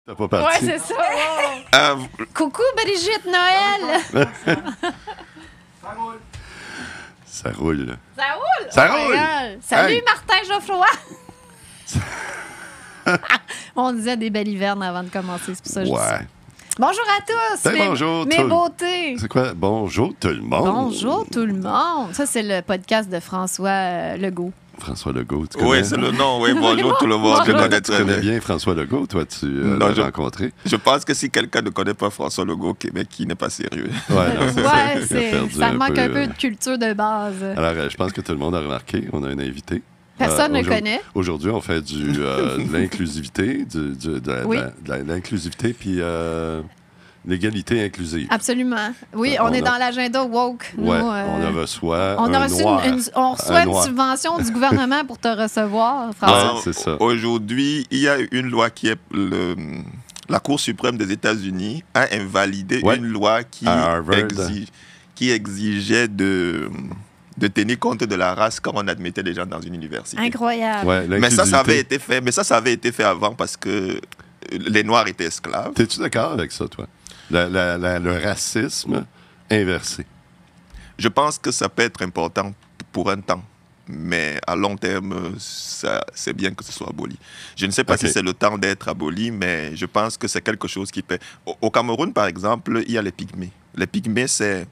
T'as pas parti. Ouais, c'est ça. Wow. Coucou, Brigitte Noël. Ça roule, là. Ça roule. Ça Oh my roule. God. Salut, Hey. Martin Geoffroy. On disait des belles hivernes avant de commencer, c'est pour ça que je dis ça. Ouais. Bonjour à tous. Ben, bonjour, mes tout le- beautés. C'est quoi? Bonjour tout le monde. Bonjour tout le monde. Ça, c'est le podcast de François Legault. François Legault, tu connais? Oui, c'est le nom. Oui, bonjour tout le monde. Je Bonjour. connais Tu très connais bien. bien François Legault, toi, tu Non, l'as je- rencontré. Je pense que si quelqu'un ne connaît pas François Legault au Québec, il n'est pas sérieux. Ouais, non, c'est ça. Ouais, Il a perdu ça manque un peu euh, de culture de base. Alors, je pense que tout le monde a remarqué, on a un invité. Personne ne le Aujourd'hui- connaît. Aujourd'hui, on fait de l'inclusivité, Oui. de l'inclusivité, puis l'égalité inclusive. Absolument. Oui, On on est a- dans l'agenda woke. Nous, Ouais, on reçoit on a un reçu noir. on reçoit Un une noir. subvention du gouvernement pour te recevoir, François. Ouais, c'est ça. Aujourd'hui, il y a une loi qui est la Cour suprême des États-Unis a invalidé Ouais. une loi À Harvard. qui exigeait de tenir compte de la race quand on admettait les gens dans une université. Incroyable. Ouais, Mais ça l'inclusivité. avait été fait. Mais ça avait été fait avant parce que les Noirs étaient esclaves. T'es-tu d'accord avec ça, toi? Le racisme inversé. Je pense que ça peut être important pour un temps, mais à long terme, c'est bien que ce soit aboli. Je ne sais pas Ok. si c'est le temps d'être aboli, mais je pense que c'est quelque chose qui peut... Au Cameroun, par exemple, il y a les Pygmées. Les Pygmées, c'est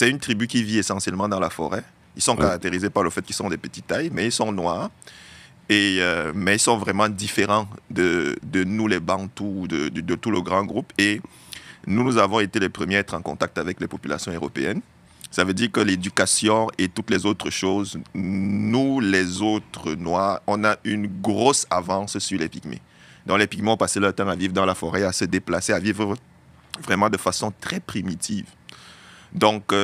une tribu qui vit essentiellement dans la forêt. Ils sont Ouais. caractérisés par le fait qu'ils sont de petite taille, mais ils sont noirs. Mais ils sont vraiment différents de nous, les Bantous, de tout le grand groupe. Et nous avons été les premiers à être en contact avec les populations européennes. Ça veut dire que l'éducation et toutes les autres choses, nous, les autres Noirs, on a une grosse avance sur les Pygmées. Donc les Pygmées ont passé leur temps à vivre dans la forêt, à se déplacer, à vivre vraiment de façon très primitive. Donc,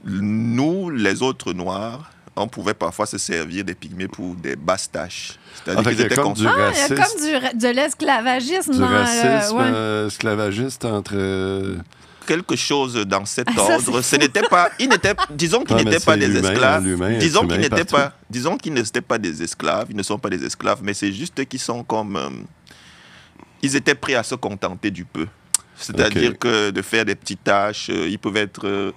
nous, les autres Noirs, on pouvait parfois se servir des Pygmées pour des basses tâches. C'est-à-dire fait qu'ils qu'il y a étaient comme conscients. du Il y a racisme, comme de l'esclavagisme. du dans le- racisme ouais. esclavagiste entre... Quelque chose dans cet Ça, ordre. c'est Ce n'était pas, disons qu'ils Ouais, mais n'étaient pas c'est des l'humain, esclaves. l'humain, Disons l'être qu'ils humain n'étaient partout. pas, disons qu'ils n'étaient pas des esclaves. Ils ne sont pas des esclaves, mais c'est juste qu'ils sont comme, ils étaient prêts à se contenter du peu. C'est-à-dire Ok. que de faire des petites tâches, ils pouvaient être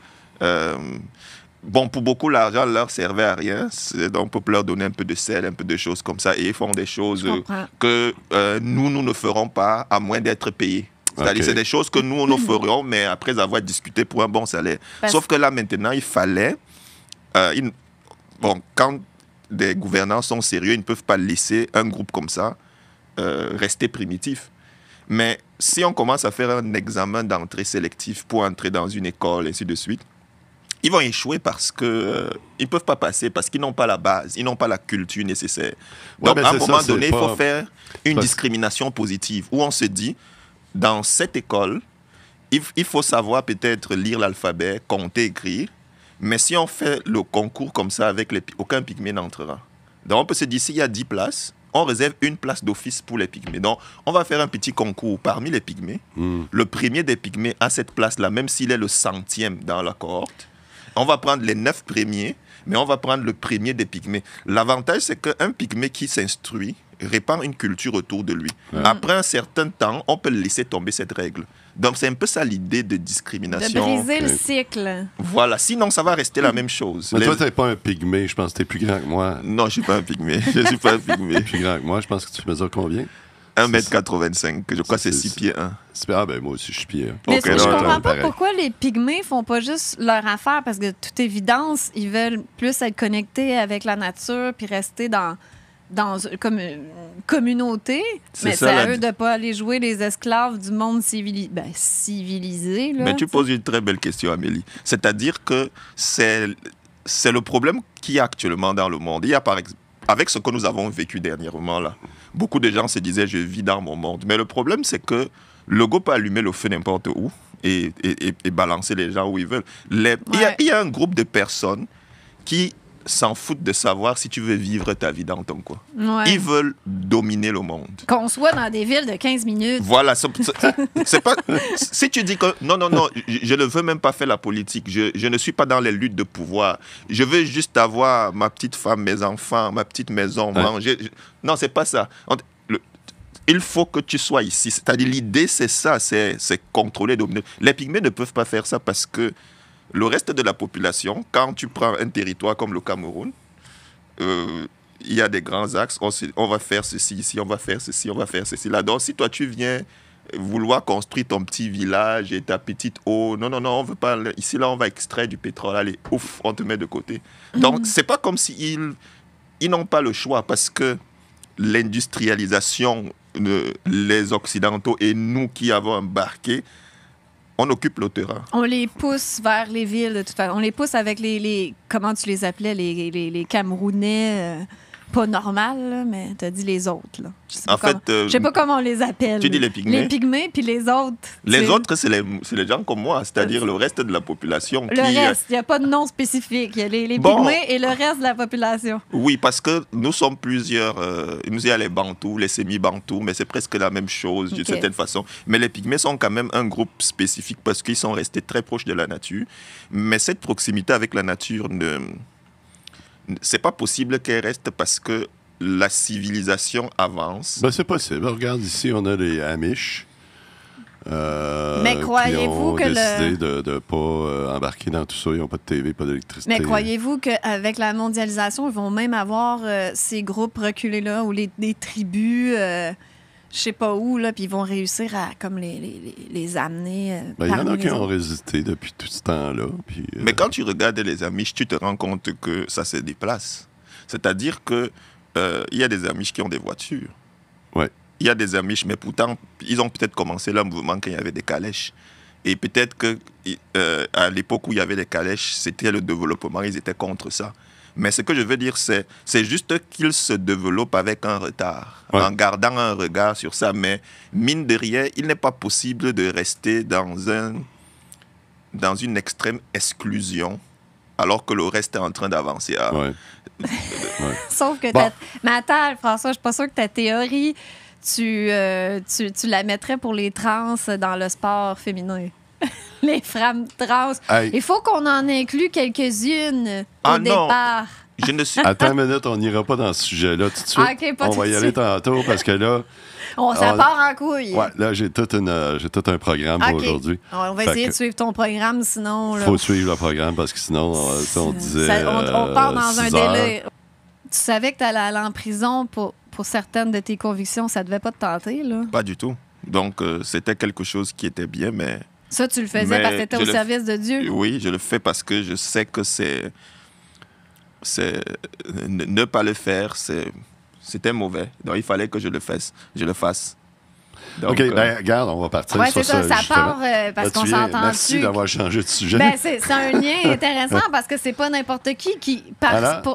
bon, pour beaucoup, l'argent leur servait à rien. Donc, on peut leur donner un peu de sel, un peu de choses comme ça. Et ils font des choses Je comprends. que nous ne ferons pas à moins d'être payés. C'est-à-dire Ok. c'est des choses que nous, nous ferions, mais après avoir discuté pour un bon salaire. Parce- Sauf que là, maintenant, il fallait... bon, quand des gouvernants sont sérieux, ils ne peuvent pas laisser un groupe comme ça rester primitif. Mais si on commence à faire un examen d'entrée sélectif pour entrer dans une école, ainsi de suite, ils vont échouer parce que ils ne peuvent pas passer, parce qu'ils n'ont pas la base, ils n'ont pas la culture nécessaire. Ouais, Donc, mais à un c'est ça, moment c'est donné, il pas- faut faire une parce- discrimination positive, où on se dit, dans cette école, il faut savoir peut-être lire l'alphabet, compter, écrire, mais si on fait le concours comme ça, avec aucun pygmée n'entrera. Donc, on peut se dire, s'il y a 10 places, on réserve une place d'office pour les pygmées. Donc, on va faire un petit concours parmi les pygmées. Le premier des pygmées a cette place-là, même s'il est le 100e dans la cohorte. On va prendre les 9 premiers, mais on va prendre le premier des pygmées. L'avantage, c'est qu'un pygmée qui s'instruit répand une culture autour de lui. Ouais. Après un certain temps, on peut laisser tomber cette règle. Donc, c'est un peu ça l'idée de De discrimination. briser le Ok. cycle. Voilà, sinon, ça va rester la même chose. Mais Les- toi, t'es pas un pygmée. Je pense que t'es plus grand que moi. Non, je ne suis pas un pygmée. Je ne suis pas un pygmée. Plus grand que moi. Je pense que tu mesures combien? 1m85, je crois que c'est 6 pieds 1. Ah, ben moi aussi, je suis pied. Mais Ok, je non, comprends non, pas pareil. pourquoi les pygmées font pas juste leur affaire, parce que de toute évidence, ils veulent plus être connectés avec la nature puis rester dans comme une communauté. C'est Mais ça, c'est à la- eux de pas aller jouer les esclaves du monde civilisé. Là, Mais tu tu sais. poses une très belle question, Amélie. C'est-à-dire que c'est le problème qu'il y a actuellement dans le monde. Il y a par exemple, avec ce que nous avons vécu dernièrement, là, beaucoup de gens se disaient « je vis dans mon monde ». Mais le problème, c'est que le go peut allumer le feu n'importe où et balancer les gens où ils veulent. Il y a un groupe de personnes qui s'en foutent de savoir si tu veux vivre ta vie dans ton coin. Ouais. Ils veulent dominer le monde. Qu'on soit dans des villes de 15 minutes. Voilà, c'est pas. Si tu dis que non, je ne veux même pas faire la politique, je ne suis pas dans les luttes de pouvoir, je veux juste avoir ma petite femme, mes enfants, ma petite maison, Ouais. manger. Non, c'est pas ça. il faut que tu sois ici. C'est-à-dire, l'idée, c'est ça, c'est contrôler, dominer. Les Pygmées ne peuvent pas faire ça parce que le reste de la population, quand tu prends un territoire comme le Cameroun, il y a des grands axes. On va faire ceci ici, on va faire ceci, on va faire ceci là. Donc, si toi, tu viens vouloir construire ton petit village et ta petite eau, non, on veut pas. Ici, là, on va extraire du pétrole. Allez, ouf, on te met de côté. Donc, c'est pas comme s'ils ils n'ont pas le choix parce que l'industrialisation, les Occidentaux et nous qui avons embarqué, on occupe le terrain. On les pousse vers les villes, de toute façon. On les pousse avec les comment tu les appelais, les Camerounais, pas normal, là, mais t'as dit les autres. Là. Je sais pas comment on les appelle. Tu dis les Pygmées. Les Pygmées, puis les autres. Les autres, c'est les gens comme moi, c'est-à-dire le reste de la population. Le reste, il n'y a pas de nom spécifique. Il y a les Pygmées et le reste de la population. Oui, parce que nous sommes plusieurs. Nous, il y a les Bantous, les semi-Bantous, mais c'est presque la même chose d'une certaine façon. Mais les Pygmées sont quand même un groupe spécifique parce qu'ils sont restés très proches de la nature. Mais cette proximité avec la nature c'est pas possible qu'elle reste parce que la civilisation avance. Ben, c'est possible. Regarde ici, on a les Amish. Mais croyez-vous que décidé de ne pas embarquer dans tout ça. Ils n'ont pas de TV, pas d'électricité. Mais croyez-vous qu'avec la mondialisation, ils vont même avoir ces groupes reculés-là ou des tribus, je sais pas où, là, puis ils vont réussir à comme les amener. Il y en a qui ont résisté depuis tout ce temps-là. Puis, Mais quand tu regardes les Amish, tu te rends compte que ça se déplace. C'est-à-dire que il y a des Amish qui ont des voitures. Ouais. Il y a des Amish, mais pourtant, ils ont peut-être commencé leur mouvement quand il y avait des calèches. Et peut-être qu'à l'époque où il y avait des calèches, c'était le développement, ils étaient contre ça. Mais ce que je veux dire, c'est juste qu'ils se développent avec un retard, en gardant un regard sur ça. Mais mine de rien, il n'est pas possible de rester dans une extrême exclusion alors que le reste est en train d'avancer. Sauf que mais attends, François, je suis pas sûre que ta théorie, tu la mettrais pour les trans dans le sport féminin. Les femmes trans. Hey. Il faut qu'on en inclue quelques-unes au départ. Je ne suis... Attends une minute, on n'ira pas dans ce sujet-là tout de suite. Okay, on va y aller tantôt parce que là... Ça part en couille. Ouais, là, j'ai tout un programme pour aujourd'hui. On va essayer de suivre ton programme, sinon... Il faut suivre le programme parce que sinon, on disait... on part dans un délai. Tu savais que tu allais aller en prison pour certaines de tes convictions. Ça devait pas te tenter, là? Pas du tout. Donc, c'était quelque chose qui était bien, mais... Ça, tu le faisais parce que tu étais au service de Dieu? Oui, je le fais parce que je sais que c'est ne pas le faire, c'était mauvais. Donc, il fallait que je le fasse. Donc, OK, regarde, on va partir sur ça. Ça part parce qu'on s'entend. Merci d'avoir changé de sujet. Ben, c'est un lien intéressant parce que c'est pas n'importe qui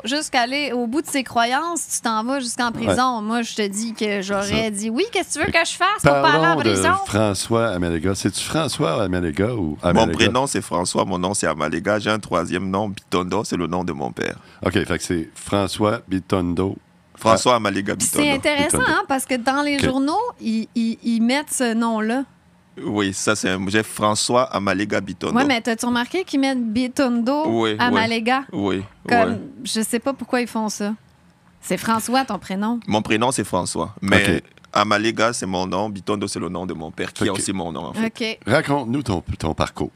jusqu'à aller au bout de ses croyances, tu t'en vas jusqu'en prison. Moi, je te dis que j'aurais dit oui, qu'est-ce que tu veux que je fasse pour pas aller en prison? De François Amalega. C'est-tu François Amalega ou Amalega? Mon prénom, c'est François. Mon nom, c'est Amalega. J'ai un troisième nom, Bitondo. C'est le nom de mon père. OK, fait que c'est François Bitondo. François Amalega Bitondo. C'est intéressant, parce que dans les journaux, ils mettent ce nom-là. Oui, ça, j'ai François Amalega Bitondo. Oui, mais t'as-tu remarqué qu'ils mettent Bitondo Amalega? Oui. Je sais pas pourquoi ils font ça. C'est François, ton prénom? Mon prénom, c'est François. Mais Amalega, c'est mon nom. Bitondo, c'est le nom de mon père, qui a aussi mon nom, en fait. OK. Raconte-nous ton parcours.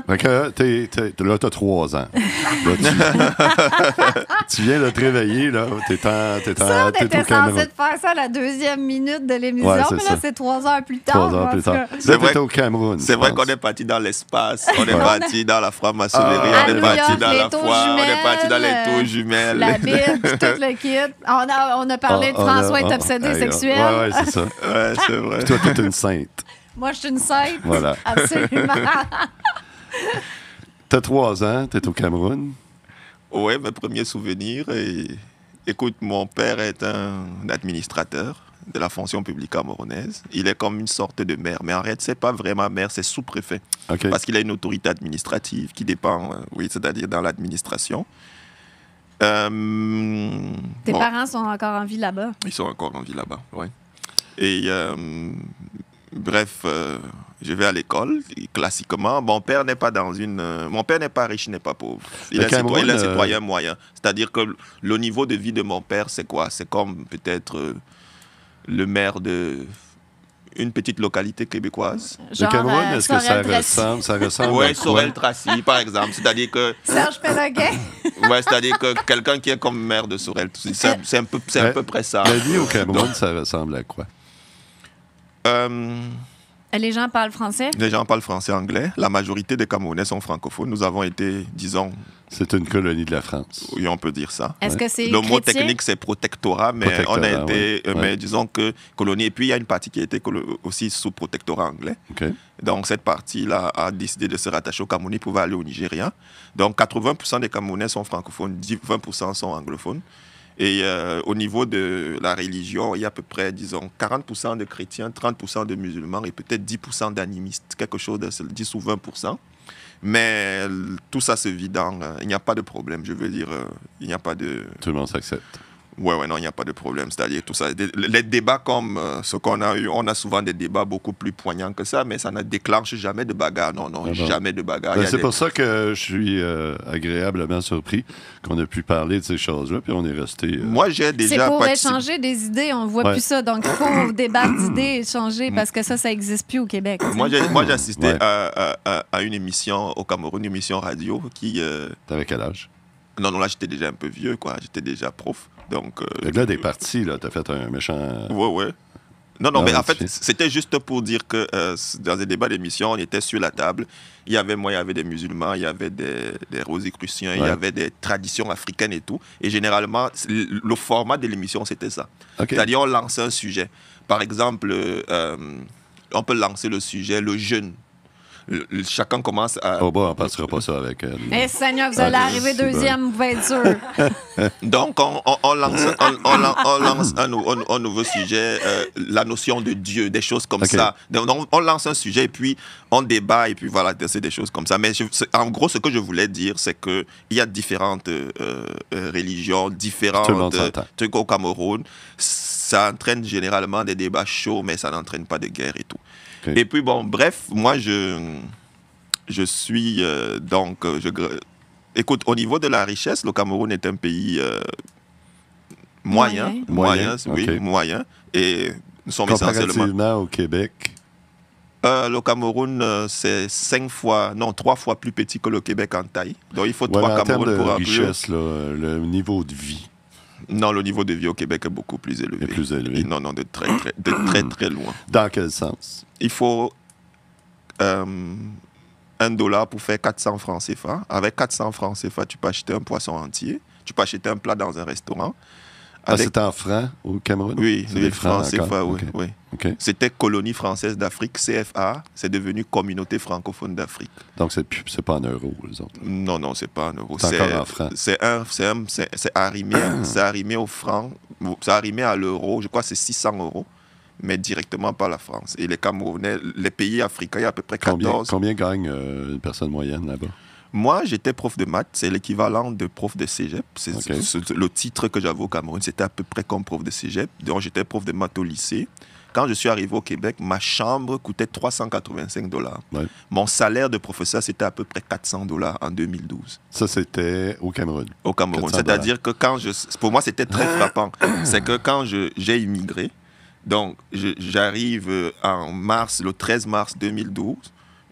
Fait que là, t'as 3 ans. Là, tu viens de te réveiller, là. T'es censé de faire ça à la 2e minute de l'émission, mais là, c'est 3 heures plus tard. 3 heures plus tard. C'est vrai au Cameroun. C'est vrai qu'on est parti dans l'espace, on est parti dans la franc-maçonnerie, on est parti dans la foi, on est parti dans les tours jumelles. La Bible, tout le kit. On a parlé de François est obsédé sexuel. Oui, c'est ça. Ouais, c'est vrai. Toi, t'es une sainte. Moi, je suis une sainte. Voilà. Absolument. T'as 3 ans, t'es au Cameroun. Oui, mes premiers souvenirs. Écoute, mon père est un administrateur de la fonction publique camerounaise. Il est comme une sorte de maire. Mais en réalité, c'est pas vraiment maire, c'est sous-préfet. Okay. Parce qu'il a une autorité administrative qui dépend, c'est-à-dire dans l'administration. Tes parents sont encore en vie là-bas? Ils sont encore en vie là-bas, oui. Et bref, je vais à l'école. Classiquement, mon père n'est pas riche, n'est pas pauvre. Il est un citoyen moyen. C'est-à-dire que le niveau de vie de mon père, c'est quoi? C'est comme peut-être le maire de une petite localité québécoise. Genre, le Cameroun, est-ce que ça ressemble Oui, à quoi? Sorel-Tracy, par exemple. C'est-à-dire que... Serge Péloquin. Ouais, c'est-à-dire que quelqu'un qui est comme maire de Sorel, c'est à peu près ça. La vie au Cameroun, ça ressemble à quoi? Les gens parlent français? Les gens parlent français et anglais. La majorité des Camerounais sont francophones. Nous avons été, disons... C'est une colonie de la France. Oui, on peut dire ça. Est-ce que c'est le mot chrétien? technique, c'est protectorat, mais on a été... ouais. Mais disons que colonie... Et puis, il y a une partie qui a été aussi sous protectorat anglais. Okay. Donc, cette partie-là a décidé de se rattacher au Cameroun. Ils pouvaient aller au Nigeria. Donc, 80% des Camerounais sont francophones, 20% sont anglophones. Et au niveau de la religion, il y a à peu près, disons, 40% de chrétiens, 30% de musulmans et peut-être 10% d'animistes, quelque chose de 10 ou 20%. Mais tout ça se vit dans... il n'y a pas de problème, je veux dire, il n'y a pas de... Tout le monde s'accepte. Ouais, non, il n'y a pas de problème. C'est-à-dire tout ça. Les débats comme ce qu'on a eu, on a souvent des débats beaucoup plus poignants que ça, mais ça ne déclenche jamais de bagarre. Non, jamais de bagarre. C'est pour ça que je suis agréablement surpris qu'on a pu parler de ces choses-là, puis on est resté... Moi, j'ai déjà... C'est pour échanger des idées, on ne voit plus ça. Donc, il faut débattre d'idées, échanger, parce que ça n'existe plus au Québec. Moi, j'ai assisté à une émission au Cameroun, une émission radio qui... T'avais quel âge? Non, là, j'étais déjà un peu vieux, quoi. J'étais déjà prof. Donc, là, des parties, là, t'as fait un méchant... Ouais. Non, mais en fait, c'était juste pour dire que dans un débat d'émission, on était sur la table. Il y avait des musulmans, il y avait des rosicruciens, il y avait des traditions africaines et tout. Et généralement, le format de l'émission, c'était ça. Okay. C'est-à-dire, on lançait un sujet. Par exemple, on peut lancer le sujet, le jeûne. Chacun commence à... Oh, on ne passera pas ça avec elle. Eh, Seigneur, vous allez arriver deuxième, vous êtes sûr. Donc, on lance un nouveau sujet, la notion de Dieu, des choses comme ça. Donc, on lance un sujet et puis on débat et puis voilà, c'est des choses comme ça. Mais en gros, ce que je voulais dire, c'est qu'il y a différentes religions, différentes trucs au Cameroun. Ça entraîne généralement des débats chauds, mais ça n'entraîne pas de guerre et tout. Okay. Et puis, bon, bref, moi, je suis donc... écoute, au niveau de la richesse, le Cameroun est un pays moyen. Et nous sommes essentiellement... Comparativement au Québec? Le Cameroun, c'est 3 fois plus petit que le Québec en taille. Donc, il faut 3 Cameroun pour appeler... richesse, là, le niveau de vie. Non, le niveau de vie au Québec est beaucoup plus élevé. Et plus élevé? Non, de très loin. Dans quel sens? Il faut $1 pour faire 400 francs CFA. Avec 400 francs CFA, tu peux acheter un poisson entier. Tu peux acheter un plat dans un restaurant. C'est en francs au Cameroun? Oui, les francs CFA, oui. Okay. C'était colonie française d'Afrique, CFA. C'est devenu communauté francophone d'Afrique. Donc, c'est pas en euros, les autres? Non, c'est pas en euros. C'est encore en francs? C'est arrimé au franc. C'est arrimé à l'euro. Je crois que c'est 600 €. Mais directement par la France. Et les Camerounais, les pays africains, il y a à peu près 14. Combien gagne une personne moyenne là-bas? Moi, j'étais prof de maths. C'est l'équivalent de prof de cégep. Le titre que j'avais au Cameroun, c'était à peu près comme prof de cégep. Donc, j'étais prof de maths au lycée. Quand je suis arrivé au Québec, ma chambre coûtait $385. Ouais. Mon salaire de professeur, c'était à peu près $400 en 2012. Ça, c'était au Cameroun? Au Cameroun. C'est-à-dire que pour moi, c'était très frappant. C'est que quand j'ai immigré, donc, j'arrive le 13 mars 2012.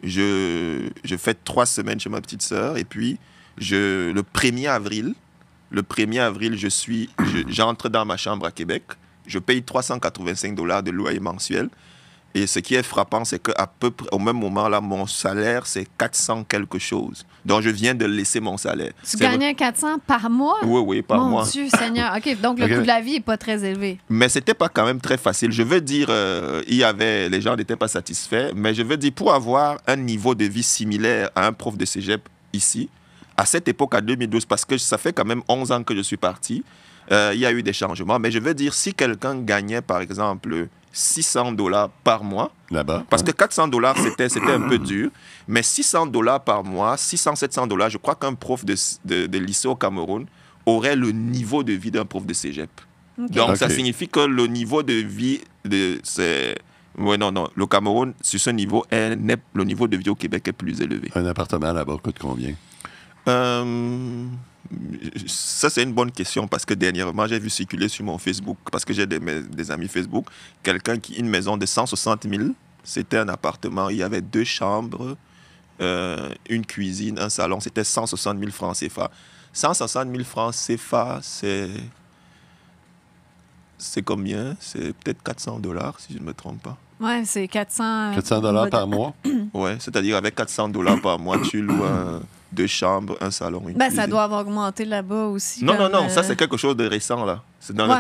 Je fais 3 semaines chez ma petite sœur. Et puis, le 1er avril, j'entre dans ma chambre à Québec. Je paye $385 de loyer mensuel. Et ce qui est frappant, c'est qu'à peu près au même moment, là, mon salaire, c'est 400 quelque chose. Donc, je viens de laisser mon salaire. Tu gagnais 400 par mois? Oui, par mois. Mon Dieu, Seigneur. OK, donc le coût de la vie n'est pas très élevé. Mais ce n'était pas quand même très facile. Je veux dire, les gens n'étaient pas satisfaits. Mais je veux dire, pour avoir un niveau de vie similaire à un prof de cégep ici, à cette époque, en 2012, parce que ça fait quand même 11 ans que je suis parti, il y a eu des changements. Mais je veux dire, si quelqu'un gagnait, par exemple, $600 par mois. Là-bas. Parce que $400, c'était un peu dur. Mais $600 par mois, $700, je crois qu'un prof de lycée au Cameroun aurait le niveau de vie d'un prof de cégep. Okay. Donc, ça signifie que le niveau de vie le Cameroun, sur ce niveau, le niveau de vie au Québec est plus élevé. Un appartement là-bas coûte combien? Ça, c'est une bonne question parce que dernièrement, j'ai vu circuler sur mon Facebook, parce que j'ai des amis Facebook, une maison de 160 000, c'était un appartement, il y avait 2 chambres, une cuisine, un salon, c'était 160 000 francs CFA. 160 000 francs CFA, c'est combien? C'est peut-être 400 $, si je ne me trompe pas. Ouais, c'est 400 $400 par mois? Ouais, c'est-à-dire avec 400 $ par mois, tu loues 2 chambres, un salon, une cuisine. Ça doit avoir augmenté là-bas aussi. Non, ça c'est quelque chose de récent là.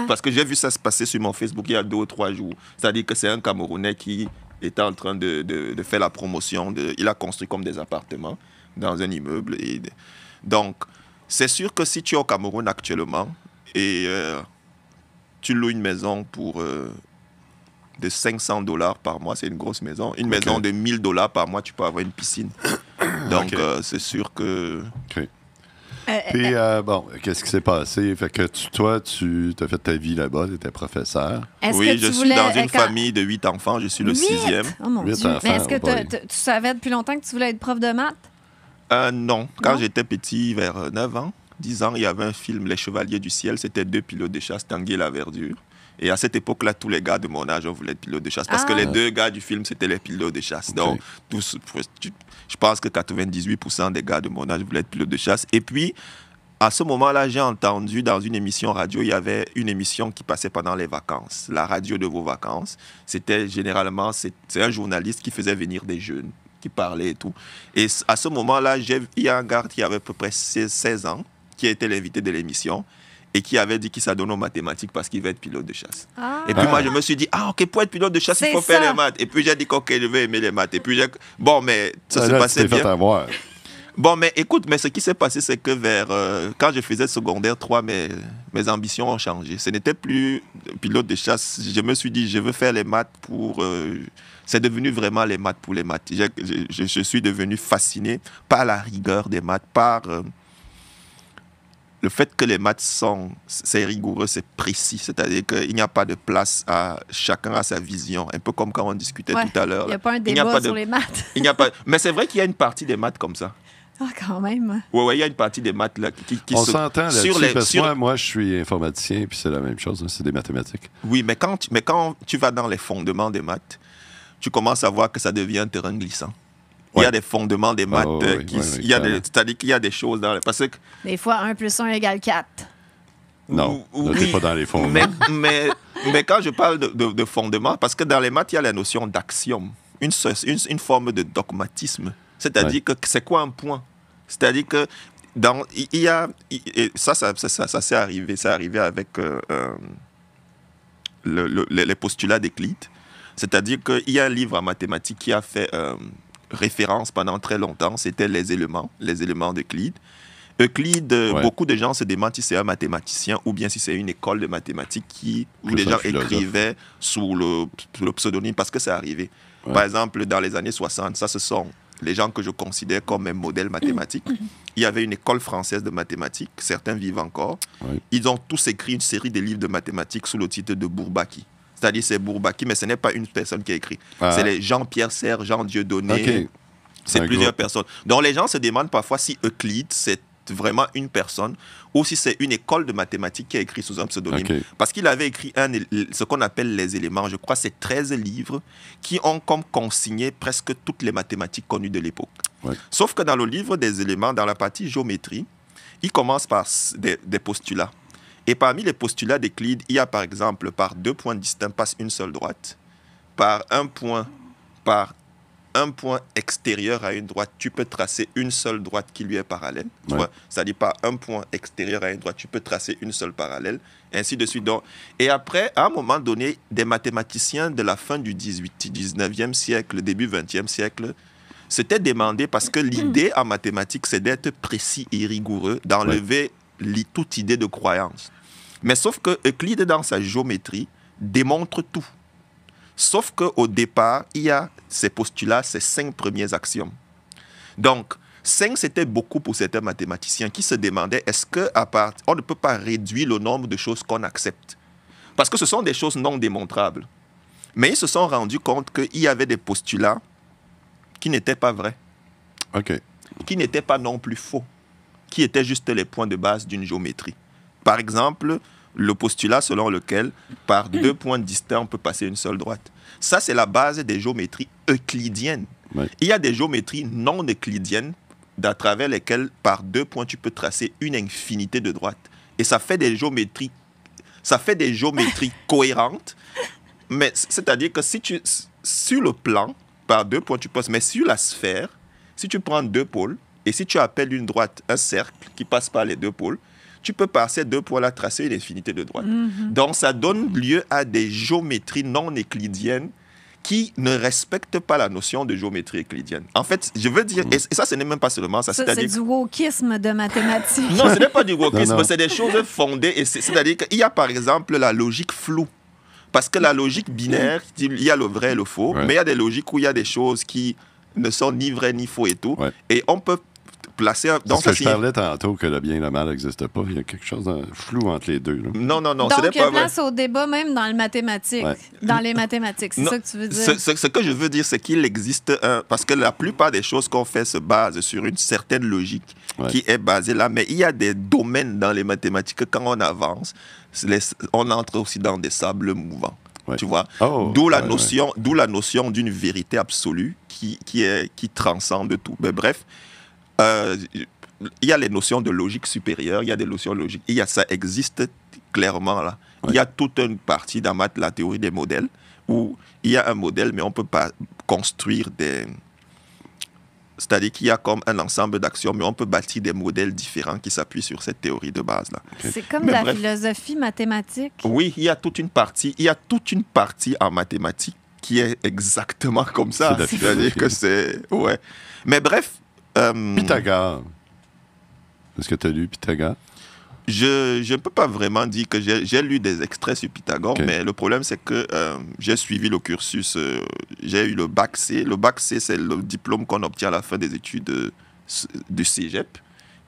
Parce que j'ai vu ça se passer sur mon Facebook il y a 2 ou 3 jours. C'est-à-dire que c'est un Camerounais qui était en train de faire la promotion. Il a construit comme des appartements dans un immeuble. Donc, c'est sûr que si tu es au Cameroun actuellement et tu loues une maison pour de 500 $ par mois, c'est une grosse maison. Une maison de 1000 $ par mois, tu peux avoir une piscine. Donc, c'est sûr que... Puis, qu'est-ce qui s'est passé? Fait que toi, tu as fait ta vie là-bas, tu étais professeur. Oui, je suis dans une famille de 8 enfants, je suis le 6e. Oh mon Dieu. Enfants, mais est-ce que tu savais depuis longtemps que tu voulais être prof de maths? Non. Quand j'étais petit, vers 9 ans, 10 ans, il y avait un film, Les Chevaliers du Ciel. C'était 2 pilotes de chasse, Tanguy et Laverdure. Et à cette époque-là, tous les gars de mon âge, on voulait être pilote de chasse. Parce que les 2 gars du film, c'était les pilotes de chasse. Donc, je pense que 98% des gars de mon âge voulaient être pilote de chasse. Et puis, à ce moment-là, j'ai entendu dans une émission radio, il y avait une émission qui passait pendant les vacances, la radio de vos vacances. C'était généralement, c'est un journaliste qui faisait venir des jeunes, qui parlait et tout. Et à ce moment-là, il y a un gars qui avait à peu près 16 ans, qui a été l'invité de l'émission et qui avait dit qu'il s'adonne aux mathématiques parce qu'il veut être pilote de chasse. Et puis moi, je me suis dit, ok, pour être pilote de chasse, il faut faire les maths. Et puis j'ai dit, ok, je vais aimer les maths. Et puis mais ça se passait bien. Bon, mais écoute, ce qui s'est passé, c'est que quand je faisais secondaire 3, mes ambitions ont changé. Ce n'était plus pilote de chasse. Je me suis dit, je veux faire les maths pour... c'est devenu vraiment les maths pour les maths. Je suis devenu fasciné par la rigueur des maths, par le fait que les maths c'est rigoureux, c'est précis. C'est-à-dire qu'il n'y a pas de place à chacun à sa vision. Un peu comme quand on discutait tout à l'heure. Il n'y a pas un débat sur les maths. Mais c'est vrai qu'il y a une partie des maths comme ça. Ah, quand même. Oui, il y a une partie des maths là, qui on s'entend là-dessus, parce que moi, je suis informaticien, puis c'est la même chose, hein, c'est des mathématiques. Oui, mais quand tu vas dans les fondements des maths, tu commences à voir que ça devient un terrain glissant. Il y a des fondements des maths, c'est-à-dire qu'il y a des choses dans les... Parce que... Des fois, 1 + 1 = 4. Non, tu n'es pas dans les fondements. Mais quand je parle de fondements, parce que dans les maths, il y a la notion d'axiome, une forme de dogmatisme. C'est-à-dire que c'est quoi un point? C'est-à-dire que il y a... Et ça s'est arrivé. C'est arrivé avec les postulats d'Euclide. C'est-à-dire qu'il y a un livre en mathématiques qui a fait référence pendant très longtemps. C'était les éléments d'Euclide. Euclide, beaucoup de gens se demandent si c'est un mathématicien ou bien si c'est une école de mathématiques où les gens écrivaient sous le pseudonyme parce que c'est arrivé. Ouais. Par exemple, dans les années 60, ça, ce sont les gens que je considère comme un modèle mathématique. Il y avait une école française de mathématiques, certains vivent encore. Oui. Ils ont tous écrit une série de livres de mathématiques sous le titre de Bourbaki. C'est-à-dire c'est Bourbaki, mais ce n'est pas une personne qui a écrit. C'est les Jean-Pierre Serre, Jean Dieudonné. Okay. C'est plusieurs personnes. Donc les gens se demandent parfois si Euclide, c'est vraiment une personne ou si c'est une école de mathématiques qui a écrit sous un pseudonyme. Okay. Parce qu'il avait écrit ce qu'on appelle les éléments. Je crois que c'est 13 livres qui ont comme consigné presque toutes les mathématiques connues de l'époque. Ouais. Sauf que dans le livre des éléments, dans la partie géométrie, il commence par des postulats. Et parmi les postulats d'Euclide, il y a par exemple, par 2 points distincts passe une seule droite, par un point extérieur à une droite, tu peux tracer une seule droite qui lui est parallèle. Tu vois? C'est-à-dire par un point extérieur à une droite, tu peux tracer une seule parallèle, ainsi de suite. Donc, et après, à un moment donné, des mathématiciens de la fin du 19e siècle, début 20e siècle, s'étaient demandé, parce que l'idée en mathématiques, c'est d'être précis et rigoureux, d'enlever toute idée de croyance. Mais sauf que Euclide, dans sa géométrie, démontre tout. Sauf qu'au départ, il y a ces postulats, ces 5 premiers axiomes. Donc, 5, c'était beaucoup pour certains mathématiciens qui se demandaient est-ce qu'on ne peut pas réduire le nombre de choses qu'on accepte? Parce que ce sont des choses non démontrables. Mais ils se sont rendus compte qu'il y avait des postulats qui n'étaient pas vrais. OK. Qui n'étaient pas non plus faux. qui étaient juste les points de base d'une géométrie. Par exemple, le postulat selon lequel, par 2 points distincts, on peut passer une seule droite. Ça, c'est la base des géométries euclidiennes. Ouais. Il y a des géométries non euclidiennes, à travers lesquelles, par 2 points, tu peux tracer une infinité de droites. Et ça fait des géométries cohérentes. Mais c'est-à-dire que si tu, sur le plan, par 2 points, tu passes. Mais sur la sphère, si tu prends 2 pôles, et si tu appelles une droite un cercle qui passe par les 2 pôles, tu peux par ces 2 points-là tracer une infinité de droites. Donc, ça donne lieu à des géométries non euclidiennes qui ne respectent pas la notion de géométrie euclidienne. En fait, je veux dire, et ça, ce n'est même pas seulement ça. C'est du wokisme de mathématiques. Non, ce n'est pas du wokisme, c'est des choses fondées. C'est-à-dire qu'il y a, par exemple, la logique floue. Parce que la logique binaire, il y a le vrai et le faux, mais il y a des logiques où il y a des choses qui ne sont ni vraies ni faux et tout. Et on peut placer... Parce que je parlais tantôt que le bien et le mal n'existent pas. Il y a quelque chose de flou entre les deux. Là. Non, donc, ce n'est il y a place au débat même dans le mathématique. Dans les mathématiques, c'est ça que tu veux dire? Ce que je veux dire, c'est qu'il existe parce que la plupart des choses qu'on fait se basent sur une certaine logique qui est basée là. Mais il y a des domaines dans les mathématiques que quand on avance, on entre aussi dans des sables mouvants. Tu vois? D'où la notion d'une vérité absolue qui transcende tout. Mais bref, il y a les notions de logique supérieure, il y a des notions logiques. Ça existe clairement là. Il y a toute une partie dans la théorie des modèles où il y a un modèle, mais on ne peut pas construire des... C'est-à-dire qu'il y a comme un ensemble d'axiomes, mais on peut bâtir des modèles différents qui s'appuient sur cette théorie de base-là. C'est comme la philosophie mathématique. Oui, il y a toute une partie en mathématiques qui est exactement comme ça. C'est-à-dire que c'est... Ouais. Mais bref... Pythagore. Est-ce que tu as lu Pythagore? Je ne peux pas vraiment dire que j'ai lu des extraits sur Pythagore, mais le problème, c'est que j'ai suivi le cursus. J'ai eu le bac C. Le bac C, c'est le diplôme qu'on obtient à la fin des études du cégep.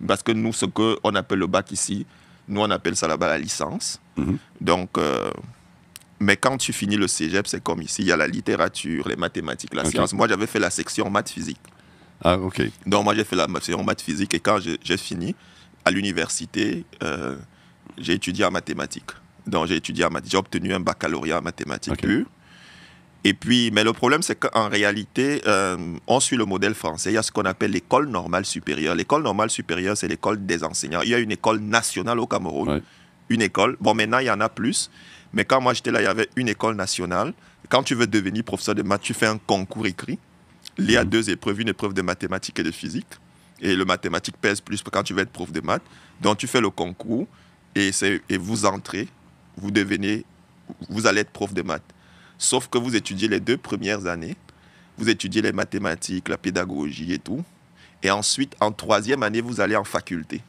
Parce que nous, ce qu'on appelle le bac ici, nous, on appelle ça là-bas la licence. Donc, mais quand tu finis le cégep, c'est comme ici. Il y a la littérature, les mathématiques, la science. Moi, j'avais fait la section maths physique. Ah, OK. Donc, moi, j'ai fait la section maths physique. Et quand j'ai fini, à l'université, j'ai étudié en mathématiques. Donc, j'ai obtenu un baccalauréat en mathématiques pures. Et puis, mais le problème, c'est qu'en réalité, on suit le modèle français. Il y a ce qu'on appelle l'école normale supérieure. L'école normale supérieure, c'est l'école des enseignants. Il y a une école nationale au Cameroun. Une école. Bon, maintenant, il y en a plus. Mais quand moi, j'étais là, il y avait une école nationale. Quand tu veux devenir professeur de maths, tu fais un concours écrit. Il y a 2 épreuves, une épreuve de mathématiques et de physique. Et le mathématique pèse plus quand tu veux être prof de maths. Donc, tu fais le concours et vous entrez, vous allez être prof de maths. Sauf que vous étudiez les 2 premières années. Vous étudiez les mathématiques, la pédagogie et tout. Et ensuite, en 3e année, vous allez en faculté.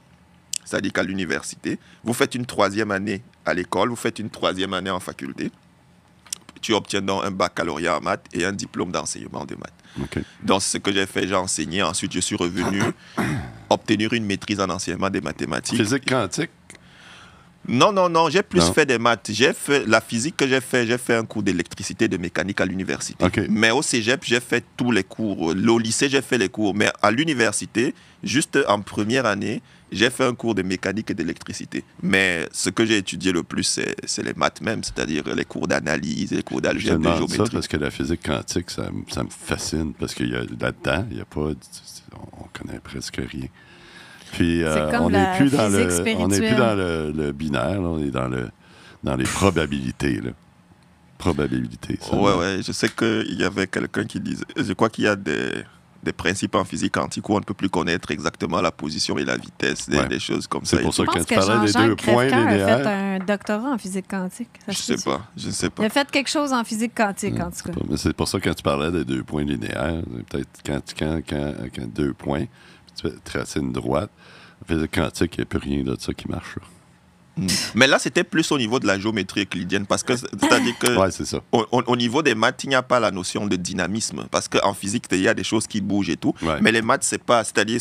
C'est-à-dire qu'à l'université, vous faites une 3e année à l'école, vous faites une 3e année en faculté. Tu obtiens donc un baccalauréat en maths et un diplôme d'enseignement de maths. Donc, c'est ce que j'ai fait, j'ai enseigné. Ensuite, je suis revenu obtenir une maîtrise en enseignement des mathématiques. Physique quantique? Non, j'ai plus fait des maths. J'ai fait la physique que j'ai fait un cours d'électricité et de mécanique à l'université. Mais au cégep, j'ai fait tous les cours. Au lycée, j'ai fait les cours. Mais à l'université, juste en première année, j'ai fait un cours de mécanique et d'électricité. Mais ce que j'ai étudié le plus, c'est les maths même, c'est-à-dire les cours d'analyse, les cours d'algèbre, de géométrie. Ça parce que la physique quantique, ça me fascine, parce qu'il y a là-dedans, il n'y a pas... On connaît presque rien. Puis on n'est plus dans le binaire, là, on est dans les probabilités. Là. Probabilités. Ouais, je sais qu'il y avait quelqu'un qui disait... Je crois qu'il y a des principes en physique quantique où on ne peut plus connaître exactement la position et la vitesse, des choses comme ça. C'est pour ça que quand tu parlais des 2 points linéaires... a fait un doctorat en physique quantique. Je ne sais pas. Il a fait quelque chose en physique quantique, en tout cas. Mais c'est pour ça que quand tu parlais des 2 points linéaires, peut-être quand 2 points, tu fais tracer une droite, en physique quantique, il n'y a plus rien de ça qui marche. Là. Mais là, c'était plus au niveau de la géométrie euclidienne, parce que c'est-à-dire que c'est ça. Au niveau des maths, il n'y a pas la notion de dynamisme, parce qu'en physique, il y a des choses qui bougent et tout, mais les maths, c'est pas, c'est-à-dire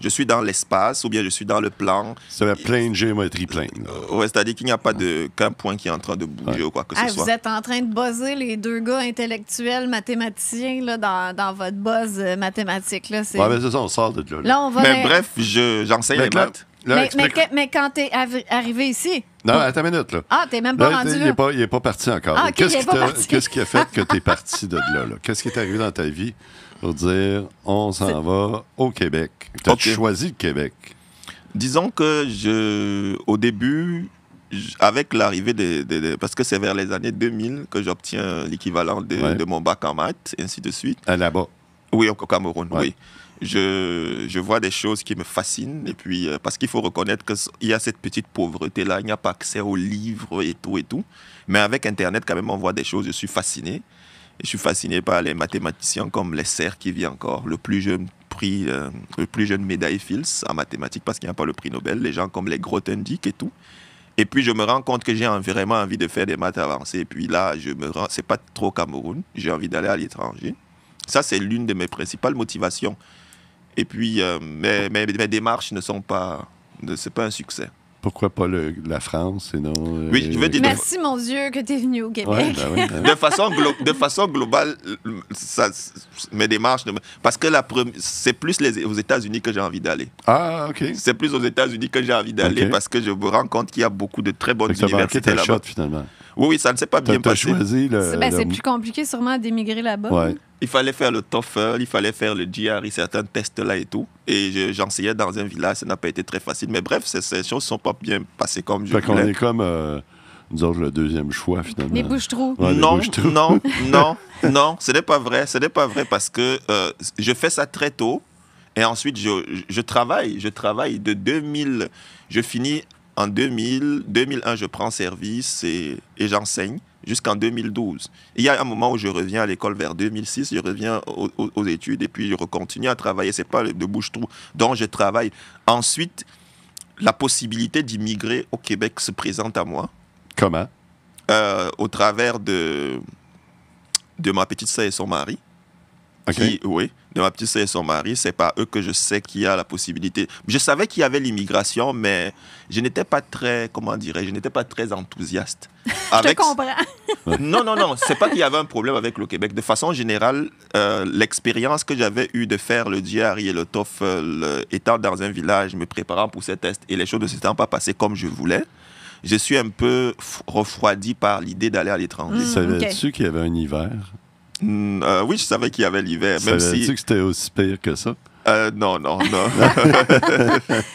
je suis dans l'espace ou bien je suis dans le plan. C'est la pleine géométrie pleine. Ouais, c'est-à-dire qu'il n'y a pas qu'un point qui est en train de bouger ou quoi que ce soit. Vous êtes en train de buzzer les deux gars intellectuels mathématiciens là, dans votre buzz mathématique. Là, ouais, mais c'est ça, on sort de là. Là on va mais bref, j'enseigne les maths. Mais quand t'es arrivé ici... Non, attends une minute, là. Ah, t'es même pas rendu là. Il n'est pas parti encore. Ah, okay, qu'est-ce qui a fait que t'es parti de là? Qu'est-ce qui est arrivé dans ta vie pour dire, on s'en va au Québec? T'as-tu choisi le Québec? Disons que au début, avec l'arrivée parce que c'est vers les années 2000 que j'obtiens l'équivalent de mon bac en maths, et ainsi de suite. Là-bas? Oui, au Cameroun, oui. Je vois des choses qui me fascinent, et puis parce qu'il faut reconnaître qu'il y a cette petite pauvreté-là, il n'y a pas accès aux livres et tout. Mais avec Internet, quand même, on voit des choses, je suis fasciné. Et je suis fasciné par les mathématiciens comme Lesser qui vit encore, le plus jeune médaille Fields en mathématiques, parce qu'il n'y a pas le prix Nobel, les gens comme les Grothendieck et tout. Et puis je me rends compte que j'ai vraiment envie de faire des maths avancées, et puis là, c'est pas trop Cameroun, j'ai envie d'aller à l'étranger. Ça, c'est l'une de mes principales motivations. Et puis, mes démarches c'est pas un succès. Pourquoi pas la France et non... Oui, je veux dire... Merci, mon Dieu, que tu es venu au Québec. Ouais. De façon globale, mes démarches... Parce que c'est plus aux États-Unis que j'ai envie d'aller. Ah, OK. C'est plus aux États-Unis que j'ai envie d'aller parce que je me rends compte qu'il y a beaucoup de très bonnes universités là-bas. Shot, finalement. Oui, ça ne s'est pas bien passé. C'est plus compliqué sûrement d'émigrer là-bas. Ouais. Il fallait faire le TOEFL, il fallait faire le GRE, certains tests là et tout. Et j'enseignais dans un village, ça n'a pas été très facile. Mais bref, ces choses ne sont pas bien passées comme je voulais. Fait qu'on est comme, nous autres, le deuxième choix, finalement. Les bouches-trous. Ouais, non, ce n'est pas vrai. Ce n'est pas vrai parce que je fais ça très tôt. Et ensuite, je travaille de 2000. Je finis en 2000. 2001, je prends service et j'enseigne jusqu'en 2012. Il y a un moment où je reviens à l'école vers 2006, je reviens aux études et puis je continue à travailler. Ce n'est pas de bouche-trou dont je travaille. Ensuite, la possibilité d'immigrer au Québec se présente à moi. Comment? Au travers de ma petite sœur et son mari. Okay. Oui, de ma petite sœur et son mari. C'est par eux que je sais qu'il y a la possibilité. Je savais qu'il y avait l'immigration, mais je n'étais pas très, je n'étais pas très enthousiaste. Je te comprends. Non, c'est pas qu'il y avait un problème avec le Québec. De façon générale, l'expérience que j'avais eue de faire le GRE et le TOEFL, étant dans un village, me préparant pour ces tests, et les choses ne s'étant pas passées comme je voulais, je suis un peu refroidi par l'idée d'aller à l'étranger. Savais-tu qu'il y avait un hiver? Oui, je savais qu'il y avait l'hiver. Savais-tu que c'était aussi pire que ça? Non. Il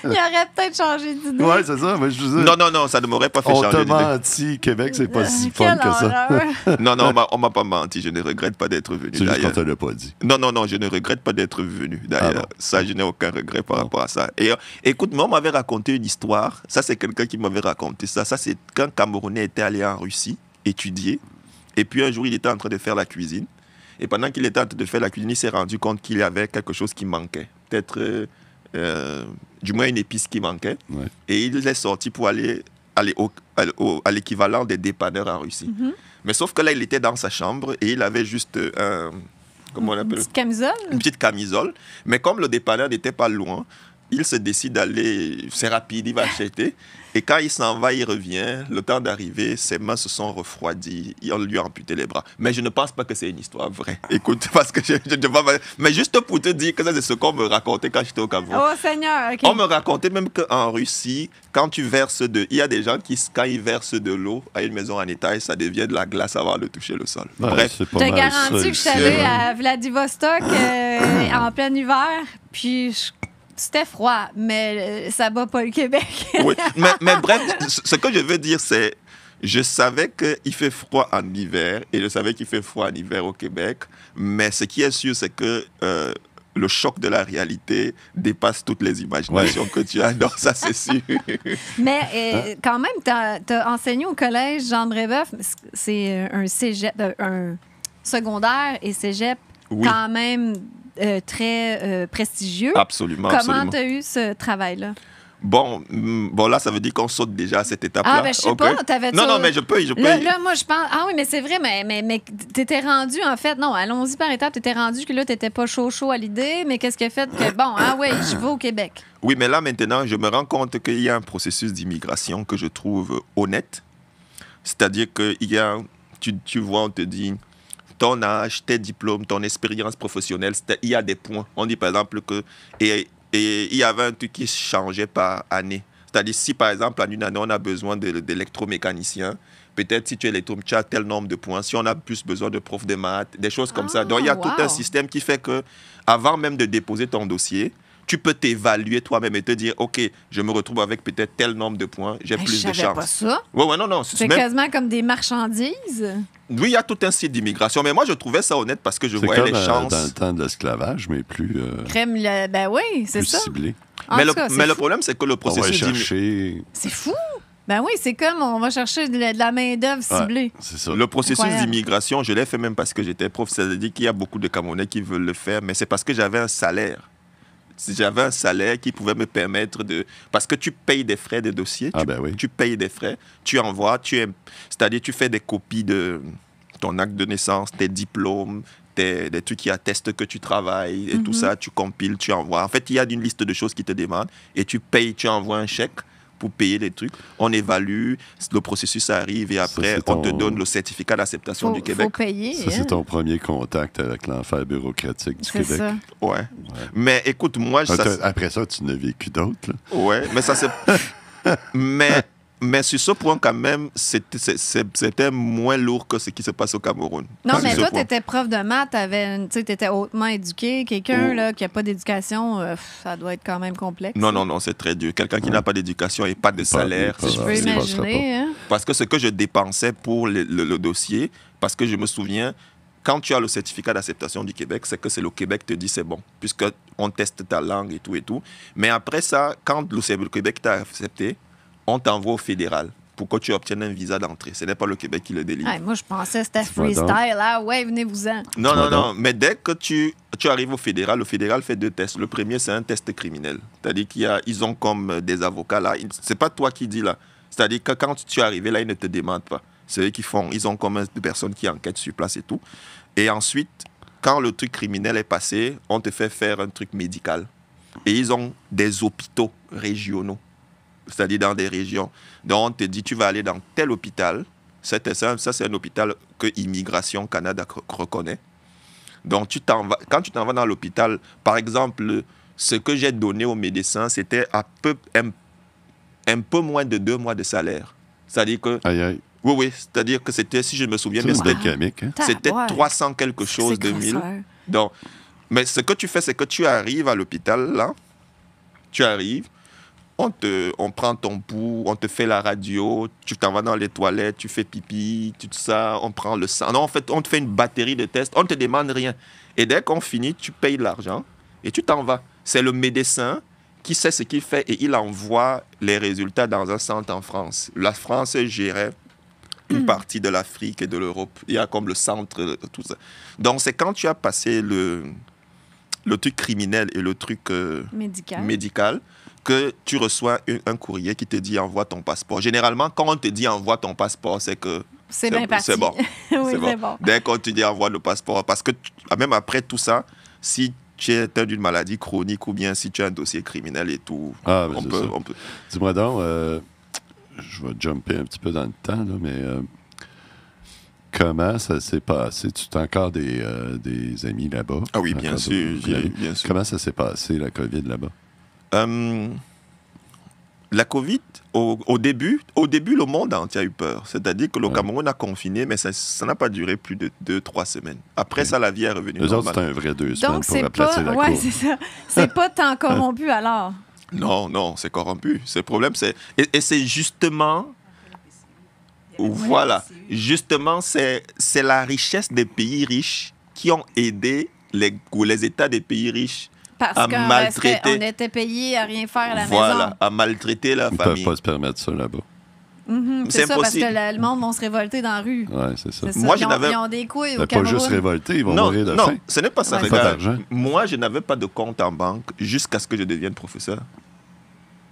aurait peut-être changé d'idée. Oui, c'est ça. Mais je non, ça ne m'aurait pas fait changer d'idée. On t'a menti. Québec, c'est pas si fun que ça. Non, on m'a pas menti. Je ne regrette pas d'être venu. C'est juste qu'on te l'a pas dit. Non, je ne regrette pas d'être venu. D'ailleurs, ça, je n'ai aucun regret par rapport à ça. Et écoute, moi, on m'avait raconté une histoire. Ça, c'est quelqu'un qui m'avait raconté ça. Ça, c'est qu'un Camerounais était allé en Russie étudier. Et puis, un jour, il était en train de faire la cuisine. Et pendant qu'il était en train de faire la cuisine, il s'est rendu compte qu'il y avait quelque chose qui manquait. Peut-être, du moins, une épice qui manquait. Ouais. Et il est sorti pour aller à l'équivalent des dépanneurs en Russie. Mm-hmm. Mais sauf que là, il était dans sa chambre et il avait juste comment on appelle ? Une petite camisole. Une petite camisole. Mais comme le dépanneur n'était pas loin, il se décide d'aller, c'est rapide, il va acheter. Et quand il s'en va, il revient. Le temps d'arriver, ses mains se sont refroidies. On lui a amputé les bras. Mais je ne pense pas que c'est une histoire vraie. Écoute, parce que mais juste pour te dire que ça, c'est ce qu'on me racontait quand j'étais au Cameroun. Oh Seigneur, OK. On me racontait même qu'en Russie, quand tu verses il y a des gens qui, quand ils versent de l'eau à une maison en étage, ça devient de la glace avant de toucher le sol. Ouais, bref. Je te garantis que je suis allée à Vladivostok en plein hiver, puis c'était froid, mais ça bat pas le Québec. Oui, mais bref, ce que je veux dire, c'est je savais qu'il fait froid en hiver et je savais qu'il fait froid en hiver au Québec, mais ce qui est sûr, c'est que le choc de la réalité dépasse toutes les imaginations que tu as. Donc ça, c'est sûr. Mais quand même, tu as enseigné au collège Jean Brébeuf. C'est un cégep, un secondaire et cégep quand même très prestigieux. Absolument. Comment tu as eu ce travail-là? Bon, là, ça veut dire qu'on saute déjà à cette étape-là. Ah, ben, je sais pas. Non, mais je peux. Là, moi, je pense... Ah oui, mais c'est vrai, mais t'étais rendu, en fait... Non, allons-y par étapes. T'étais rendu que là, t'étais pas chaud à l'idée, mais qu'est-ce qui a fait que, bon, je vais au Québec? Oui, mais là, maintenant, je me rends compte qu'il y a un processus d'immigration que je trouve honnête. C'est-à-dire qu'il y a... Tu vois, on te dit... Ton âge, tes diplômes, ton expérience professionnelle, il y a des points. On dit, par exemple, que... Et il y avait un truc qui changeait par année. C'est-à-dire, si par exemple, en une année, on a besoin d'électromécaniciens, peut-être si tu es électro, tu as tel nombre de points. Si on a plus besoin de profs de maths, des choses comme ça. Donc, il y a tout un système qui fait que, avant même de déposer ton dossier, tu peux t'évaluer toi-même et te dire, OK, je me retrouve avec peut-être tel nombre de points, j'ai plus de chance. Je savais pas ça. Ouais, non. C'est quasiment comme des marchandises. Oui, il y a tout un site d'immigration. Mais moi, je trouvais ça honnête parce que je voyais les chances. C'est comme dans le temps de l'esclavage, mais plus... Ben oui, c'est ça. Ciblé. Mais le problème, c'est que le processus... On va chercher... C'est fou! Ben oui, c'est comme on va chercher de la main-d'œuvre ciblée. C'est ça. Le processus d'immigration, je l'ai fait même parce que j'étais prof. C'est-à-dire qu'il y a beaucoup de Camerounais qui veulent le faire, mais c'est parce que j'avais un salaire. J'avais un salaire qui pouvait me permettre de... Parce que tu payes des frais de dossier, tu payes des frais, tu envoies, c'est-à-dire tu fais des copies de ton acte de naissance, tes diplômes, des trucs qui attestent que tu travailles et tout ça, tu compiles, tu envoies. En fait, il y a une liste de choses qui te demandent et tu payes, tu envoies un chèque pour payer les trucs. On évalue, le processus arrive et après, on te donne le certificat d'acceptation du Québec. Faut payer. Ça, c'est ton premier contact avec l'enfer bureaucratique du Québec. Ça. Ouais. Mais écoute, moi... Après ça, tu n'as vécu d'autres. Ouais, mais ça, c'est... Mais sur ce point, quand même, c'était moins lourd que ce qui se passe au Cameroun. Non, mais toi, tu étais prof de maths, tu étais hautement éduqué. Quelqu'un qui n'a pas d'éducation, ça doit être quand même complexe. Non, c'est très dur. Quelqu'un qui n'a pas d'éducation et pas de salaire. Je peux imaginer. Hein? Parce que ce que je dépensais pour le dossier, parce que je me souviens, quand tu as le certificat d'acceptation du Québec, c'est que le Québec te dit c'est bon, puisqu'on teste ta langue et tout. Mais après ça, quand le Québec t'a accepté, on t'envoie au fédéral pour que tu obtiennes un visa d'entrée. Ce n'est pas le Québec qui le délivre. Moi, je pensais que c'était freestyle. Venez-vous-en. Non. Mais dès que tu arrives au fédéral, le fédéral fait 2 tests. Le premier, c'est un test criminel. C'est-à-dire qu'ils ont comme des avocats là. Ce n'est pas toi qui dis là. C'est-à-dire que quand tu es arrivé là, ils ne te demandent pas. C'est eux qui font. Ils ont comme des personnes qui enquêtent sur place et tout. Et ensuite, quand le truc criminel est passé, on te fait faire un truc médical. Et ils ont des hôpitaux régionaux. C'est-à-dire dans des régions. Donc, on te dit, tu vas aller dans tel hôpital. Ça, c'est un hôpital que Immigration Canada reconnaît. Donc, quand tu t'en vas dans l'hôpital, par exemple, ce que j'ai donné aux médecins, c'était un peu moins de 2 mois de salaire. C'est-à-dire que... Aïe. Oui, c'est-à-dire que c'était, si je me souviens bien, c'était 300 quelque chose de 1000. Donc, mais ce que tu fais, c'est que tu arrives à l'hôpital, là, on prend ton pouls, on te fait la radio, tu t'en vas dans les toilettes, tu fais pipi, tout ça, on prend le sang. Non, en fait, on te fait une batterie de tests, on ne te demande rien. Et dès qu'on finit, tu payes l'argent et tu t'en vas. C'est le médecin qui sait ce qu'il fait et il envoie les résultats dans un centre en France. La France gérait une partie de l'Afrique et de l'Europe. Il y a comme le centre, tout ça. Donc, c'est quand tu as passé le truc criminel et le truc médical que tu reçois un courrier qui te dit envoie ton passeport. Généralement, quand on te dit envoie ton passeport, c'est que c'est bien parti. C'est bon. Oui, c'est bon. Dès qu'on te dit envoie le passeport, parce que même après tout ça, si tu es atteint d'une maladie chronique ou bien si tu as un dossier criminel et tout, on peut... Dis-moi donc, je vais jumper un petit peu dans le temps, là, mais comment ça s'est passé? Tu as encore des amis là-bas? Ah oui, bien sûr. Comment ça s'est passé, la COVID, là-bas? La COVID, au début, le monde entier a eu peur. C'est-à-dire que le Cameroun a confiné, mais ça n'a pas duré plus de 2-3 semaines. Après ça, la vie est revenue normale. Eux autres, c'était un vrai 2 semaines donc, pour replacer la cour. C'est ça. C'est pas tant corrompu, alors? Non, c'est corrompu. Le problème, c'est... Et c'est justement... Voilà. Justement, c'est la richesse des pays riches qui ont aidé les États des pays riches à maltraiter. On était payés à rien faire à la maison. Voilà, à maltraiter la famille. Ils ne peuvent pas se permettre ça là-bas. C'est ça, impossible. Parce que le monde va se révolter dans la rue. Oui, c'est ça. Moi, ils ont des couilles au Cameroun. Pas juste révolter, ils vont mourir de faim. Non, ce n'est pas ça. Pas d'argent. Moi, je n'avais pas de compte en banque jusqu'à ce que je devienne professeur.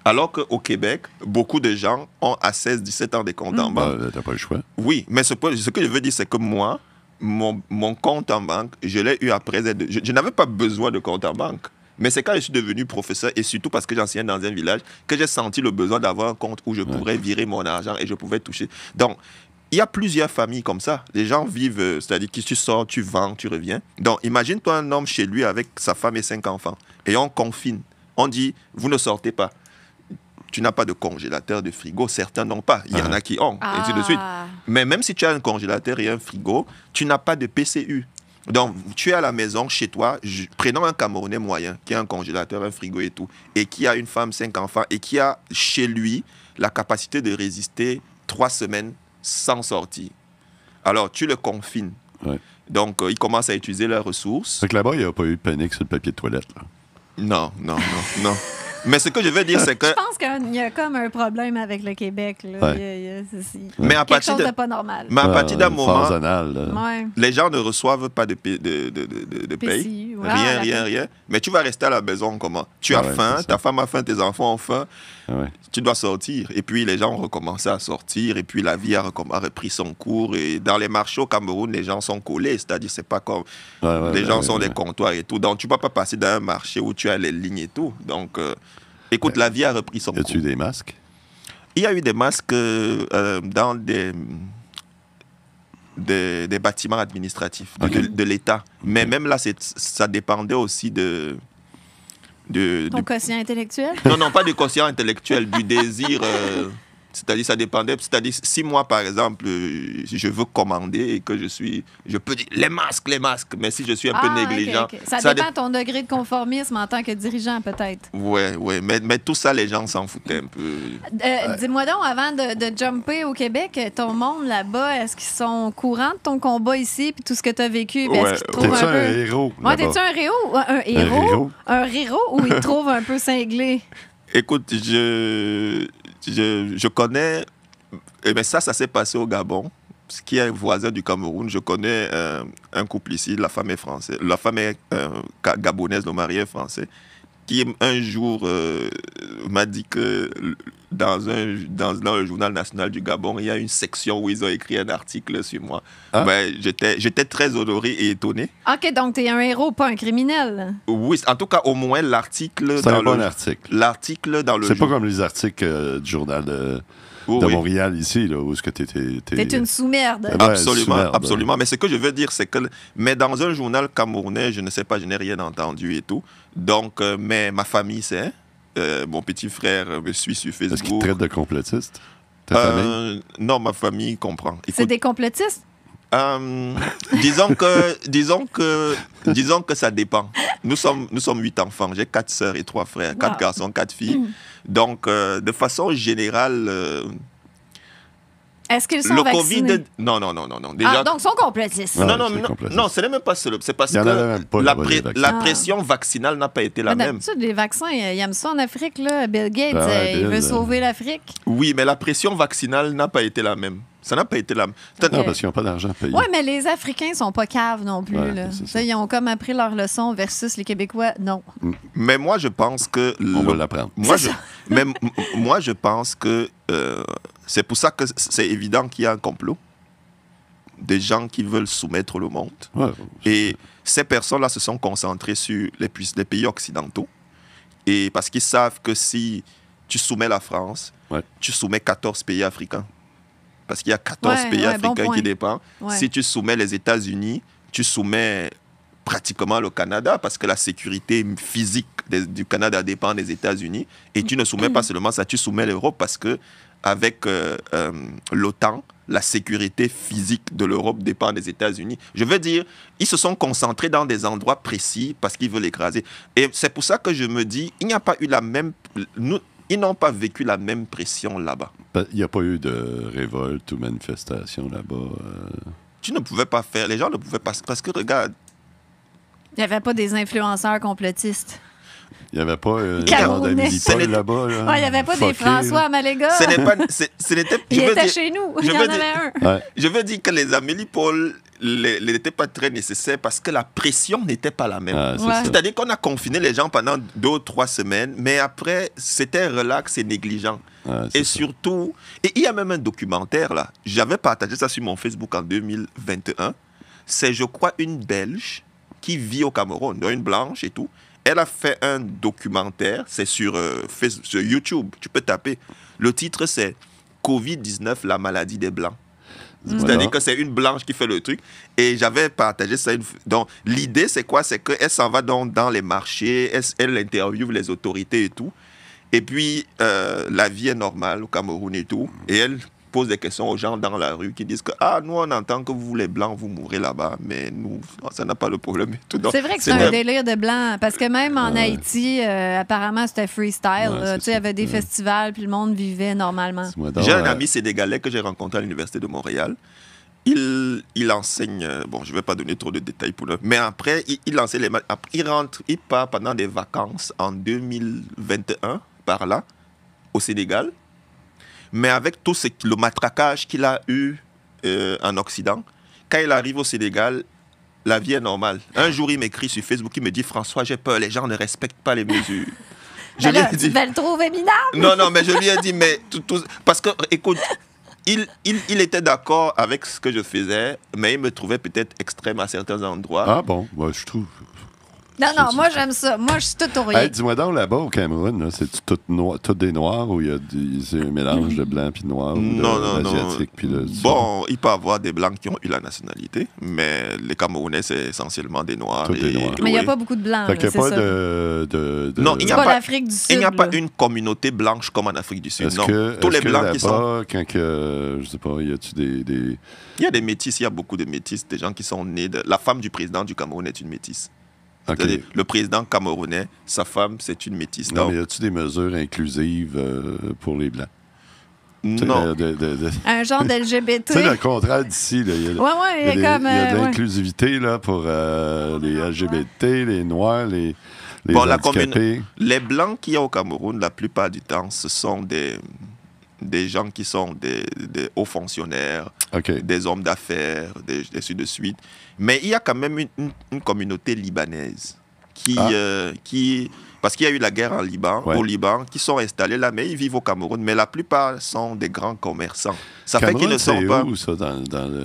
Alors qu'au Québec, beaucoup de gens ont à 16-17 ans des comptes en banque. T'as pas le choix. Oui, mais ce que je veux dire, c'est que moi, mon compte en banque, je l'ai eu après. Je n'avais pas besoin de compte en banque. Mais c'est quand je suis devenu professeur, et surtout parce que j'enseignais dans un village, que j'ai senti le besoin d'avoir un compte où je pourrais virer mon argent et je pouvais toucher. Donc, il y a plusieurs familles comme ça. Les gens vivent, c'est-à-dire que tu sors, tu vends, tu reviens. Donc, imagine-toi un homme chez lui avec sa femme et 5 enfants. Et on confine. On dit, vous ne sortez pas. Tu n'as pas de congélateur, de frigo. Certains n'ont pas. Il y en a qui ont, et ainsi de suite. Mais même si tu as un congélateur et un frigo, tu n'as pas de PCU. Donc, tu es à la maison, chez toi, prenons un Camerounais moyen qui a un congélateur, un frigo et tout, et qui a une femme, 5 enfants, et qui a chez lui la capacité de résister 3 semaines sans sortir. Alors, tu le confines. Ouais. Donc, ils commencent à utiliser leurs ressources. Donc là-bas, il n'y a pas eu de panique sur le papier de toilette. Là. Non. Mais ce que je veux dire, c'est que... Je pense qu'il y a comme un problème avec le Québec. Là. Ouais. Mais à quelque chose de pas normal. Mais à partir d'un moment, les gens ne reçoivent pas de paye. Rien. Mais tu vas rester à la maison comment? Tu as faim, ta femme a faim, tes enfants ont faim. Tu dois sortir. Et puis les gens ont recommencé à sortir. Et puis la vie a repris son cours. Et dans les marchés au Cameroun, les gens sont collés. C'est-à-dire, c'est pas comme... les gens sont des comptoirs et tout. Donc, tu ne peux pas passer dans un marché où tu as les lignes et tout. Donc... écoute, la vie a repris son cours. Y a-t-il des masques? Il y a eu des masques dans des bâtiments administratifs de l'État. Mais même là, ça dépendait aussi de ton quotient intellectuel? Non, pas du quotient intellectuel, du désir... c'est-à-dire, ça dépendait. C'est-à-dire, si moi, par exemple, je veux commander et que je peux dire les masques. Mais si je suis un peu négligent... Okay. Ça dépend de ton degré de conformisme en tant que dirigeant, peut-être. Oui. Mais tout ça, les gens s'en foutaient un peu. Dis-moi donc, avant de jumper au Québec, ton monde là-bas, est-ce qu'ils sont courants de ton combat ici puis tout ce que tu as vécu? T'es-tu un héros? T'es-tu un héros? Un héros ou ils te trouvent un peu cinglé? Écoute, je connais... Mais ça s'est passé au Gabon, ce qui est voisin du Cameroun. Je connais un couple ici, la femme est française. La femme est gabonaise, le mari est français, qui un jour m'a dit que dans le journal national du Gabon, il y a une section où ils ont écrit un article sur moi. Ben, j'étais très honoré et étonné. OK, donc tu es un héros, pas un criminel. Oui, en tout cas, au moins, l'article... C'est un bon article. L'article dans le... C'est pas comme les articles du journal de Montréal ici, là, où est-ce que t'es une sous-merde. Absolument. Mais ce que je veux dire, c'est que... Mais dans un journal camerounais, je ne sais pas, je n'ai rien entendu et tout. Donc, mais ma famille sait... mon petit frère me suit sur Facebook. Est-ce qu'il te traite de complotiste? Ta famille? Non, ma famille comprend. Écoute, c'est des complotistes? Disons que ça dépend. Nous sommes 8 enfants. J'ai 4 sœurs et 3 frères. 4 garçons, 4 filles. Donc, de façon générale... Est-ce qu'ils sont vaccinés? Non. Déjà... donc, ils sont complotistes. Non, ce n'est même pas cela. C'est parce que la pression vaccinale n'a pas été la même. Les vaccins, ils aiment ça en Afrique. Là. Bill Gates, il veut sauver l'Afrique. Oui, mais la pression vaccinale n'a pas été la même. Ça n'a pas été la même. Non, parce qu'ils n'ont pas d'argent à payer. Oui, mais les Africains ne sont pas caves non plus. Là. Ils ont comme appris leur leçon versus les Québécois, non. Mais moi, je pense que... On va l'apprendre. Moi, je pense que c'est pour ça que c'est évident qu'il y a un complot. Des gens qui veulent soumettre le monde. Ouais, et ces personnes-là se sont concentrées sur les pays occidentaux. Et parce qu'ils savent que si tu soumets la France, tu soumets 14 pays africains. Parce qu'il y a 14 pays africains qui dépendent. Ouais. Si tu soumets les États-Unis, tu soumets pratiquement le Canada, parce que la sécurité physique du Canada dépend des États-Unis. Et tu ne soumets pas seulement ça, tu soumets l'Europe, parce que avec l'OTAN, la sécurité physique de l'Europe dépend des États-Unis. Je veux dire, ils se sont concentrés dans des endroits précis parce qu'ils veulent écraser. Et c'est pour ça que je me dis, il n'y a pas eu la même... Ils n'ont pas vécu la même pression là-bas. Il n'y a pas eu de révolte ou manifestation là-bas. Tu ne pouvais pas faire... Les gens ne pouvaient pas... Parce que, regarde... Il n'y avait pas des influenceurs complotistes. Il n'y avait pas d'Amélie Paul là-bas. Il n'y avait pas des François Amaléga. Ce n'était... Il était chez nous. Il y en avait un. Je veux dire que les Amélie Paul, n'était pas très nécessaire parce que la pression n'était pas la même. C'est-à-dire qu'on a confiné les gens pendant 2 ou 3 semaines, mais après, c'était relax et négligent. Et surtout, et il y a même un documentaire, là, j'avais partagé ça sur mon Facebook en 2021, c'est, je crois, une Belge qui vit au Cameroun, une blanche et tout. Elle a fait un documentaire, c'est sur YouTube, tu peux taper. Le titre, c'est Covid-19, la maladie des Blancs. C'est-à-dire que c'est une blanche qui fait le truc. Et j'avais partagé ça. Donc, l'idée, c'est quoi? C'est qu'elle s'en va dans les marchés, elle interviewe les autorités et tout. Et puis, la vie est normale au Cameroun et tout. Et elle pose des questions aux gens dans la rue qui disent que nous, on entend que vous, les Blancs, vous mourrez là-bas, mais nous, ça n'a pas le problème. C'est vrai que c'est un délire de Blancs, parce que même en Haïti, apparemment, c'était freestyle. Il y avait des festivals, puis le monde vivait normalement. J'ai un ami sénégalais que j'ai rencontré à l'Université de Montréal. Il enseigne, bon, je ne vais pas donner trop de détails pour le... Mais après, il enseigne les maths. Il part pendant des vacances en 2021, par là, au Sénégal. Mais avec tout le matraquage qu'il a eu en Occident, quand il arrive au Sénégal, la vie est normale. Un jour, il m'écrit sur Facebook, il me dit « François, j'ai peur, les gens ne respectent pas les mesures. » Je lui ai dit, tu vas le trouver minable. Non, mais je lui ai dit, mais... Parce que, écoute, il était d'accord avec ce que je faisais, mais il me trouvait peut-être extrême à certains endroits. Ah bon, moi, je trouve... Non, moi j'aime ça. Moi je suis tout au rien. Hey, dis-moi donc, là-bas au Cameroun, c'est tout des noirs ou il y a un mélange de blanc puis de noir? Non. Puis bon, il peut y avoir des blancs qui ont eu la nationalité, mais les Camerounais, c'est essentiellement des noirs. Des noirs. Mais il n'y a pas beaucoup de blancs. Il n'y a pas Non, il n'y a pas l'Afrique du Sud. Il n'y a pas une communauté blanche comme en Afrique du Sud. Non. Tous les blancs qui sont. Je sais pas, y a-tu des. Il y a des métis, il y a beaucoup de métis, des gens qui sont nés de. La femme du président du Cameroun est une métisse. Okay. Le président camerounais, sa femme, c'est une métisse. Non, mais y a-t-il des mesures inclusives pour les Blancs? Non. Un genre d'LGBT. Tu sais, le contraire d'ici. Il y a de l'inclusivité là, pour les LGBT, les Noirs, les handicapés. Les Blancs qu'il y a au Cameroun, la plupart du temps, ce sont des gens qui sont des hauts fonctionnaires, des hommes d'affaires, ainsi de suite. Mais il y a quand même une communauté libanaise qui parce qu'il y a eu la guerre au Liban, qui sont installés là, mais ils vivent au Cameroun. Mais la plupart sont des grands commerçants. Ça Cameroun, fait qu'ils ne sont pas... Où, ça,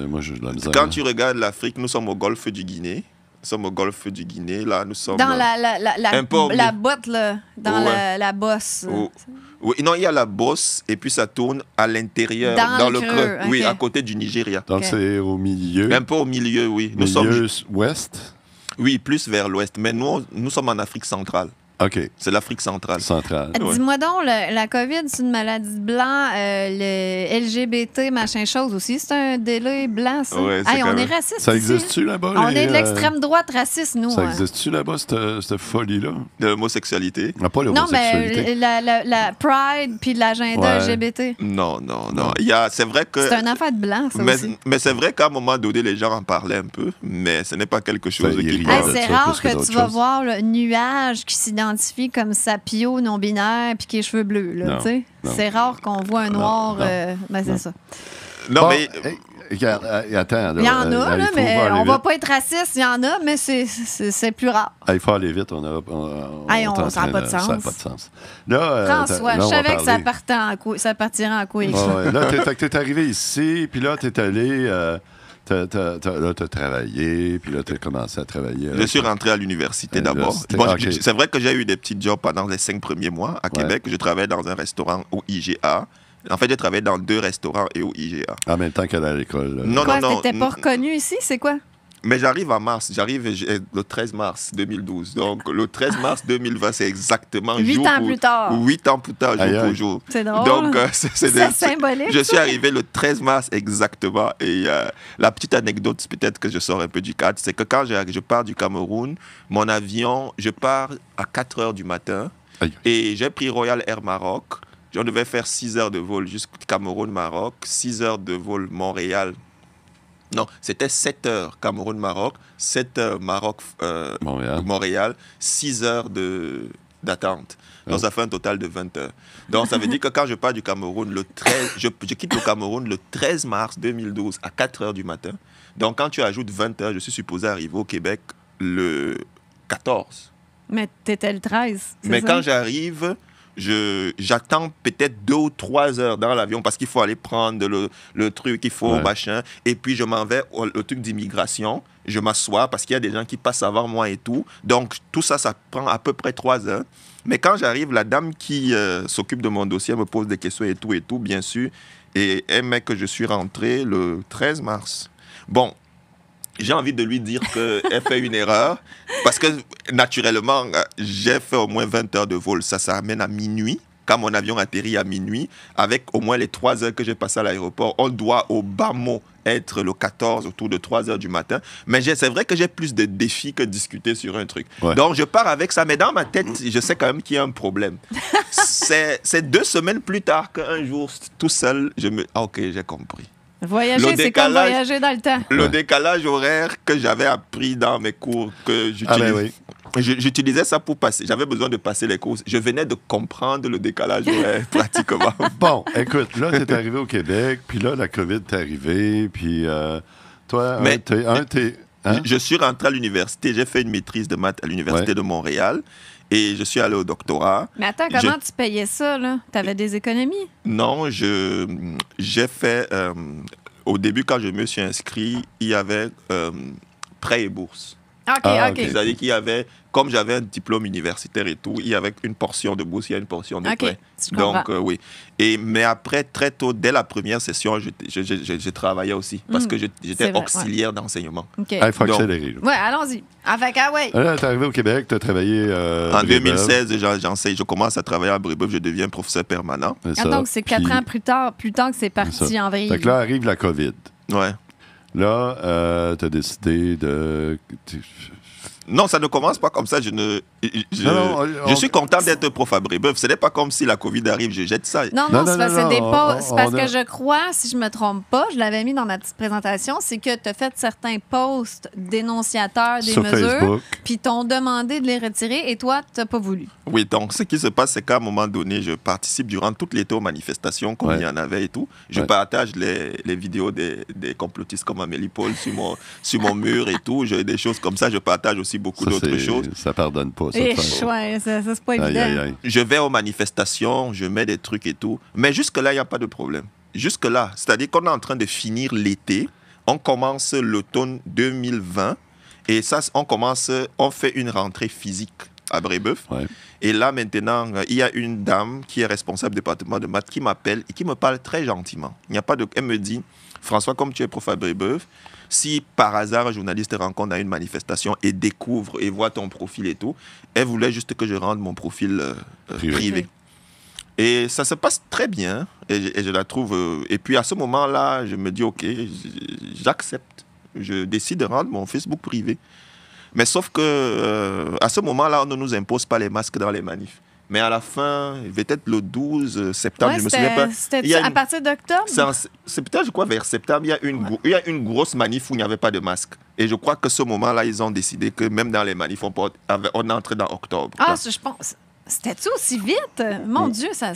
moi, je la misère, Quand tu regardes l'Afrique, nous sommes au golfe du Guinée. Là, nous sommes... Dans la botte, là. Dans la bosse. Oui, non, il y a la bosse, et puis ça tourne à l'intérieur, dans le creux. Oui, à côté du Nigeria. Donc c'est au milieu. Un peu au milieu, oui. Ouest? Oui, plus vers l'ouest. Mais nous sommes en Afrique centrale. OK. C'est l'Afrique centrale. Dis-moi donc, la COVID, c'est une maladie de blanc. Le LGBT, machin chose aussi, c'est un délai blanc, ça. Ouais, on est raciste. Ça existe-tu là-bas? On est de l'extrême droite raciste, nous. Ça existe-tu là-bas, cette folie-là? De l'homosexualité? Pas l'homosexualité. Non, mais la Pride puis l'agenda LGBT. Non. C'est vrai que... C'est un affaire de blanc, ça aussi. Mais c'est vrai qu'à un moment donné, les gens en parlaient un peu, mais ce n'est pas quelque chose qui... C'est rare que tu vas voir le nuage qui s'identifie comme sapio non-binaire puis qui a les cheveux bleus. Là, c'est rare qu'on voit un noir. C'est ça. Non, mais... Attends, il y en a, là, mais on va pas être raciste. Il y en a, mais c'est plus rare. Il faut aller vite. Ça n'a pas de sens. Ça n'a pas de sens. Là, François, je savais que ça partirait en couille. Là, t'es arrivé ici, puis là, t'es allé... Là, tu as travaillé, puis là, tu as commencé à travailler. Je suis rentré à l'université d'abord. C'est vrai que j'ai eu des petits jobs pendant les 5 premiers mois à Québec. Je travaillais dans un restaurant au IGA. En fait, j'ai travaillé dans 2 restaurants et au IGA. En même temps qu'à l'école. Non. T'étais pas reconnu ici? C'est quoi? Mais j'arrive en mars. J'arrive le 13 mars 2012. Donc, le 13 mars 2020, c'est exactement 8 ans plus tard. 8 ans plus tard, jour pour jour. C'est drôle. Donc, c'est symbolique. Je suis arrivé le 13 mars exactement. Et la petite anecdote, peut-être que je sors un peu du cadre, c'est que quand je pars du Cameroun, mon avion, je pars à 4 heures du matin. Et j'ai pris Royal Air Maroc. On devait faire 6 heures de vol jusqu'au Cameroun-Maroc, 6 heures de vol Montréal. Non, c'était 7 heures Cameroun-Maroc, 7 heures Montréal, 6 heures d'attente. Donc, ça fait un total de 20 heures. Donc, ça veut dire que quand je pars du Cameroun, je quitte le Cameroun le 13 mars 2012 à 4 heures du matin. Donc, quand tu ajoutes 20 heures, je suis supposé arriver au Québec le 14. Mais t'étais le 13, Mais ça? quand j'arrive, j'attends peut-être 2 ou 3 heures dans l'avion parce qu'il faut aller prendre le truc, il faut machin. Et puis, je m'en vais au truc d'immigration. Je m'assois parce qu'il y a des gens qui passent avant moi et tout. Donc, tout ça, ça prend à peu près 3 heures. Mais quand j'arrive, la dame qui s'occupe de mon dossier me pose des questions et tout, bien sûr. Et elle met que je suis rentré le 13 mars. Bon, j'ai envie de lui dire qu'elle fait une erreur parce que, naturellement, j'ai fait au moins 20 heures de vol. Ça amène à minuit. Quand mon avion atterrit à minuit, avec au moins les 3 heures que j'ai passées à l'aéroport, on doit au bas mot être le 14 autour de 3 heures du matin. Mais c'est vrai que j'ai plus de défis que discuter sur un truc. Ouais. Donc, je pars avec ça. Mais dans ma tête, je sais quand même qu'il y a un problème. c'est 2 semaines plus tard qu'un jour, tout seul, Ah, OK, j'ai compris. Voyager, c'est comme voyager dans le temps. Le décalage horaire que j'avais appris dans mes cours, que j'utilisais. J'utilisais ça pour passer. J'avais besoin de passer les cours. Je venais de comprendre le décalage horaire, pratiquement. Bon, écoute, là, tu es arrivé au Québec, puis là, la COVID est arrivée, puis toi, je suis rentré à l'université. J'ai fait une maîtrise de maths à l'Université de Montréal. Et je suis allé au doctorat. Mais attends, comment tu payais ça, là? Tu avais des économies? Non, j'ai fait... au début, quand je me suis inscrit, il y avait prêt et bourse. OK. C'est-à-dire qu'il y avait... Comme j'avais un diplôme universitaire et tout, il y avait une portion de bourse, il y a une portion de prêt. Donc, oui. Mais après, très tôt, dès la première session, je travaillais aussi parce que j'étais auxiliaire d'enseignement. Okay. Il faut accélérer. Oui, allons-y. Là, tu es arrivé au Québec, tu as travaillé en 2016, j'enseigne. Je commence à travailler à Brébeuf, je deviens professeur permanent. Donc, c'est 4 ans plus tard que c'est parti en vrille. Fait que là, arrive la COVID. Ouais. Là, tu as décidé de... Non, ça ne commence pas comme ça. Je suis content d'être prof à Brébeuf. Ce n'est pas comme si la COVID arrive, je jette ça. Non, c'est des posts. Parce que je crois, si je ne me trompe pas, je l'avais mis dans ma petite présentation, c'est que tu as fait certains posts dénonciateurs des mesures, puis t'ont demandé de les retirer et toi, tu n'as pas voulu. Oui, donc ce qui se passe, c'est qu'à un moment donné, je participe durant tout l'été aux manifestations, comme il y en avait et tout. Je partage les vidéos des complotistes comme Amélie Paul sur mon mur et tout. Des choses comme ça. Je partage aussi beaucoup d'autres choses. Ça pardonne pas. Ça, ça c'est pas évident. Je vais aux manifestations, je mets des trucs et tout. Mais jusque-là, il n'y a pas de problème. Jusque-là, c'est-à-dire qu'on est en train de finir l'été. On commence l'automne 2020. Et ça, on fait une rentrée physique à Brébeuf. Ouais. Et là, maintenant, il y a une dame qui est responsable du département de maths qui m'appelle et qui me parle très gentiment. Elle me dit, François, comme tu es prof à Brébeuf, si par hasard un journaliste te rencontre à une manifestation et découvre et voit ton profil et tout, elle voulait juste que je rende mon profil privé. Et ça se passe très bien et je la trouve... et puis à ce moment-là, je me dis, OK, j'accepte. Je décide de rendre mon Facebook privé. Mais sauf que à ce moment-là, on ne nous impose pas les masques dans les manifs. Mais à la fin, peut-être le 12 septembre, je ne me souviens pas. C'était à partir d'octobre? C'est peut-être, je crois, vers septembre, il y a une grosse manif où il n'y avait pas de masque. Et je crois que ce moment-là, ils ont décidé que même dans les manifs, on entrait dans octobre. Ah, je pense... C'était-tu aussi vite? Mon Dieu, ça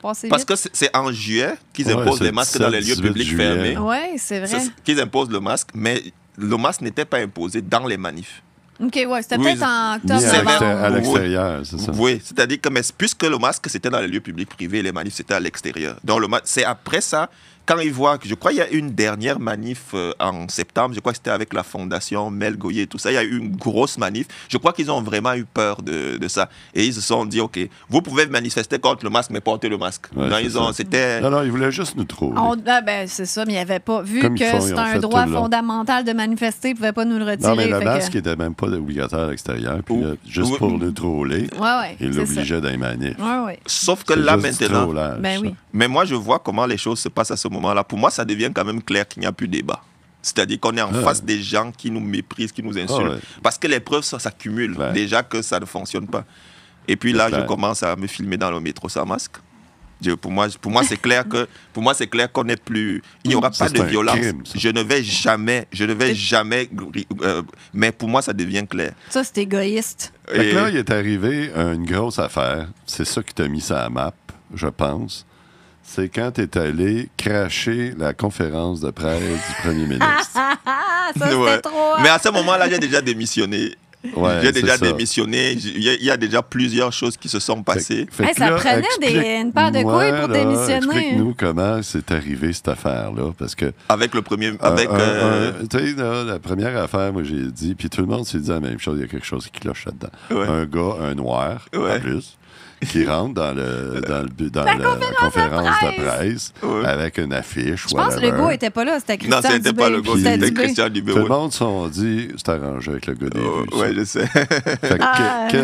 passait vite. Parce que c'est en juillet qu'ils imposent les masques dans les lieux publics fermés. Oui, c'est vrai. Qu'ils imposent le masque, mais le masque n'était pas imposé dans les manifs. OK, ouais, c'était peut-être en octobre. À l'extérieur, c'est ça. Oui, c'est-à-dire que puisque le masque, c'était dans les lieux publics privés, les manifs, c'était à l'extérieur. Donc, c'est après ça, quand ils voient que, je crois, il y a une dernière manif en septembre, je crois que c'était avec la fondation Mel Goyer et tout ça, il y a eu une grosse manif. Je crois qu'ils ont vraiment eu peur de ça. Et ils se sont dit, OK, vous pouvez manifester contre le masque, mais portez le masque. Ouais, non, ils voulaient juste nous trouver. C'est ça, mais ils n'avaient pas vu que c'était un droit fondamental de manifester, ils ne pouvaient pas nous le retirer. Non, mais le masque n'était même pas obligatoire à l'extérieur, puis juste pour nous troller, ils l'obligeaient dans les manifs. Sauf que là, maintenant... Oui. Mais moi, je vois comment les choses se passent à ce moment-là. Pour moi, ça devient quand même clair qu'il n'y a plus de débat. C'est-à-dire qu'on est en face des gens qui nous méprisent, qui nous insultent. Parce que les preuves, ça s'accumule. Déjà que ça ne fonctionne pas. Et puis là, je commence à me filmer dans le métro sans masque. Pour moi, c'est clair qu'on n'est plus... Il n'y aura pas de violence. Crime, je ne vais jamais... mais pour moi, ça devient clair. Ça, c'est égoïste. Et là, il est arrivé une grosse affaire. C'est ça qui t'a mis ça à la map, je pense. C'est quand tu es allé cracher la conférence de presse du premier ministre. c'était trop... Mais à ce moment-là, j'ai déjà démissionné. Ouais, j'ai déjà démissionné. Il y a déjà plusieurs choses qui se sont passées. Ça prenait une paire de couilles pour démissionner. Explique-nous comment c'est arrivé cette affaire-là. Parce que avec le premier... tu sais, la première affaire, moi, j'ai dit, puis tout le monde s'est dit la même chose, il y a quelque chose qui cloche là-dedans. Ouais. Un gars, un noir, en plus, qui rentre dans la conférence de presse avec une affiche. Je pense que le gars n'était pas là, c'était Christian Dubé. Non, c'était pas le gars, c'était Christian Dubé. Tout le monde s'est dit, c'est arrangé avec le gars des vues. Oui, je sais.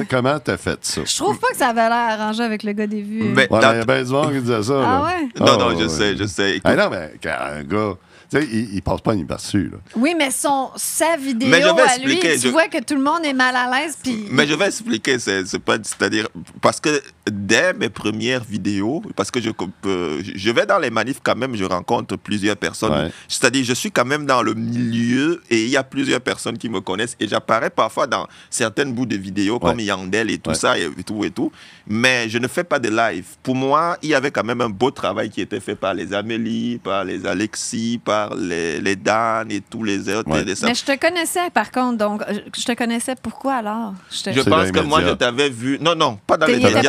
Comment t'as fait ça? Je trouve pas que ça avait l'air arrangé avec le gars des vues. Mais il y a bien du monde qui disait ça. Ah ouais? Non, je sais. Non, mais un gars... Tu sais, il passe pas inaperçu, là. Oui, mais sa vidéo à lui, tu vois que tout le monde est mal à l'aise. Puis... Mais je vais expliquer. C'est-à-dire, parce que dès mes premières vidéos, parce que je vais dans les manifs quand même, je rencontre plusieurs personnes. Ouais. C'est-à-dire, je suis quand même dans le milieu et il y a plusieurs personnes qui me connaissent et j'apparais parfois dans certaines bouts de vidéos comme Yandel et tout ça et tout. Mais je ne fais pas de live. Pour moi, il y avait quand même un beau travail qui était fait par les Amélie, par les Alexis, par les Dan et tous les autres. Ouais. Mais je te connaissais, par contre. Donc, je te connaissais. Pourquoi, alors? Je pense que moi, je t'avais vu... Non, pas dans les médias.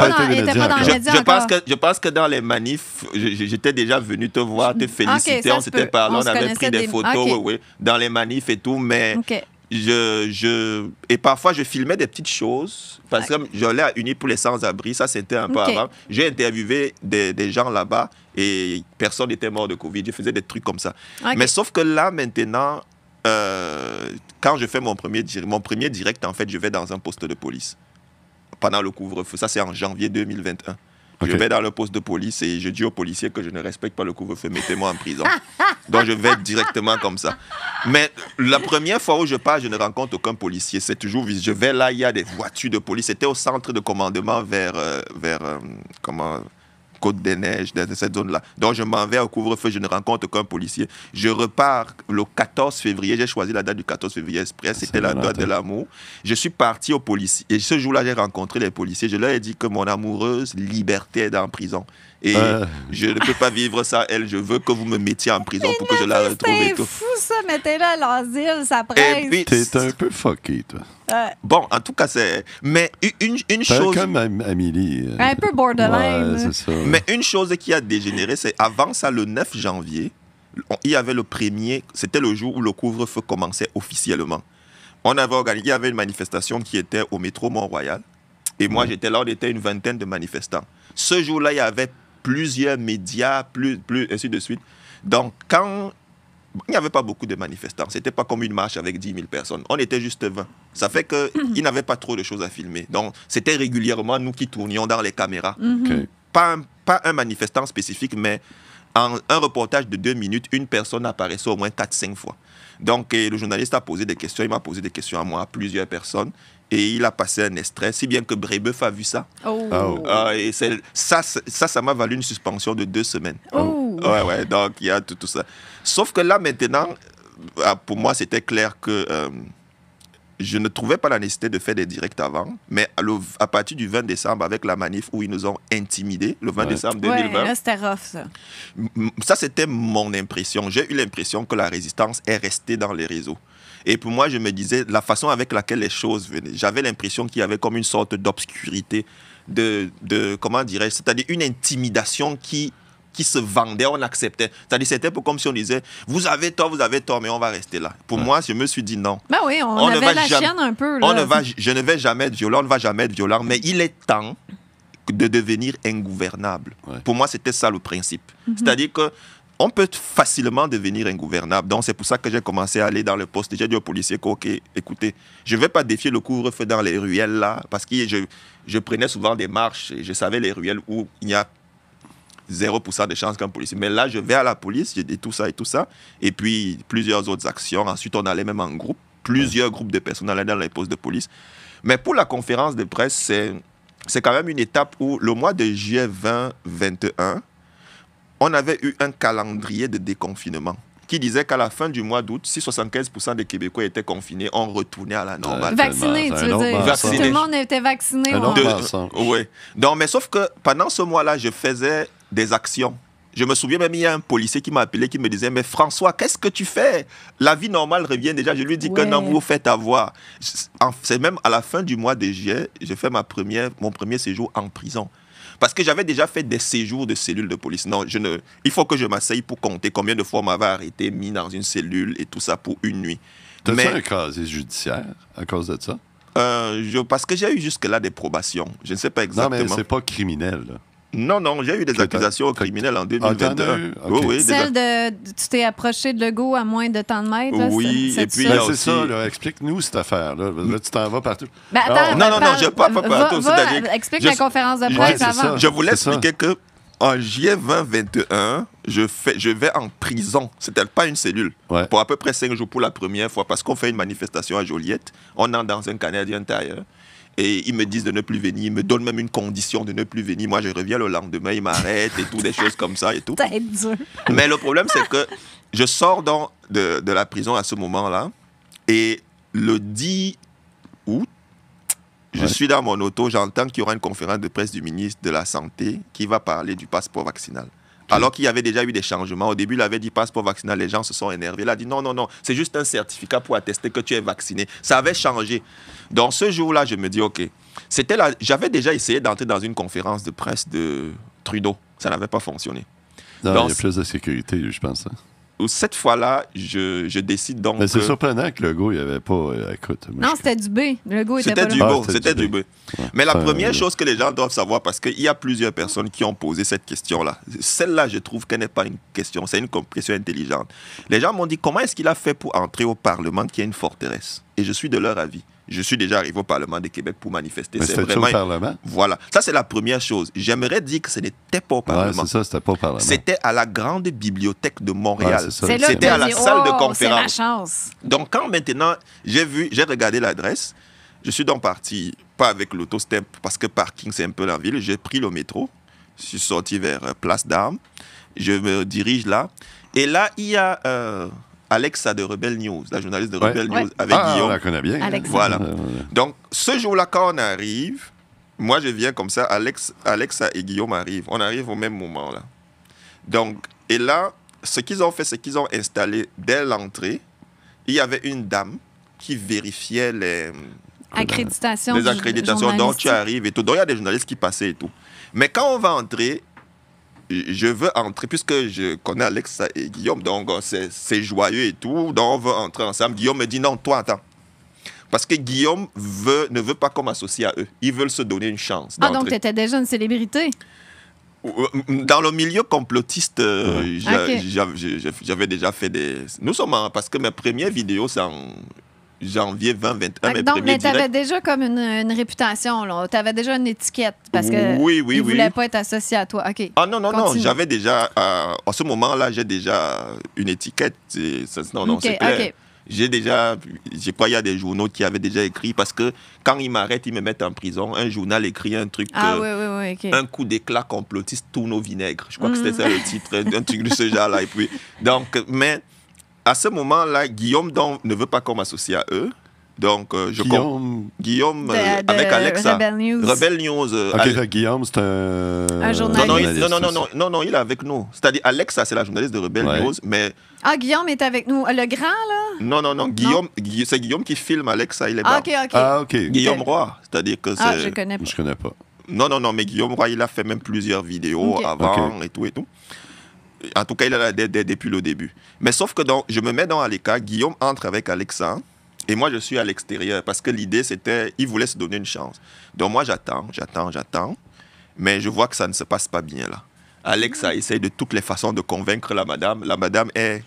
Je pense que dans les manifs, j'étais déjà venu te voir, te féliciter. On s'était parlé, on avait pris des photos dans les manifs et tout, mais... Et parfois, je filmais des petites choses parce que j'allais à Uni pour les sans-abri. Ça, c'était un peu avant. J'ai interviewé des gens là-bas et personne n'était mort de Covid. Je faisais des trucs comme ça. Mais sauf que là, maintenant, quand je fais mon premier direct, en fait, je vais dans un poste de police pendant le couvre-feu. Ça, c'est en janvier 2021. Je vais dans le poste de police et je dis aux policiers que je ne respecte pas le couvre-feu, mettez-moi en prison. Donc, je vais directement comme ça. Mais la première fois où je pars, je ne rencontre aucun policier. C'est toujours, je vais là, il y a des voitures de police. C'était au centre de commandement vers Côte-des-Neiges, dans cette zone-là. Donc, je m'en vais au couvre-feu, je ne rencontre aucun policier. Je repars le 14 février. J'ai choisi la date du 14 février exprès. C'était la date de l'amour. Je suis parti au policier. Et ce jour-là, j'ai rencontré les policiers. Je leur ai dit que mon amoureuse, Liberté, est en prison. Et je ne peux pas vivre ça, elle. Je veux que vous me mettiez en prison pour que je la retrouve. C'est fou, ça. Mettez-la à l'asile, ça presse. T'es un peu fucké, toi. Bon, en tout cas, c'est... Mais une chose... comme Amélie. Un peu borderline. Ouais, c'est ça. Mais une chose qui a dégénéré, c'est avant ça, le 9 janvier, il y avait le premier... C'était le jour où le couvre-feu commençait officiellement. On avait organisé... Il y avait une manifestation qui était au métro Mont-Royal. Et moi, j'étais là, on était une vingtaine de manifestants. Ce jour-là, il y avait plusieurs médias, plus ainsi de suite. Donc, quand... Il n'y avait pas beaucoup de manifestants. Ce n'était pas comme une marche avec 10 000 personnes. On était juste 20. Ça fait qu'ils n'avaient pas trop de choses à filmer. Donc, c'était régulièrement nous qui tournions dans les caméras. Pas un manifestant spécifique, mais en un reportage de 2 minutes, une personne apparaissait au moins 4-5 fois. Donc, le journaliste a posé des questions. Il m'a posé des questions à moi, à plusieurs personnes. Et il a passé un extrait, si bien que Brébeuf a vu ça. Et ça m'a valu une suspension de 2 semaines. Ouais, donc il y a tout ça. Sauf que là, maintenant, pour moi, c'était clair que je ne trouvais pas la nécessité de faire des directs avant. Mais à partir du 20 décembre, avec la manif où ils nous ont intimidés, le 20 décembre 2020. Ouais, là, c'était rough, ça. Ça, c'était mon impression. J'ai eu l'impression que la résistance est restée dans les réseaux. Et pour moi, je me disais, la façon avec laquelle les choses venaient, j'avais l'impression qu'il y avait comme une sorte d'obscurité, comment dirais-je, c'est-à-dire une intimidation qui se vendait, on acceptait. C'est-à-dire, c'était comme si on disait, vous avez tort, mais on va rester là. Pour moi, je me suis dit non. Ben oui, on avait la chienne un peu. Là. Je ne vais jamais être violent, on ne va jamais être violent, mais il est temps de devenir ingouvernable. Ouais. Pour moi, c'était ça le principe. C'est-à-dire que on peut facilement devenir ingouvernable. Donc, c'est pour ça que j'ai commencé à aller dans le poste. J'ai dit aux policiers OK, écoutez, je ne vais pas défier le couvre-feu dans les ruelles là, parce que je prenais souvent des marches et je savais les ruelles où il y a 0% de chance qu'un policier. Mais là, je vais à la police, j'ai dit tout ça. Et puis, plusieurs autres actions. Ensuite, on allait même en groupe. Plusieurs groupes de personnes allaient dans les postes de police. Mais pour la conférence de presse, c'est quand même une étape où, le mois de juillet 2021, on avait eu un calendrier de déconfinement qui disait qu'à la fin du mois d'août, si 75% des Québécois étaient confinés, on retournait à la normale. Vaccinés, tu veux dire. Tout le monde était vacciné. Oui. Donc, mais sauf que pendant ce mois-là, je faisais des actions. Je me souviens même, il y a un policier qui m'a appelé, qui me disait, mais François, qu'est-ce que tu fais? La vie normale revient déjà. Je lui dis que non, vous faites avoir. C'est même à la fin du mois de juillet, j'ai fait mon premier séjour en prison. Parce que j'avais déjà fait des séjours de cellules de police. Non, il faut que je m'asseye pour compter combien de fois on m'avait arrêté, mis dans une cellule et tout ça pour une nuit. T'as-tu un casier judiciaire à cause de ça? Parce que j'ai eu jusque-là des probations. Je ne sais pas exactement. Non, mais c'est pas criminel, là. Non, j'ai eu des accusations criminelles en 2021. Okay. Celle de tu t'es approché de Legault à moins de tant de mètres. Là, oui, et puis c'est aussi... ça, là, explique-nous cette affaire-là. Là, tu t'en vas partout. Ben, attends, non, je ne pas partout. Explique la conférence de presse avant. Je voulais expliquer que en juillet 2021, je vais en prison. C'était pas une cellule. Ouais. Pour à peu près 5 jours pour la première fois, parce qu'on fait une manifestation à Joliette. On entre dans un Canadien Tire. Et ils me disent de ne plus venir. Ils me donnent même une condition de ne plus venir. Moi, je reviens le lendemain, ils m'arrêtent et tout, des choses comme ça et tout. Mais le problème, c'est que je sors de la prison à ce moment-là. Et le 10 août, je suis dans mon auto, j'entends qu'il y aura une conférence de presse du ministre de la Santé qui va parler du passeport vaccinal. Alors qu'il y avait déjà eu des changements. Au début, il avait dit passeport vaccinal, les gens se sont énervés. Il a dit non, c'est juste un certificat pour attester que tu es vacciné. Ça avait changé. Dans ce jour-là, je me dis, OK, j'avais déjà essayé d'entrer dans une conférence de presse de Trudeau. Ça n'avait pas fonctionné. Non, il y a plus de sécurité, je pense. Cette fois-là, je décide donc. Mais c'est surprenant que Legault, il n'y avait pas. Écoute, non, c'était du B. Legault était pas là. C'était du B. Ouais. Mais la première chose que les gens doivent savoir, parce qu'il y a plusieurs personnes qui ont posé cette question-là. Celle-là, je trouve qu'elle n'est pas une question, c'est une question intelligente. Les gens m'ont dit comment est-ce qu'il a fait pour entrer au Parlement qui est une forteresse? Et je suis de leur avis. Je suis déjà arrivé au Parlement de Québec pour manifester. Mais c'était vraiment... au Parlement? Voilà. Ça, c'est la première chose. J'aimerais dire que ce n'était pas au Parlement. Ouais, c'est ça, c'était pas au Parlement. C'était à la grande bibliothèque de Montréal. Ouais, c'était à la salle de conférence. C'est ma chance. Donc, quand maintenant, j'ai regardé l'adresse, je suis donc parti, pas avec l'auto, c'était parce que parking, c'est un peu la ville. J'ai pris le métro, je suis sorti vers Place d'Armes, je me dirige là. Et là, il y a... Alexa de Rebel News, la journaliste de Rebel News, avec Guillaume. On la connaît bien. Alexa. Voilà. Donc, ce jour-là, quand on arrive, moi, je viens comme ça, Alexa et Guillaume arrivent. On arrive au même moment, là. Donc, et là, ce qu'ils ont fait, c'est qu'ils ont installé, dès l'entrée, il y avait une dame qui vérifiait les accréditations dont tu arrives et tout. Donc, il y a des journalistes qui passaient et tout. Mais quand on va entrer, je veux entrer, puisque je connais Alexa et Guillaume, donc c'est joyeux et tout, donc on veut entrer ensemble. Guillaume me dit non, toi attends. Parce que Guillaume ne veut pas qu'on m'associe à eux. Ils veulent se donner une chance d'entrer. Ah, donc tu étais déjà une célébrité? Dans le milieu complotiste, j'avais déjà fait des... Nous sommes parce que mes premières vidéos, c'est en janvier 2021. Donc, mais tu avais déjà comme une réputation, tu avais déjà une étiquette, parce que oui. ne voulaient pas être associés à toi. OK. Ah non, j'avais déjà, à ce moment-là, j'ai déjà une étiquette. C'est clair. Okay. J'ai déjà, je crois qu'il y a des journaux qui avaient déjà écrit, parce que quand ils m'arrêtent, ils me mettent en prison. Un journal écrit un truc, okay. Un coup d'éclat complotiste, tourne au vinaigre. Je crois que c'était ça le titre, un truc de ce genre-là. Et puis, donc, mais... À ce moment-là, Guillaume ne veut pas qu'on m'associe à eux. Donc, Guillaume avec Alexa. Rebel News. Guillaume, c'est un journaliste. Non, il est avec nous. C'est-à-dire, Alexa, c'est la journaliste de Rebel News. Mais... Ah, Guillaume est avec nous. Le grand, là? Non. C'est Guillaume qui filme Alexa. Il est OK. Guillaume Roy. C'est-à-dire que c'est... je connais pas. Je connais pas. Non, mais Guillaume Roy, il a fait même plusieurs vidéos avant et tout. En tout cas, il est là depuis le début. Mais sauf que je me mets dans l'écart, Guillaume entre avec Alexa et moi, je suis à l'extérieur parce que l'idée, c'était il voulait se donner une chance. Donc moi, j'attends. Mais je vois que ça ne se passe pas bien là. Alexa essaye de toutes les façons de convaincre la madame. La madame est,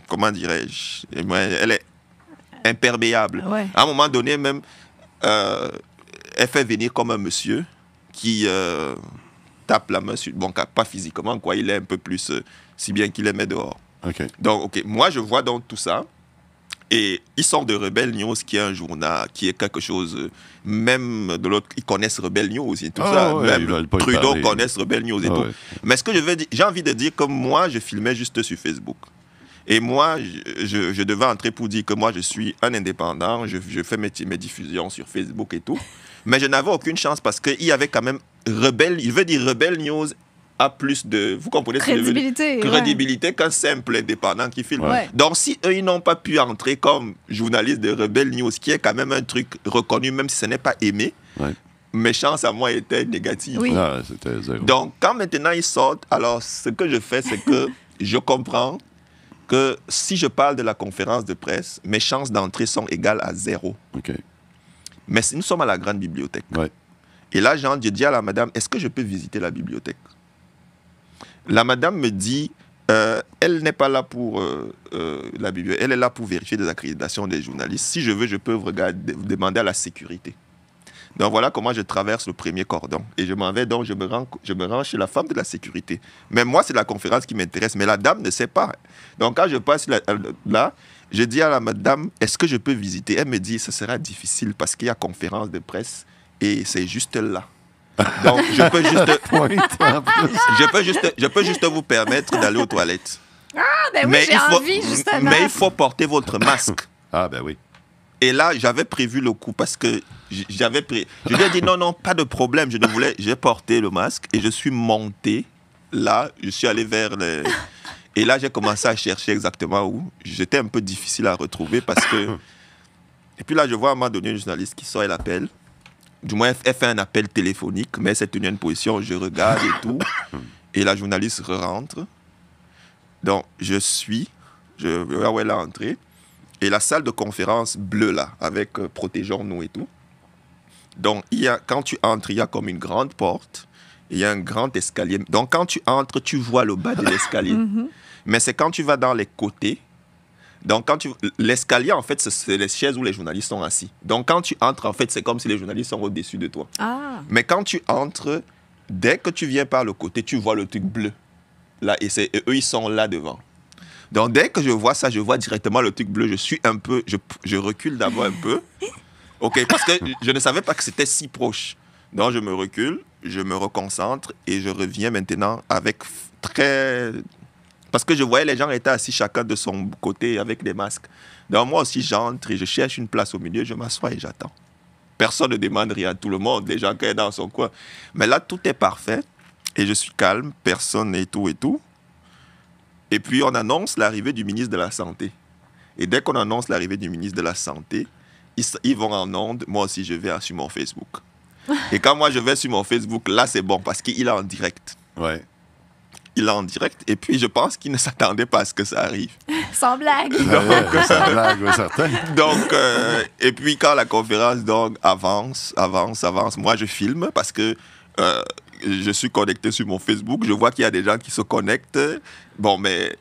comment dirais-je, elle est imperméable. Ouais. À un moment donné, même, elle fait venir comme un monsieur qui... tape la main sur... Bon, pas physiquement, quoi. Il est un peu plus... si bien qu'il les met dehors. OK. Donc, moi, je vois donc tout ça. Et ils sont de Rebel News, qui est un journal, qui est quelque chose... même de l'autre, ils connaissent Rebel News et tout ça. Ouais, même Trudeau connaissent Rebel News et tout. Ouais. Mais ce que je veux dire, j'ai envie de dire que moi, je filmais juste sur Facebook. Et moi, je devais entrer pour dire que moi, je suis un indépendant. Je fais mes diffusions sur Facebook et tout. Mais je n'avais aucune chance parce qu'il y avait quand même Rebel, il veut dire Rebel News a plus de... Vous comprenez crédibilité qu'un simple indépendant qui filme. Ouais. Donc, si eux, ils n'ont pas pu entrer comme journalistes de Rebelle News, qui est quand même un truc reconnu, même si ce n'est pas aimé, mes chances à moi étaient négatives. Oui. Ah, c'était zéro. Donc, quand maintenant ils sortent, alors ce que je fais, c'est que je comprends que si je parle de la conférence de presse, mes chances d'entrée sont égales à 0. OK. Mais nous sommes à la grande bibliothèque. Ouais. Et là, je dis à la madame, est-ce que je peux visiter la bibliothèque? La madame me dit, elle n'est pas là pour la bibliothèque, elle est là pour vérifier des accréditations des journalistes. Si je veux, je peux demander à la sécurité. Donc voilà comment je traverse le premier cordon. Et je m'en vais, donc je me rends chez la femme de la sécurité. Mais moi, c'est la conférence qui m'intéresse, mais la dame ne sait pas. Donc quand je passe là, je dis à la madame, est-ce que je peux visiter? Elle me dit, ce sera difficile parce qu'il y a conférence de presse et c'est juste là. Donc je peux juste vous permettre d'aller aux toilettes. Ah, ben oui, j'ai envie, justement. Mais il faut porter votre masque. Ah, ben oui. Et là, j'avais prévu le coup parce que je lui ai dit non, pas de problème. J'ai porté le masque et je suis monté. Là, je suis allé vers les... Et là, j'ai commencé à chercher exactement où. J'étais un peu difficile à retrouver parce que... Et puis là, je vois à un moment donné une journaliste qui sort et l'appelle. Du moins, elle fait un appel téléphonique, mais elle s'est tenue à une position, je regarde et tout. Et la journaliste rentre. Donc, vois où elle est entrée. Et la salle de conférence bleue, là, avec protégeons-nous et tout. Donc, quand tu entres, il y a comme une grande porte. Il y a un grand escalier. Donc, quand tu entres, tu vois le bas de l'escalier. Mais c'est quand tu vas dans les côtés. Donc, l'escalier, en fait, c'est les chaises où les journalistes sont assis. Donc, quand tu entres, en fait, c'est comme si les journalistes sont au-dessus de toi. Ah. Mais quand tu entres, dès que tu viens par le côté, tu vois le truc bleu. Là, et eux, ils sont là devant. Donc, dès que je vois ça, je vois directement le truc bleu. Je recule d'abord un peu. OK, parce que je ne savais pas que c'était si proche. Donc, je me recule, je me reconcentre et je reviens maintenant avec Parce que je voyais les gens étaient assis chacun de son côté avec des masques. Donc, moi aussi, j'entre et je cherche une place au milieu, je m'assois et j'attends. Personne ne demande rien à tout le monde, les gens qui sont dans son coin. Mais là, tout est parfait et je suis calme, personne et tout et tout. Et puis, on annonce l'arrivée du ministre de la Santé. Et dès qu'on annonce l'arrivée du ministre de la Santé, ils vont en onde. Moi aussi, je vais sur mon Facebook. Et quand moi, je vais sur mon Facebook, là, c'est bon parce qu'il est en direct. Ouais. Il est en direct. Et puis, je pense qu'il ne s'attendait pas à ce que ça arrive. Sans blague. Sans blague, oui, certain. Donc, et puis, quand la conférence donc, avance, moi, je filme parce que... je suis connecté sur mon Facebook, je vois qu'il y a des gens qui se connectent. Bon, mais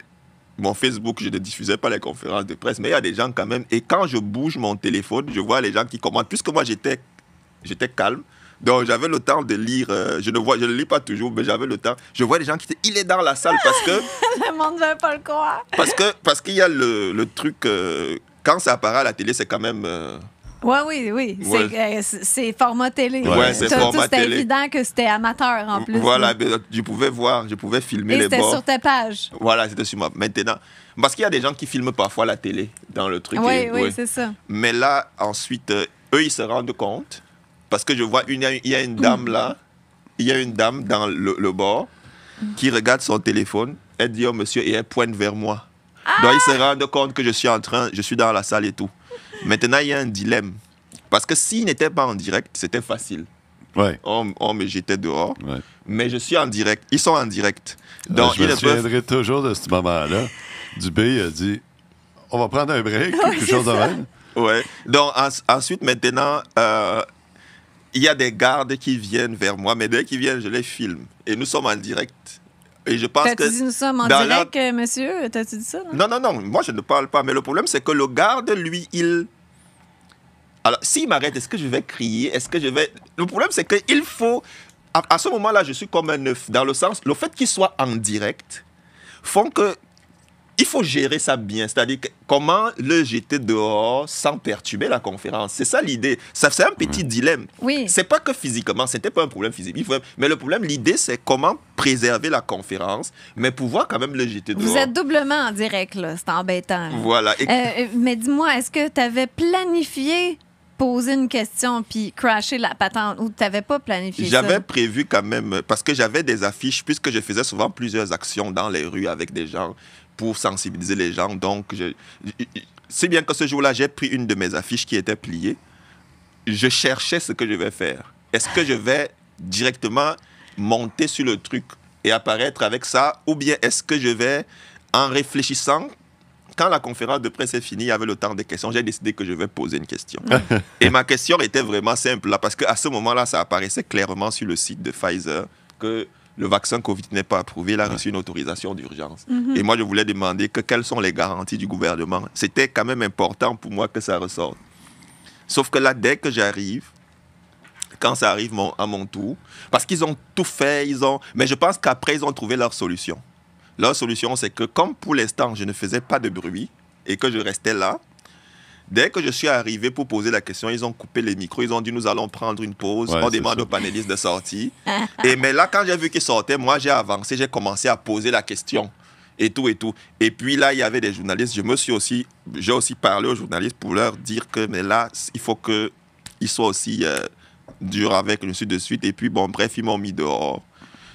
mon Facebook, je ne diffusais pas les conférences de presse, mais il y a des gens quand même. Et quand je bouge mon téléphone, je vois les gens qui commentent. Puisque moi, j'étais calme, donc j'avais le temps de lire. Je ne lis pas toujours, mais j'avais le temps. Je vois des gens qui disent, il est dans la salle parce que... Le monde ne veut pas le croire. Parce qu'il y a le truc... quand ça apparaît à la télé, c'est quand même... Oui. Ouais. C'est format télé. Ouais, c'est format télé. C'était évident que c'était amateur en plus. Voilà, je pouvais filmer les bords. Et c'était sur ta page. Voilà, c'était sur moi. Maintenant, parce qu'il y a des gens qui filment parfois la télé dans le truc. Oui, c'est ça. Mais là, ensuite, eux, ils se rendent compte. Parce que je vois, il y a une dame là, il y a une dame dans le bord qui regarde son téléphone. Elle dit, oh monsieur, et elle pointe vers moi. Ah! Donc, ils se rendent compte que je suis dans la salle et tout. Maintenant, il y a un dilemme. Parce que s'il n'était pas en direct, c'était facile. Ouais. On me jetait dehors. Ouais. Mais je suis en direct. Ils sont en direct. Donc, je me souviendrai toujours de ce moment-là. Dubé a dit, on va prendre un break, quelque chose de même. Ouais. Donc, ensuite, maintenant, il y a des gardes qui viennent vers moi. Mais dès qu'ils viennent, je les filme. Et nous sommes en direct. Et je pense T'as-tu dit nous sommes en direct, monsieur? T'as-tu dit ça? Non? Non. Moi, je ne parle pas. Mais le problème, c'est que le garde, lui, Alors, s'il m'arrête, est-ce que je vais crier? Le problème, c'est qu'il faut... À ce moment-là, je suis comme un œuf. Dans le sens, le fait qu'il soit en direct font que... Il faut gérer ça bien. C'est-à-dire comment le jeter dehors sans perturber la conférence. C'est ça l'idée. C'est un petit dilemme. Oui. C'est pas que physiquement, c'était pas un problème physique. Mais le problème, l'idée, c'est comment préserver la conférence, mais pouvoir quand même le jeter dehors. Vous êtes doublement en direct, là. C'est embêtant. Voilà. Mais dis-moi, est-ce que tu avais planifié poser une question puis crasher la patente ou tu n'avais pas planifié ça? J'avais prévu quand même, parce que j'avais des affiches, puisque je faisais souvent plusieurs actions dans les rues avec des gens pour sensibiliser les gens. Donc, c'est bien que ce jour-là, j'ai pris une de mes affiches qui était pliée. Je cherchais ce que je vais faire. Est-ce que je vais directement monter sur le truc et apparaître avec ça, ou bien est-ce que je vais, en réfléchissant, quand la conférence de presse est finie, il y avait le temps des questions, j'ai décidé que je vais poser une question. Et ma question était vraiment simple, là, parce qu'à ce moment-là, ça apparaissait clairement sur le site de Pfizer que le vaccin Covid n'est pas approuvé, il a reçu une autorisation d'urgence. Et moi, je voulais demander quelles sont les garanties du gouvernement. C'était quand même important pour moi que ça ressorte. Sauf que là, dès que j'arrive, quand ça arrive à mon tour, parce qu'ils ont tout fait, mais je pense qu'après, ils ont trouvé leur solution. Leur solution, c'est que comme pour l'instant, je ne faisais pas de bruit et que je restais là, dès que je suis arrivé pour poser la question, ils ont coupé les micros, ils ont dit nous allons prendre une pause, on demande aux panélistes de sortir. Mais là, quand j'ai vu qu'ils sortaient, moi j'ai avancé, j'ai commencé à poser la question et tout et tout. Et puis là, il y avait des journalistes, j'ai aussi parlé aux journalistes pour leur dire que mais là, il faut qu'ils soient aussi durs avec le de suite. Et puis bon, bref, ils m'ont mis dehors.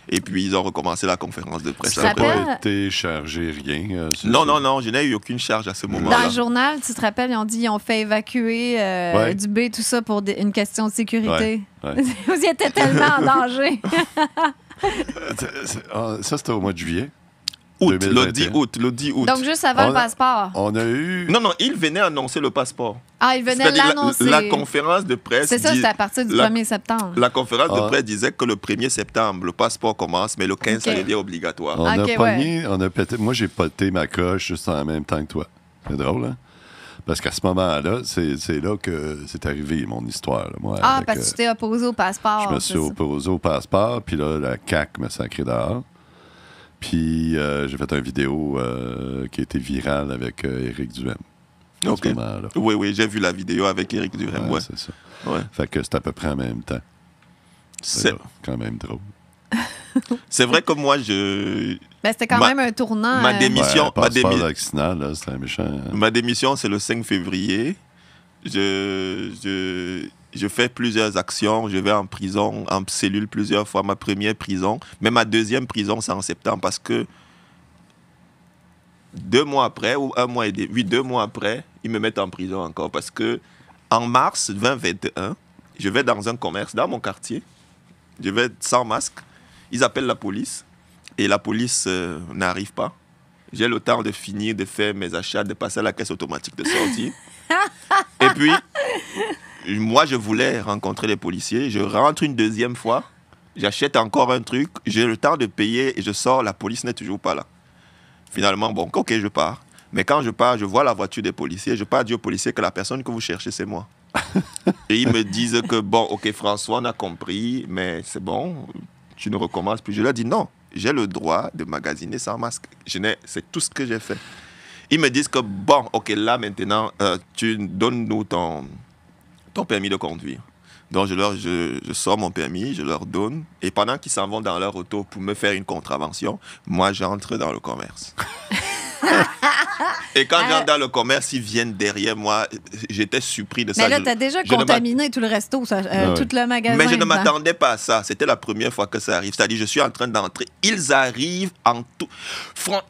Et puis, ils ont recommencé la conférence de presse. Tu n'as pas été chargé, rien? Non, je n'ai eu aucune charge à ce moment-là. Dans le journal, tu te rappelles, ils ont dit qu'ils ont fait évacuer Dubé, tout ça, pour une question de sécurité. Vous y étiez tellement en danger. Ça, c'était au mois de juillet. Le 10 août. Donc, juste avant le passeport. On a eu... Non, il venait annoncer le passeport. Ah, il venait l'annoncer. La conférence de presse... C'est ça, c'était à partir du 1er septembre. La conférence de presse disait que le 1er septembre, le passeport commence, mais le 15, ça devient obligatoire. On a pété... Moi, j'ai pété ma coche juste en même temps que toi. C'est drôle, hein? Parce qu'à ce moment-là, c'est là que c'est arrivé, mon histoire. Là, moi, parce que tu t'es opposé au passeport. Je me suis opposé au passeport, puis là, la CAQ m'a sacré dehors. Puis j'ai fait une vidéo qui a été virale avec Éric Duhaime. Okay. Oui, j'ai vu la vidéo avec Éric Duhaime. Ouais. C'est ça. Ouais. Fait que c'est à peu près en même temps. C'est quand même drôle. C'est vrai que moi, c'était quand même un tournant. Ma démission... passeport vaccinal, là, c'était méchant. Hein. Ma démission, c'est le 5 février. Je fais plusieurs actions, je vais en prison, en cellule plusieurs fois. Ma première prison, mais ma deuxième prison, c'est en septembre parce que 2 mois après, ou 1 mois et demi, 2 mois après, ils me mettent en prison encore parce que en mars 2021, je vais dans un commerce, dans mon quartier, je vais sans masque, ils appellent la police et la police n'arrive pas. J'ai le temps de finir, de faire mes achats, de passer à la caisse automatique de sortie. Et puis... Moi, je voulais rencontrer les policiers. Je rentre une deuxième fois. J'achète encore un truc. J'ai le temps de payer et je sors. La police n'est toujours pas là. Finalement, bon, OK, je pars. Mais quand je pars, je vois la voiture des policiers. Je pars dire aux policiers que la personne que vous cherchez, c'est moi. Et ils me disent que, bon, OK, François, on a compris, mais c'est bon, tu ne recommences plus. Je leur dis non, j'ai le droit de magasiner sans masque. C'est tout ce que j'ai fait. Ils me disent que, bon, OK, là, maintenant, tu donnes-nous ton permis de conduire. Donc, je sors mon permis, je leur donne. Et pendant qu'ils s'en vont dans leur auto pour me faire une contravention, moi, j'entre dans le commerce. Et quand j'entre dans le commerce, ils viennent derrière moi. J'étais surpris de ça. Mais là, tu as déjà contaminé tout le resto, tout le magasin. Mais je ne m'attendais pas à ça. C'était la première fois que ça arrive. C'est-à-dire, je suis en train d'entrer. Ils arrivent en tout.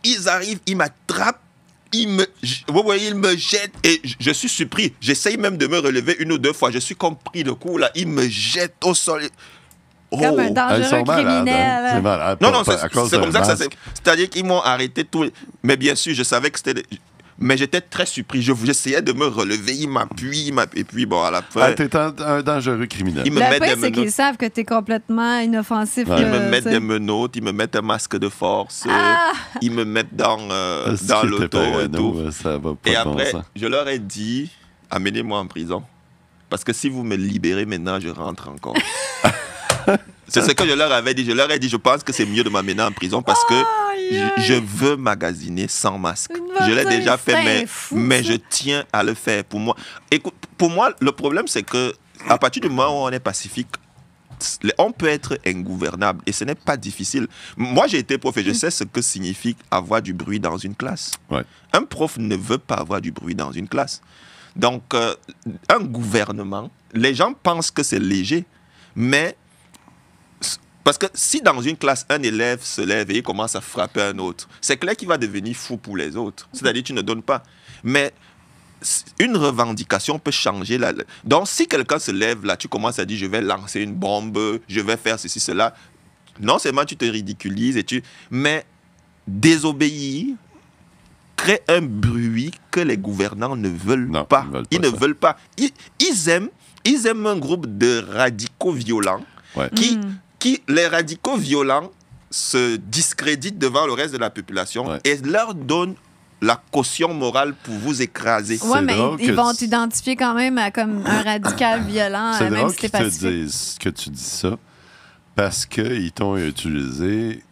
Ils arrivent, ils m'attrapent. Vous voyez, il me jette et je suis surpris. J'essaye même de me relever 1 ou 2 fois. Je suis compris le coup là. Il me jette au sol. Comme un dangereux criminel. Hein. C'est malade. Non, c'est comme ça que ça s'est... C'est-à-dire qu'ils m'ont arrêté tout. Mais bien sûr, je savais que c'était... Mais j'étais très surpris. J'essayais de me relever. Il m'appuie. Et puis, bon, à la fin... t'es un dangereux criminel. Le pire, c'est qu'ils savent que t'es complètement inoffensif. Ils me mettent des menottes. Ils me mettent un masque de force. Ils me mettent dans l'auto et tout. Ça va pas et après, je leur ai dit, amenez-moi en prison. Parce que si vous me libérez maintenant, je rentre encore. C'est ce que je leur avais dit. Je leur ai dit, je pense que c'est mieux de m'amener en prison parce que je veux magasiner sans masque. Je l'ai déjà fait, mais je tiens à le faire. Pour moi, écoute, pour moi, le problème, c'est que à partir du moment où on est pacifique, on peut être ingouvernable et ce n'est pas difficile. Moi, j'ai été prof et je sais ce que signifie avoir du bruit dans une classe. Ouais. Un prof ne veut pas avoir du bruit dans une classe. Donc, un gouvernement, les gens pensent que c'est léger, mais... Parce que si dans une classe, un élève se lève et il commence à frapper un autre, c'est clair qu'il va devenir fou pour les autres. C'est-à-dire que tu ne donnes pas. Mais une revendication peut changer. Donc, si quelqu'un se lève là, tu commences à dire, je vais lancer une bombe, je vais faire ceci, cela. Non seulement tu te ridiculises, mais désobéir crée un bruit que les gouvernants ne veulent pas. Ils ne veulent pas. Ils aiment un groupe de radicaux violents qui, les radicaux violents, se discréditent devant le reste de la population et leur donnent la caution morale pour vous écraser. Oui, mais ils vont t'identifier quand même comme un radical violent, c'est même drôle si t'es qu'ils pacifique. te disent que tu dis ça, parce qu'ils t'ont utilisé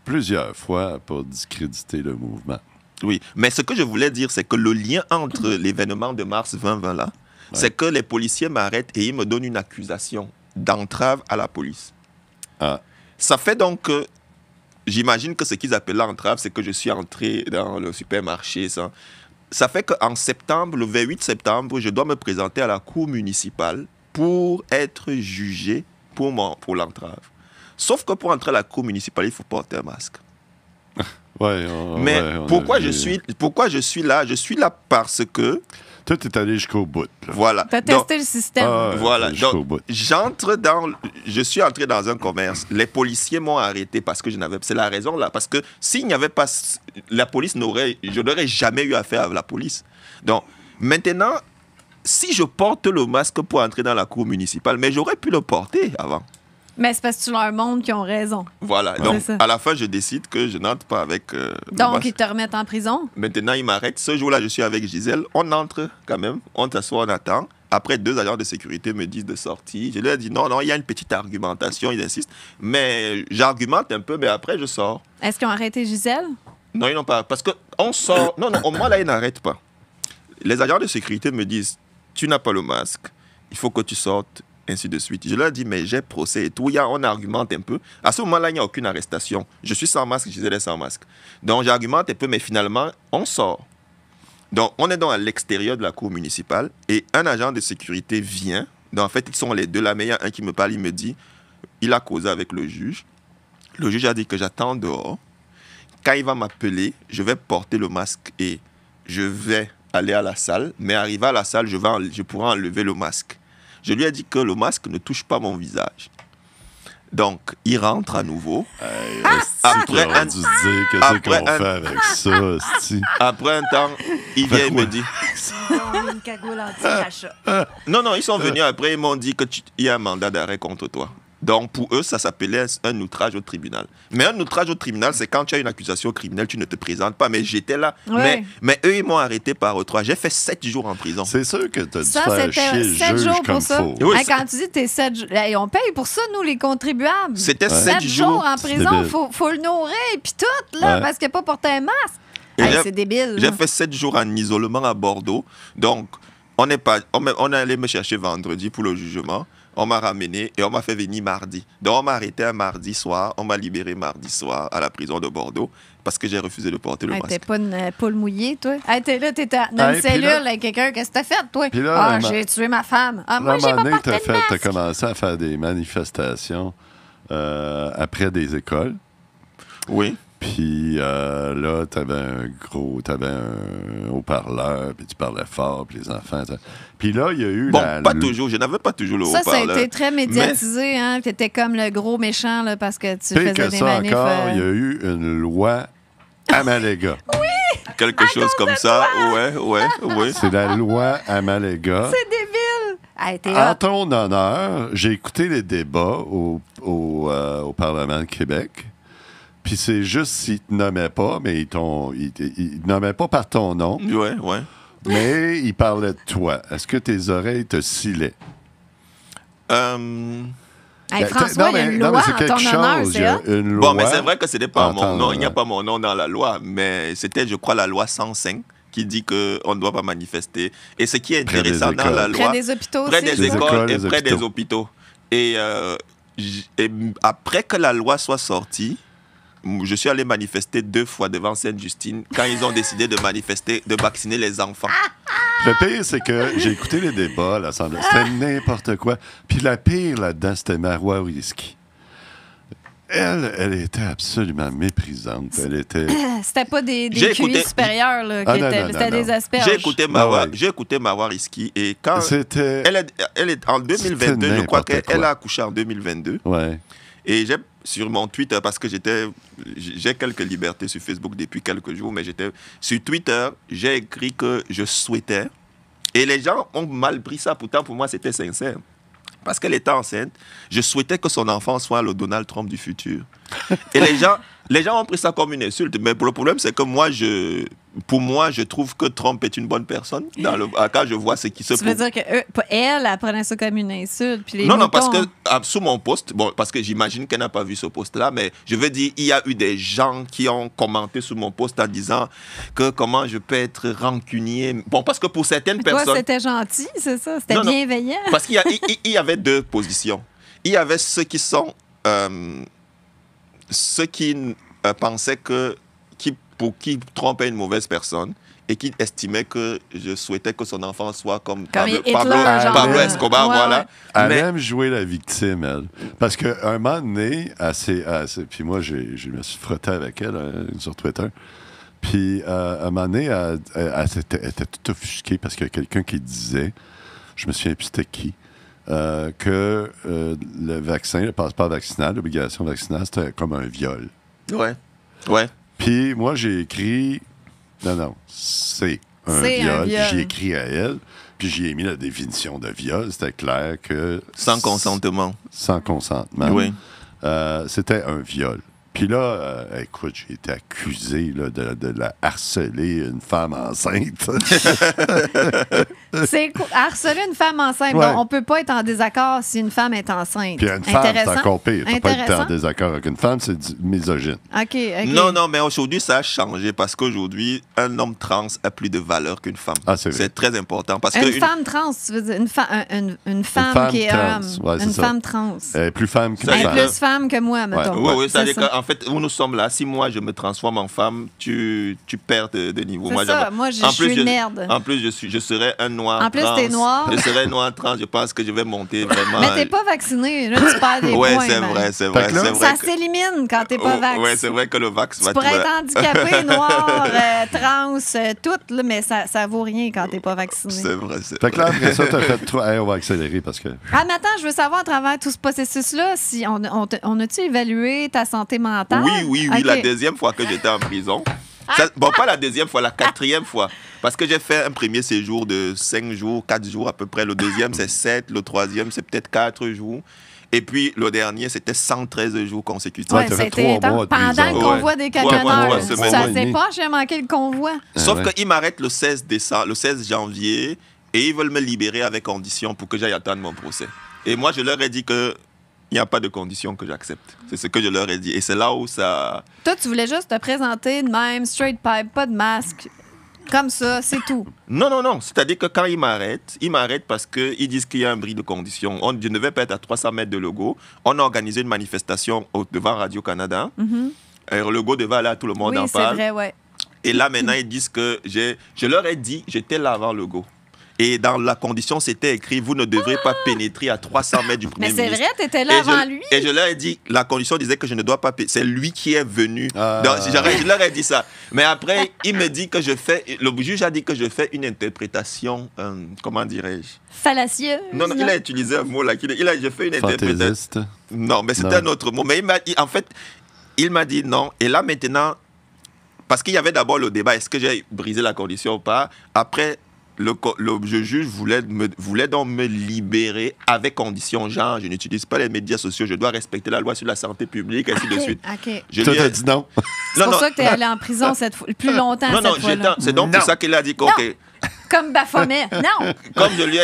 plusieurs fois pour discréditer le mouvement. Oui, mais ce que je voulais dire, c'est que le lien entre l'événement de mars 2020 là, c'est que les policiers m'arrêtent et ils me donnent une accusation d'entrave à la police. Ça fait donc que, j'imagine que ce qu'ils appellent l'entrave, c'est que je suis entré dans le supermarché. Ça fait qu'en septembre, le 28 septembre, je dois me présenter à la cour municipale pour être jugé pour l'entrave. Sauf que pour entrer à la cour municipale, il faut porter un masque. Mais pourquoi je suis là? Je suis là parce que... Toi, tu es allé jusqu'au bout. Là. Voilà. Tu as testé le système. Voilà. Donc, je suis entré dans un commerce. Les policiers m'ont arrêté parce que je n'avais... C'est la raison là. Parce que s'il n'y avait pas... La police je n'aurais jamais eu affaire à la police. Donc, maintenant, si je porte le masque pour entrer dans la cour municipale, mais j'aurais pu le porter avant. Mais c'est parce que tu leur montres qu'ils ont raison. Voilà. Donc, à la fin, je décide que je n'entre pas avec... Donc, ils te remettent en prison? Maintenant, ils m'arrêtent. Ce jour-là, je suis avec Gisèle. On entre quand même. On s'assoit, on attend. Après, 2 agents de sécurité me disent de sortir. Je leur dis non, il y a une petite argumentation. Ils insistent. Mais j'argumente un peu, mais après, je sors. Est-ce qu'ils ont arrêté Gisèle? Non, ils n'ont pas. Parce qu'on sort... Non, au moins, là, ils n'arrêtent pas. Les agents de sécurité me disent, tu n'as pas le masque. Il faut que tu sortes. Ainsi de suite. Je leur dis, mais j'ai procès et tout. On argumente un peu. À ce moment-là, il n'y a aucune arrestation. Je suis sans masque, Gisèle est sans masque. Donc, j'argumente un peu, mais finalement, on sort. Donc, on est à l'extérieur de la cour municipale et un agent de sécurité vient. Donc, en fait, ils sont les deux là, mais il y a un qui me parle, il me dit, il a causé avec le juge. Le juge a dit que j'attends dehors. Quand il va m'appeler, je vais porter le masque et je vais aller à la salle. Mais arrivé à la salle, je pourrai enlever le masque. Je lui ai dit que le masque ne touche pas mon visage. Donc, il rentre à nouveau. Après un temps, qu'est-ce qu'on fait avec ça? Après un temps, il vient et me dit... Une cagoule anti-rachat. Non, ils sont venus après, ils m'ont dit qu'il y a un mandat d'arrêt contre toi. Donc, pour eux, ça s'appelait un outrage au tribunal. Mais un outrage au tribunal, c'est quand tu as une accusation criminelle, tu ne te présentes pas. Mais j'étais là. Ouais. Mais eux, ils m'ont arrêté par octroi. J'ai fait 7 jours en prison. C'est sûr que tu as dû faire chier le 7 juge jours comme pour ça. faut. Oui, quand tu dis que t'es 7 jours, on paye pour ça, nous, les contribuables. C'était 7 jours en prison, faut le nourrir, puis tout, là, parce qu'il n'a pas porté un masque. C'est débile. J'ai fait 7 jours en isolement à Bordeaux. Donc, on est allé me chercher vendredi pour le jugement. On m'a ramené et on m'a fait venir mardi. Donc, on m'a arrêté un mardi soir. On m'a libéré mardi soir à la prison de Bordeaux parce que j'ai refusé de porter le masque. T'es pas une poule mouillée, toi? T'es là, t'es dans une cellule avec quelqu'un. Qu'est-ce que t'as fait, toi? Là, j'ai tué ma femme. Moi, j'ai pas porté de masque. T'as commencé à faire des manifestations après des écoles. Oui. Puis là, t'avais un haut-parleur, puis tu parlais fort, puis les enfants... Puis là, il y a eu pas toujours. Je n'avais pas toujours le haut-parleur. Ça a été très médiatisé, hein? T'étais comme le gros méchant, là, parce que tu faisais des manifs... encore, il y a eu une loi Amalega. Oui! Quelque chose comme ça. Ouais. C'est la loi Amalega. C'est débile! En ton honneur, j'ai écouté les débats au Parlement de Québec. Puis c'est juste s'ils te nommaient pas, mais ils te nommaient pas par ton nom. Ouais. Mais ils parlaient de toi. Est-ce que tes oreilles te scilaient? François, il y a une loi en ton honneur, c'est ça? Bon, mais c'est vrai que ce n'est pas mon nom. Il n'y a pas mon nom dans la loi. Mais c'était, je crois, la loi 105 qui dit qu'on ne doit pas manifester. Et ce qui est intéressant dans la loi... Près des hôpitaux Près des écoles et près des hôpitaux. Et après que la loi soit sortie, je suis allé manifester 2 fois devant Sainte-Justine quand ils ont décidé de manifester, de vacciner les enfants. Le pire, c'est que j'ai écouté les débats à l'Assemblée. C'était n'importe quoi. Puis la pire là-dedans, c'était Marois Risky. Elle était absolument méprisante. Elle était... C'était pas des QI supérieurs là, qui étaient... C'était des asperges. J'ai écouté Marois Risky et quand... Elle est en 2022, je crois qu'elle a accouché en 2022. Ouais. Et j'ai sur mon Twitter, parce que j'ai quelques libertés sur Facebook depuis quelques jours, mais j'étais sur Twitter, j'ai écrit que je souhaitais, et les gens ont mal pris ça, pourtant pour moi c'était sincère. Parce qu'elle était enceinte, je souhaitais que son enfant soit le Donald Trump du futur. Et les gens ont pris ça comme une insulte. Mais le problème, c'est que pour moi, je trouve que Trump est une bonne personne. Quand je vois ce qui se passe. Tu veux dire qu'elle prenait ça comme une insulte? Puis non, parce que sous mon post, parce que j'imagine qu'elle n'a pas vu ce post-là, mais je veux dire, il y a eu des gens qui ont commenté sous mon post en disant que comment je peux être rancunier. Bon, parce que pour certaines personnes... Toi, c'était gentil, c'est ça? C'était bienveillant? Parce qu'il y avait deux positions. Il y avait ceux qui sont... ceux qui pensaient pour qui Trump est une mauvaise personne et qui estimaient que je souhaitais que son enfant soit comme Pablo Escobar, voilà. Elle aime jouer la victime, elle. Parce qu'un moment donné, puis moi, je me suis frotté avec elle sur Twitter. Puis, un moment donné, elle était toute offusquée parce qu'il y a quelqu'un qui disait, je me souviens plus c'était qui, que le vaccin, le passeport vaccinal, l'obligation vaccinale, c'était comme un viol. Ouais. Puis moi, j'ai écrit... Non, c'est un viol. J'ai écrit à elle, puis j'ai mis la définition de viol. C'était clair que... Sans consentement. Sans consentement. Oui. C'était un viol. Puis là, écoute, j'ai été accusé là, de la harceler une femme enceinte. C'est harceler une femme enceinte. Ouais. Bon, on ne peut pas être en désaccord si une femme est enceinte. Puis une femme, c'est encore pire. Tu ne peux pas être en désaccord avec une femme, c'est misogyne. OK. Non, mais aujourd'hui, ça a changé parce qu'aujourd'hui, un homme trans a plus de valeur qu'une femme. Ah, c'est très important. Parce une femme trans, tu veux dire une femme qui est homme. Ouais, une femme trans. Elle est plus femme qu'une femme. Elle est plus femme que moi, mettons. Oui, c'est-à-dire qu'en fait, où nous sommes là, si moi je me transforme en femme, tu perds de niveau. Moi, je suis une merde. En plus, je serais un noir trans. En plus, t'es noir. Je serais noir trans, je pense que je vais monter vraiment. Mais t'es pas vacciné, là, tu perds des points. Oui, c'est vrai. Ça s'élimine quand t'es pas vacciné. Oui, c'est vrai que le vax va tu pourrais être handicapé, noir, trans, tout, là, mais ça vaut rien quand t'es pas vacciné. C'est vrai. Fait que là, après ça, t'as fait trop. On va accélérer parce que... Ah, mais attends, je veux savoir à travers tout ce processus-là, si on a-tu évalué ta santé mentale? Oui, okay. La deuxième fois que j'étais en prison. Pas la deuxième fois, la quatrième fois. Parce que j'ai fait un premier séjour de 5 jours, 4 jours à peu près. Le deuxième, c'est 7. Le troisième, c'est peut-être 4 jours. Et puis, le dernier, c'était 113 jours consécutifs. Ouais, c'était pendant le convoi des camionneurs. Ça s'est pas, j'ai manqué le convoi. Sauf qu'ils m'arrêtent le 16 janvier et ils veulent me libérer avec condition pour que j'aille attendre mon procès. Et moi, je leur ai dit que il n'y a pas de condition que j'accepte. C'est ce que je leur ai dit. Et c'est là où ça... Toi, tu voulais juste te présenter de même, straight pipe, pas de masque. Comme ça, c'est tout. Non. C'est-à-dire que quand ils m'arrêtent parce qu'ils disent qu'il y a un bris de conditions. Je ne vais pas être à 300 mètres de Legault. On a organisé une manifestation devant Radio-Canada. Legault devait aller à tout le monde en parle. Oui, c'est vrai, ouais. Et là, maintenant, ils disent que je leur ai dit, j'étais là avant Legault. Et dans la condition, c'était écrit, vous ne devrez pas pénétrer à 300 mètres du Premier ministre. Mais c'est vrai, tu étais là avant lui. Et je leur ai dit, la condition disait que je ne dois pas pénétrer. C'est lui qui est venu. Donc, je leur ai dit ça. Mais après, il me dit que le juge a dit que je fais une interprétation, comment dirais-je? Fallacieuse. Non, il a utilisé un mot là. J'ai fait une interprétation. Non, mais c'était un autre mot. Mais il m'a dit non. Et là, maintenant, parce qu'il y avait d'abord le débat, est-ce que j'ai brisé la condition ou pas? Après, le juge voulait donc me libérer avec condition, genre je n'utilise pas les médias sociaux, je dois respecter la loi sur la santé publique, ainsi de suite. Je lui ai dit non. C'est pour ça que tu es allé en prison plus longtemps cette fois-là. C'est donc pour ça qu'il a dit OK. Comme Baphomet, non. Comme je lui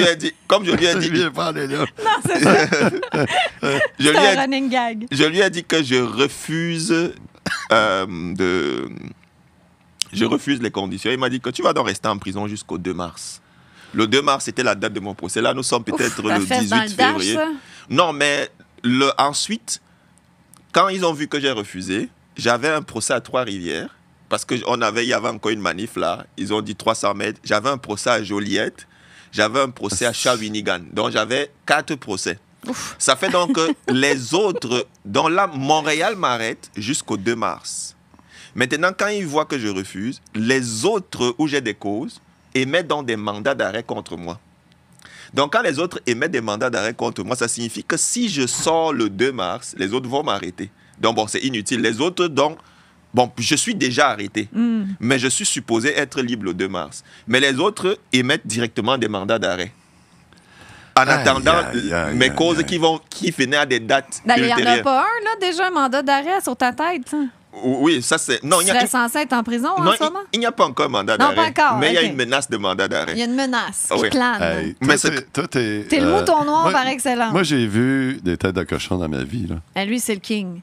ai dit. Non, c'est ça. C'est un running gag. Je lui ai dit que je refuse Je refuse les conditions. Il m'a dit que tu vas donc rester en prison jusqu'au 2 mars. Le 2 mars, c'était la date de mon procès. Là, nous sommes peut-être le 18 février. Non, mais ensuite, quand ils ont vu que j'ai refusé, j'avais un procès à Trois-Rivières parce qu'il y avait encore une manif là. Ils ont dit 300 mètres. J'avais un procès à Joliette. J'avais un procès à Shawinigan. Donc, j'avais 4 procès. Ouf. Ça fait donc que les autres, dont là, Montréal m'arrête jusqu'au 2 mars. Maintenant, quand ils voient que je refuse, les autres où j'ai des causes émettent donc des mandats d'arrêt contre moi. Donc, quand les autres émettent des mandats d'arrêt contre moi, ça signifie que si je sors le 2 mars, les autres vont m'arrêter. Donc, bon, c'est inutile. Les autres, donc, bon, je suis déjà arrêté, mais je suis supposé être libre le 2 mars. Mais les autres émettent directement des mandats d'arrêt. En attendant mes causes qui venaient à des dates ultérieures. Il n'y en a pas un, là, déjà, un mandat d'arrêt sur ta tête. Oui, ça c'est... Non, tu serais censé être en prison en ce moment? Il n'y a pas encore un mandat d'arrêt. Non, pas encore. Mais il y a une menace de mandat d'arrêt. Il y a une menace qui plane. Hey, t'es le mouton noir par excellence. Moi, j'ai vu des têtes de cochon dans ma vie. Là. Lui, c'est le king.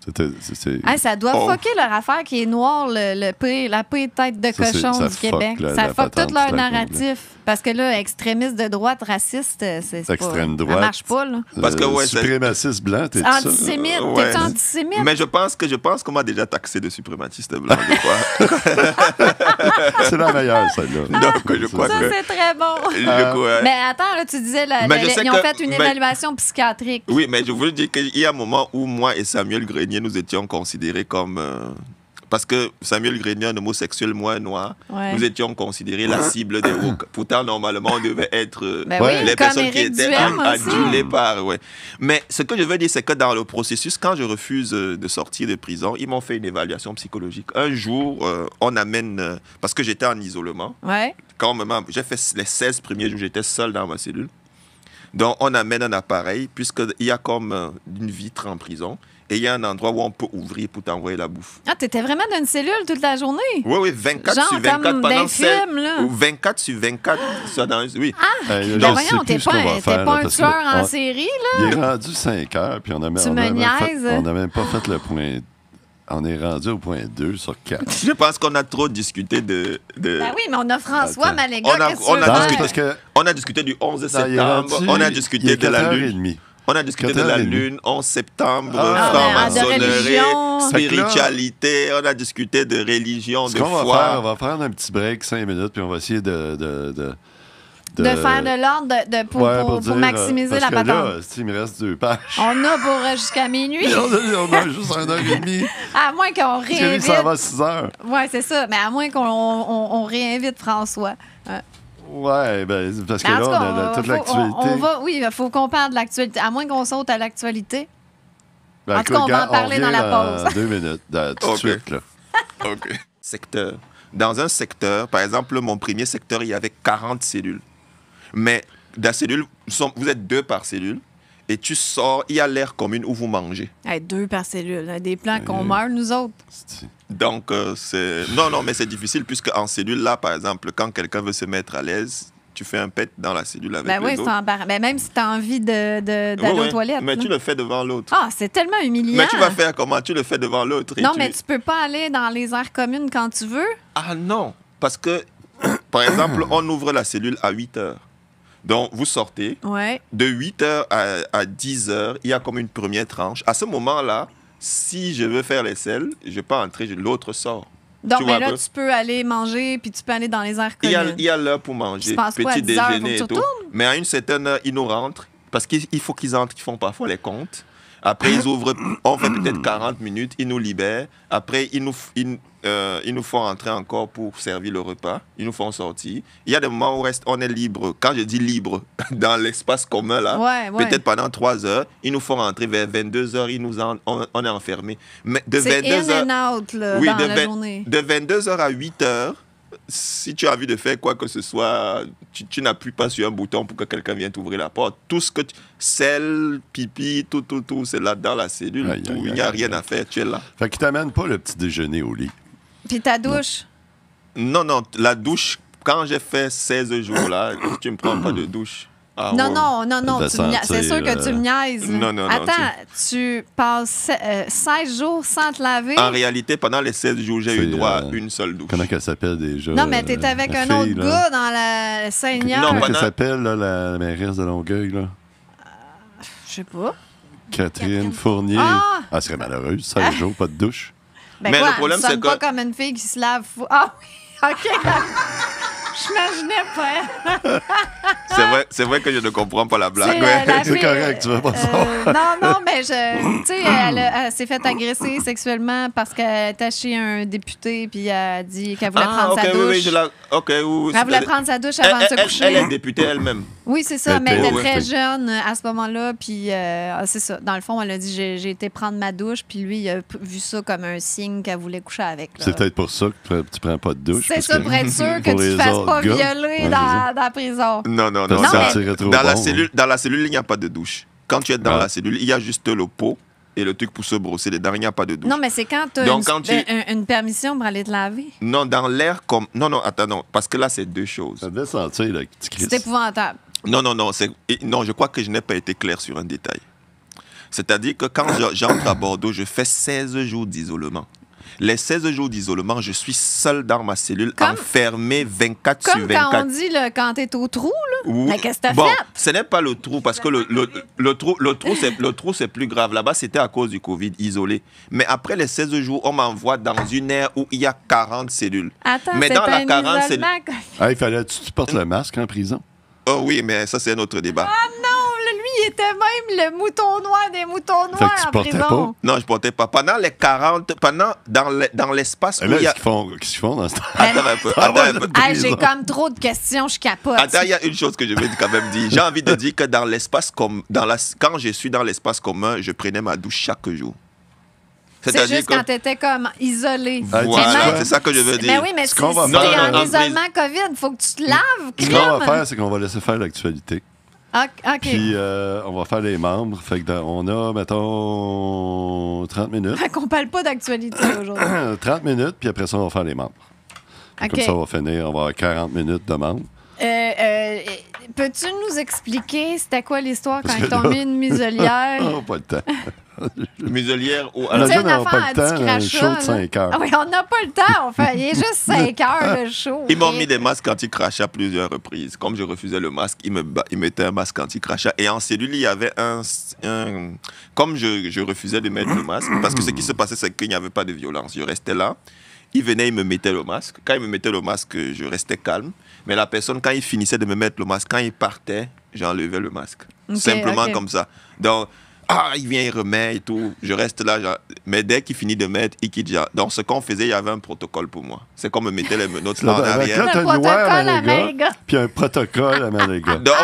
Hey, ça doit fucker leur affaire qui est noire, la pire tête de cochon du Québec. Ça fuck tout leur narratif. Parce que là, extrémiste de droite, raciste, extrême droite. Ça marche pas, là. Parce que, suprémaciste blanc, t'es antisémite. T'es antisémite. Mais je pense qu'on m'a déjà taxé de suprématiste blanc, je crois. C'est la meilleure, celle-là. Donc, je crois ça, c'est très bon. Mais attends, là, tu disais, ils ont fait une évaluation psychiatrique. Oui, mais je voulais dire qu'il y a un moment où moi et Samuel Grenier, nous étions considérés comme... Parce que Samuel Grenier, un homosexuel, moi, un noir, nous étions considérés la cible des woke. Pourtant, normalement, on devait être les personnes qui étaient adulées par... Ouais. Mais ce que je veux dire, c'est que dans le processus, quand je refuse de sortir de prison, ils m'ont fait une évaluation psychologique. Un jour, on amène... parce que j'étais en isolement. Ouais. J'ai fait les 16 premiers jours, j'étais seul dans ma cellule. Donc, on amène un appareil, puisqu'il y a comme une vitre en prison. Et il y a un endroit où on peut ouvrir pour t'envoyer la bouffe. Ah, t'étais vraiment dans une cellule toute la journée? Oui, 24 sur 24 pendant 24 sur 24. Oui. Donc, voyons, t'es pas un tueur en série, là? Il est rendu 5 heures, puis on n'a même pas fait le point. On est rendu au point 2 sur 4. Je pense qu'on a trop discuté de... Ben oui, mais on a François Maléga. On a discuté du 11 septembre. On a discuté de la Lune. On a discuté de la Lune, 11 septembre, franc-maçonnerie, spiritualité. On a discuté de religion, de foi. On va prendre un petit break, 5 minutes, puis on va essayer de faire de l'ordre pour maximiser la patente. Là, il me reste 2 pages. On a pour jusqu'à minuit. on a juste 1h30. À moins qu'on réinvite... ça va à 6h. Oui, c'est ça. Mais à moins qu'on réinvite François. Oui, parce que là, on a toute l'actualité. Oui, il faut qu'on parle de l'actualité. À moins qu'on saute à l'actualité. En tout cas, on va en parler dans la pause. 2 minutes, tout de suite. Là. OK. Secteur. Dans un secteur, par exemple, mon premier secteur, il y avait 40 cellules. Mais la cellule, vous êtes 2 par cellule. Et tu sors, il y a l'aire commune où vous mangez. 2 par cellule. Des plans qu'on meurt, nous autres. Donc, c'est... Non, mais c'est difficile, puisque en cellule, là, par exemple, quand quelqu'un veut se mettre à l'aise, tu fais un pet dans la cellule avec les autres. Même si tu as envie d'aller aux toilettes. Mais tu le fais devant l'autre. Ah, c'est tellement humiliant. Mais tu vas faire comment? Tu le fais devant l'autre. Non, mais tu peux pas aller dans les aires communes quand tu veux. Ah non, parce que, par exemple, on ouvre la cellule à 8 heures. Donc, vous sortez. Ouais. De 8 heures à 10 heures, il y a comme une première tranche. À ce moment-là, si je veux faire les selles, je peux entrer, l'autre sort. Donc, mais là, tu peux aller manger, puis tu peux aller dans les aires communes. Il y a l'heure pour manger, petit déjeuner et tout. Mais à une certaine heure, ils nous rentrent, parce qu'il faut qu'ils entrent, qu'ils font parfois les comptes. Après, ils ouvrent, on fait peut-être 40 minutes, ils nous libèrent. Après, ils nous font entrer encore pour servir le repas. Ils nous font sortir. Il y a des moments où on est libre. Quand je dis libre, dans l'espace commun, là, peut-être pendant 3 heures, ils nous font rentrer vers 22 heures, on est enfermés. Mais de c'est 22 heures, in and out, là, dans la journée. De 22 heures à 8 heures, si tu as envie de faire quoi que ce soit, tu n'appuies pas sur un bouton pour que quelqu'un vienne t'ouvrir la porte. Tout ce que sel, pipi, tout, c'est là dans la cellule. Il n'y a rien à faire, tu es là. Fait qu'il t'amène pas le petit déjeuner au lit. Puis ta douche? Non, la douche, quand j'ai fait 16 jours là, tu ne me prends pas de douche. Ah, non, c'est sûr que tu me niaises. Non. Attends, tu passes 16 jours sans te laver? En réalité, pendant les 16 jours, j'ai eu droit à une seule douche. Comment qu'elle s'appelle déjà? Non, mais t'es avec un autre gars dans la Seigneur. Comment qu'elle s'appelle, là, la mairesse de Longueuil, là? Je sais pas. Catherine Fournier. Elle serait malheureuse, 16 jours, pas de douche. Ben mais quoi, le problème, c'est que... pas comme une fille qui se lave... Ah oui, OK. Je m'imaginais pas. C'est vrai que je ne comprends pas la blague. C'est correct, tu veux pas ça. Non, mais tu sais, elle s'est fait agresser sexuellement parce qu'elle était chez un député puis elle a dit qu'elle voulait prendre sa douche. Elle voulait prendre sa douche avant de se coucher. Elle est députée elle-même. Oui, c'est ça, mais elle était très jeune à ce moment-là. Puis c'est ça. Dans le fond, elle a dit j'ai été prendre ma douche, puis lui, il a vu ça comme un signe qu'elle voulait coucher avec. C'est peut-être pour ça que tu prends pas de douche. C'est ça, pour être sûr que tu ne te fasses pas violer dans la prison. Non. Dans la cellule, il n'y a pas de douche. Quand tu es dans la cellule, il y a juste le pot et le truc pour se brosser les dents. Il n'y a pas de douche. Non, mais c'est quand tu as une permission pour aller te laver. Non, dans l'air comme... Non, attends, non. Parce que là, c'est deux choses. Ça devait sentir, là, c'est épouvantable. Non, je crois que je n'ai pas été clair sur un détail. C'est-à-dire que quand j'entre à Bordeaux, je fais 16 jours d'isolement. Les 16 jours d'isolement, je suis seul dans ma cellule, enfermé 24 sur 24. Comme quand on dit quand t'es au trou, là. Oui. Mais qu'est-ce que t'as fait? Ce n'est pas le trou, parce que le trou, c'est plus grave. Là-bas, c'était à cause du Covid, isolé. Mais après les 16 jours, on m'envoie dans une aire où il y a 40 cellules. Attends, mais dans la 40 cellules... il fallait que tu portes le masque en prison? Oh oui, mais ça, c'est un autre débat. Ah non, lui, il était même le mouton noir des moutons noirs en prison. Pas? Non, je portais pas. Pendant les 40... Dans l'espace où là, il y a... Qu'est-ce qu'ils font dans ce temps? Attends un peu. J'ai comme trop de questions, je capote. Attends, il y a une chose que je vais quand même dire. J'ai envie de dire que dans l'espace quand je suis dans l'espace commun, je prenais ma douche chaque jour. C'est juste quand tu étais comme isolé. Voilà, c'est ça que je veux dire. Mais oui, mais si tu es en isolement COVID, il faut que tu te laves. Ce qu'on va faire, c'est qu'on va laisser faire l'actualité. OK. Puis, on va faire les membres. Fait que on a, mettons, 30 minutes. Fait qu'on parle pas d'actualité aujourd'hui. 30 minutes, puis après ça, on va faire les membres. Comme ça, on va finir. On va avoir 40 minutes de membres. Peux-tu nous expliquer c'était quoi l'histoire quand ils t'ont mis une muselière? Oh, pas le temps. Muselière ou... On n'a pas le temps, un show de 5 heures. Ah oui, on n'a pas le temps. Il est juste 5 heures le show. Ils m'ont mis des masques anti-crachat à plusieurs reprises. Comme je refusais le masque, ils mettaient un masque anti-crachat. Et en cellule, il y avait comme je refusais de mettre le masque, parce que ce qui se passait, c'est qu'il n'y avait pas de violence. Je restais là. Ils venaient, ils me mettaient le masque. Quand ils me mettaient le masque, je restais calme. Mais la personne, quand il finissait de me mettre le masque, quand il partait, j'enlevais le masque. Simplement comme ça. Donc, il vient, il remet et tout. Je reste là. Mais dès qu'il finit de mettre, il quitte déjà. Donc, ce qu'on faisait, il y avait un protocole pour moi. C'est comme me mettait les menottes là en arrière. Un protocole à Maléga. Puis un protocole à Maléga. Donc,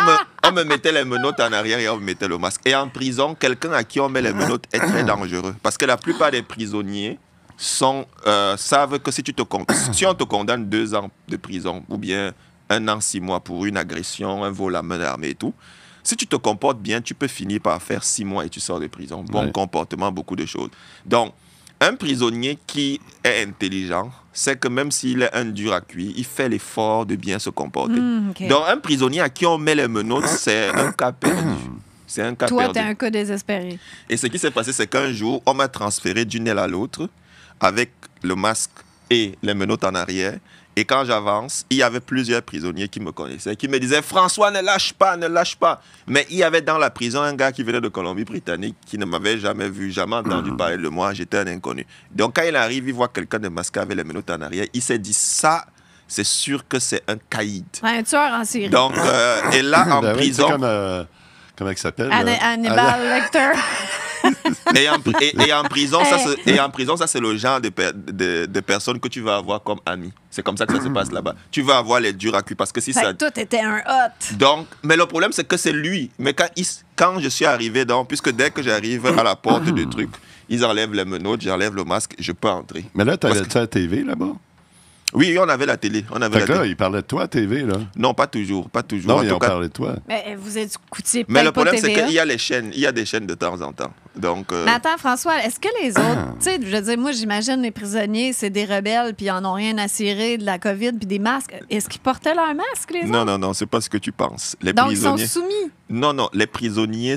on me mettait les menottes en arrière et on me mettait le masque. Et en prison, quelqu'un à qui on met les menottes est très dangereux. Parce que la plupart des prisonniers savent que si on te condamne 2 ans de prison ou bien 1 an, 6 mois pour une agression, un vol à main armée et tout, si tu te comportes bien, tu peux finir par faire 6 mois et tu sors de prison. Bon comportement, beaucoup de choses. Donc, un prisonnier qui est intelligent, c'est que même s'il est un dur à cuire, il fait l'effort de bien se comporter. Donc, un prisonnier à qui on met les menottes, c'est un cas perdu. C'est un cas perdu. Toi, t'es un cas désespéré. Et ce qui s'est passé, c'est qu'un jour, on m'a transféré d'une aile à l'autre avec le masque et les menottes en arrière. Et quand j'avance, il y avait plusieurs prisonniers qui me connaissaient, qui me disaient « François, ne lâche pas, ne lâche pas ». Mais il y avait dans la prison un gars qui venait de Colombie-Britannique, qui ne m'avait jamais vu, jamais entendu parler de moi. J'étais un inconnu. Donc quand il arrive, il voit quelqu'un de masqué avec les menottes en arrière. Il s'est dit « Ça, c'est sûr que c'est un caïd ». Un tueur en série. Donc, et là, en prison... Comment il s'appelle? Hannibal Lecter. Et en prison, ça c'est le genre de personnes que tu vas avoir comme amis. C'est comme ça que ça se passe là-bas. Tu vas avoir les durs à cuire parce que si ça... Tout était un hot. Donc, mais le problème c'est que c'est lui. Mais quand je suis arrivé, puisque dès que j'arrive à la porte du truc, ils enlèvent les menottes, j'enlève le masque, je peux entrer. Mais là, t'avais-tu la TV là-bas? Oui, on avait la télé. Là, il parlait de toi à TV, là? Non, pas toujours. Non, ils ont parlé de toi. Mais vous écoutiez Mais le problème, c'est qu'il y a il y a des chaînes de temps en temps. Donc, Mais attends, François, est-ce que les autres... tu sais, je veux dire, moi, j'imagine les prisonniers, c'est des rebelles, puis ils en ont rien à cirer de la COVID, puis des masques. Est-ce qu'ils portaient leurs masques, les autres? Non, c'est pas ce que tu penses. Donc, ils sont soumis? Non, les prisonniers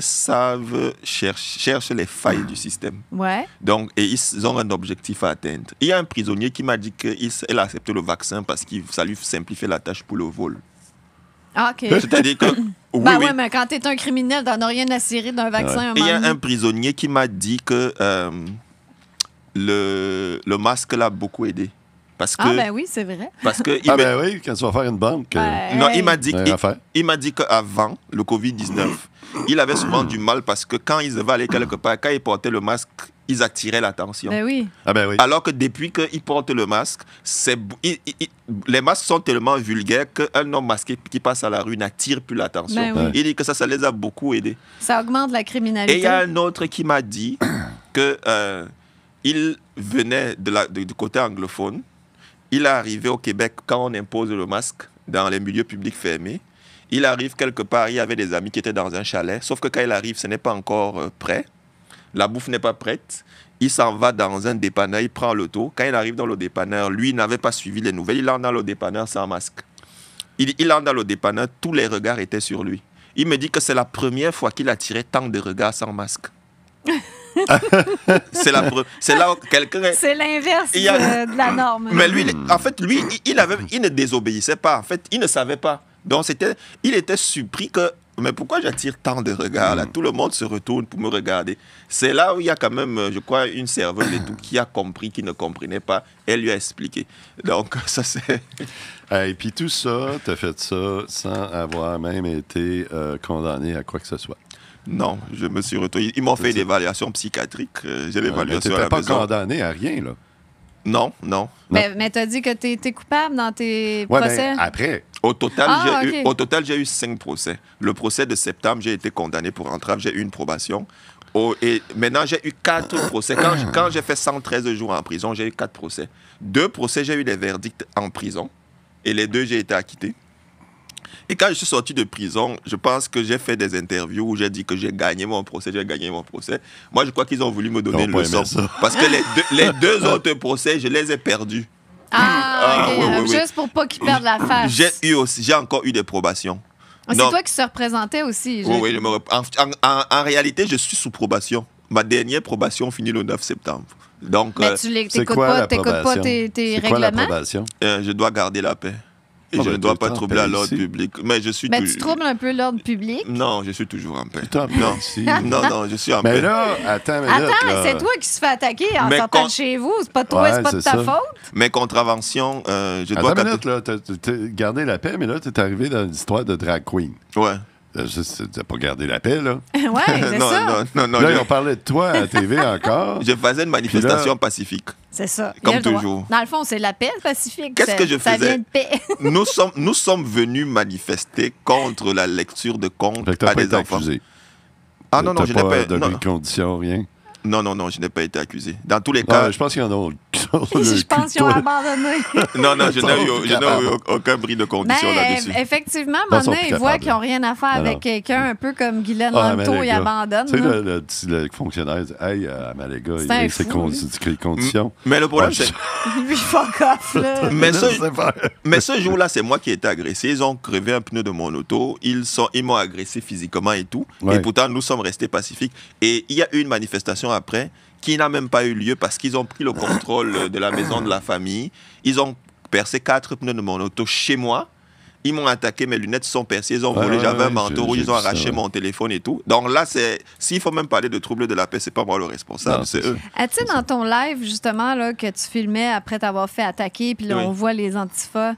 cherchent les failles du système. Ouais. Donc, et ils ont un objectif à atteindre. Il y a un prisonnier qui m'a dit qu'il a accepté le vaccin parce que ça lui simplifie la tâche pour le vol. Ah, OK. C'est-à-dire que... Oui, mais quand t'es un criminel, t'en as rien à cirer d'un vaccin. Il y a un prisonnier qui m'a dit que le masque l'a beaucoup aidé. Parce que, ben oui, c'est vrai. Parce que oui, quand tu vas faire une banque. Non, il m'a dit qu'avant le Covid-19, il avait souvent du mal parce que quand ils devaient aller quelque part, quand ils portaient le masque, ils attiraient l'attention. Ben oui. Oui. Alors que depuis qu'ils portent le masque, les masques sont tellement vulgaires qu'un homme masqué qui passe à la rue n'attire plus l'attention. Ben oui. Il dit que ça les a beaucoup aidés. Ça augmente la criminalité. Et il y a un autre qui m'a dit qu'il venait du côté anglophone. Il est arrivé au Québec quand on impose le masque dans les milieux publics fermés. Il arrive quelque part, il y avait des amis qui étaient dans un chalet, sauf que quand il arrive, ce n'est pas encore prêt. La bouffe n'est pas prête. Il s'en va dans un dépanneur, il prend l'auto. Quand il arrive dans le dépanneur, lui, il n'avait pas suivi les nouvelles. Il entre dans le dépanneur sans masque. Il entre dans le dépanneur, tous les regards étaient sur lui. Il me dit que c'est la première fois qu'il attirait tant de regards sans masque. C'est là où quelqu'un... C'est l'inverse de la norme. Mais lui, en fait, lui, il ne désobéissait pas. En fait, il ne savait pas. Donc, il était surpris que... Mais pourquoi j'attire tant de regards là? Tout le monde se retourne pour me regarder. C'est là où il y a quand même, je crois, une serveuse et tout qui a compris, qui ne comprenait pas. Elle lui a expliqué. Donc, ça c'est... Et puis tout ça, tu as fait ça sans avoir même été condamné à quoi que ce soit. Non, je me suis retrouvé. Ils m'ont fait une évaluation psychiatrique. J'ai l'évaluation à la maison. Tu n'étais pas condamné à rien, là? Non. Mais tu as dit que tu étais coupable dans tes procès? Mais après. Au total, j'ai eu 5 procès. Le procès de septembre, j'ai été condamné pour entrave. J'ai eu une probation. Et maintenant, j'ai eu 4 procès. Quand j'ai fait 113 jours en prison, j'ai eu 4 procès. 2 procès, j'ai eu des verdicts en prison. Et les 2, j'ai été acquitté. Et quand je suis sorti de prison, je pense que j'ai fait des interviews où j'ai dit que j'ai gagné mon procès. Moi, je crois qu'ils ont voulu me donner une leçon. Parce que les 2 autres procès, je les ai perdus. Oui. Juste pour pas qu'ils perdent la face. J'ai encore eu des probations. C'est toi qui se représentais aussi. Oui, en réalité, je suis sous probation. Ma dernière probation finit le 9 septembre. Donc, mais tu n'écoutes pas tes règlements? Quoi la probation? Je dois garder la paix. Et je ne dois pas troubler l'ordre public. Mais je suis tu troubles un peu l'ordre public? Non, je suis toujours en paix. Non, je suis en paix. Mais là, attends, c'est toi qui se fait attaquer en sortant de chez vous. C'est pas toi, c'est pas de ta faute. Mes contraventions, je dois... Attends une minute, là. T'as gardé la paix, mais là, t'es arrivé dans l'histoire de drag queen. Ouais. T'as pas gardé la paix, là. Ouais, c'est ça. Non. Là, on parlait de toi à la TV encore. Je faisais une manifestation pacifique. C'est ça. Comme toujours. Dans le fond, c'est la paix pacifique. Qu'est-ce que je faisais? Ça vient de paix. Nous sommes venus manifester contre la lecture de contes à des enfants. Accusé. Ah non, je n'ai pas... donné de conditions, rien. Non, je n'ai pas été accusé. Dans tous les cas... je pense qu'il y en a je pense qu'ils ont abandonné. Non, je n'ai eu aucun bris de condition là-dessus. Effectivement, maintenant, ils voient qu'ils n'ont rien à faire avec quelqu'un, un peu comme Guylaine Lanto, ils abandonnent. Tu sais, le fonctionnaire dit « Hey, Maléga, il a ses conditions. » Mais le problème, c'est... Lui, fuck off, là. Mais ce jour-là, c'est moi qui ai été agressé. Ils ont crevé un pneu de mon auto. Ils m'ont agressé physiquement et tout. Ouais. Et pourtant, nous sommes restés pacifiques. Et il y a eu une manifestation après qui n'a même pas eu lieu parce qu'ils ont pris le contrôle de la maison de la famille. Ils ont percé 4 pneus de mon auto chez moi. Ils m'ont attaqué, mes lunettes sont percées, ils ont volé, j'avais un manteau rouge, ils ont arraché mon téléphone et tout. Donc là, s'il faut même parler de trouble de la paix, c'est pas moi le responsable, c'est eux. As-tu dans ton live, justement, là, que tu filmais après t'avoir fait attaquer, puis là, on voit les antifas.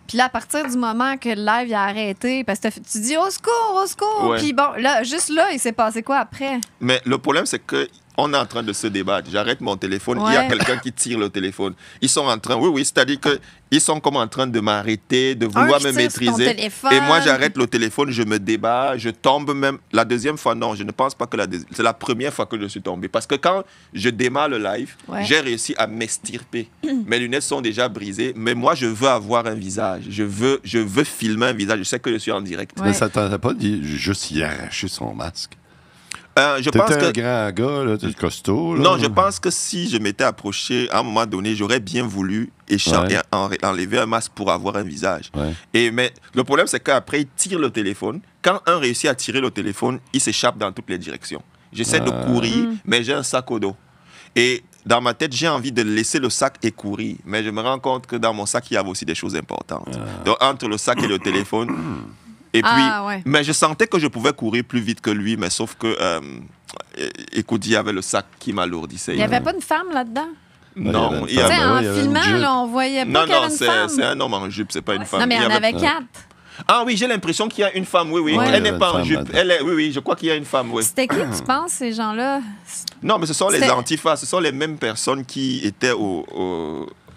Puis là, à partir du moment que le live a arrêté, parce que tu dis « Au secours! » Puis bon, là, juste là, il s'est passé quoi après? Mais le problème, c'est que on est en train de se débattre. J'arrête mon téléphone. Il y a quelqu'un qui tire le téléphone. Ils sont en train... Oui, c'est-à-dire qu'ils sont comme en train de m'arrêter, de vouloir me maîtriser. Et moi, j'arrête le téléphone, je me débat, je tombe même. La deuxième fois, non, je ne pense pas que c'est la première fois que je suis tombé. Parce que quand je démarre le live, j'ai réussi à m'extirper. Mes lunettes sont déjà brisées, mais moi, je veux avoir un visage. Je veux filmer un visage. Je sais que je suis en direct. Mais ça t'en a pas dit juste y arracher son masque? Je pense un grand gars, là, t'es costaud. Là. Non, je pense que si je m'étais approché, à un moment donné, j'aurais bien voulu enlever un masque pour avoir un visage. Ouais. Mais le problème, c'est qu'après, il tire le téléphone. Quand un réussit à tirer le téléphone, il s'échappe dans toutes les directions. J'essaie de courir, mais j'ai un sac au dos. Et dans ma tête, j'ai envie de laisser le sac et courir. Mais je me rends compte que dans mon sac, il y avait aussi des choses importantes. Donc, entre le sac et le téléphone... Et puis, mais je sentais que je pouvais courir plus vite que lui, mais sauf que, écoute, il y avait le sac qui m'alourdissait. Il n'y avait pas une femme là-dedans? Non, en filmant, là, on voyait pas qu'il y avait une femme. C'est un homme en jupe, c'est pas une femme. Non, mais il y en avait 4. Ah oui, j'ai l'impression qu'il y a une femme, oui. Ouais. Elle n'est pas en jupe. Oui, je crois qu'il y a une femme, oui. C'était qui, tu penses, ces gens-là? Non, mais ce sont les Antifas, ce sont les mêmes personnes qui étaient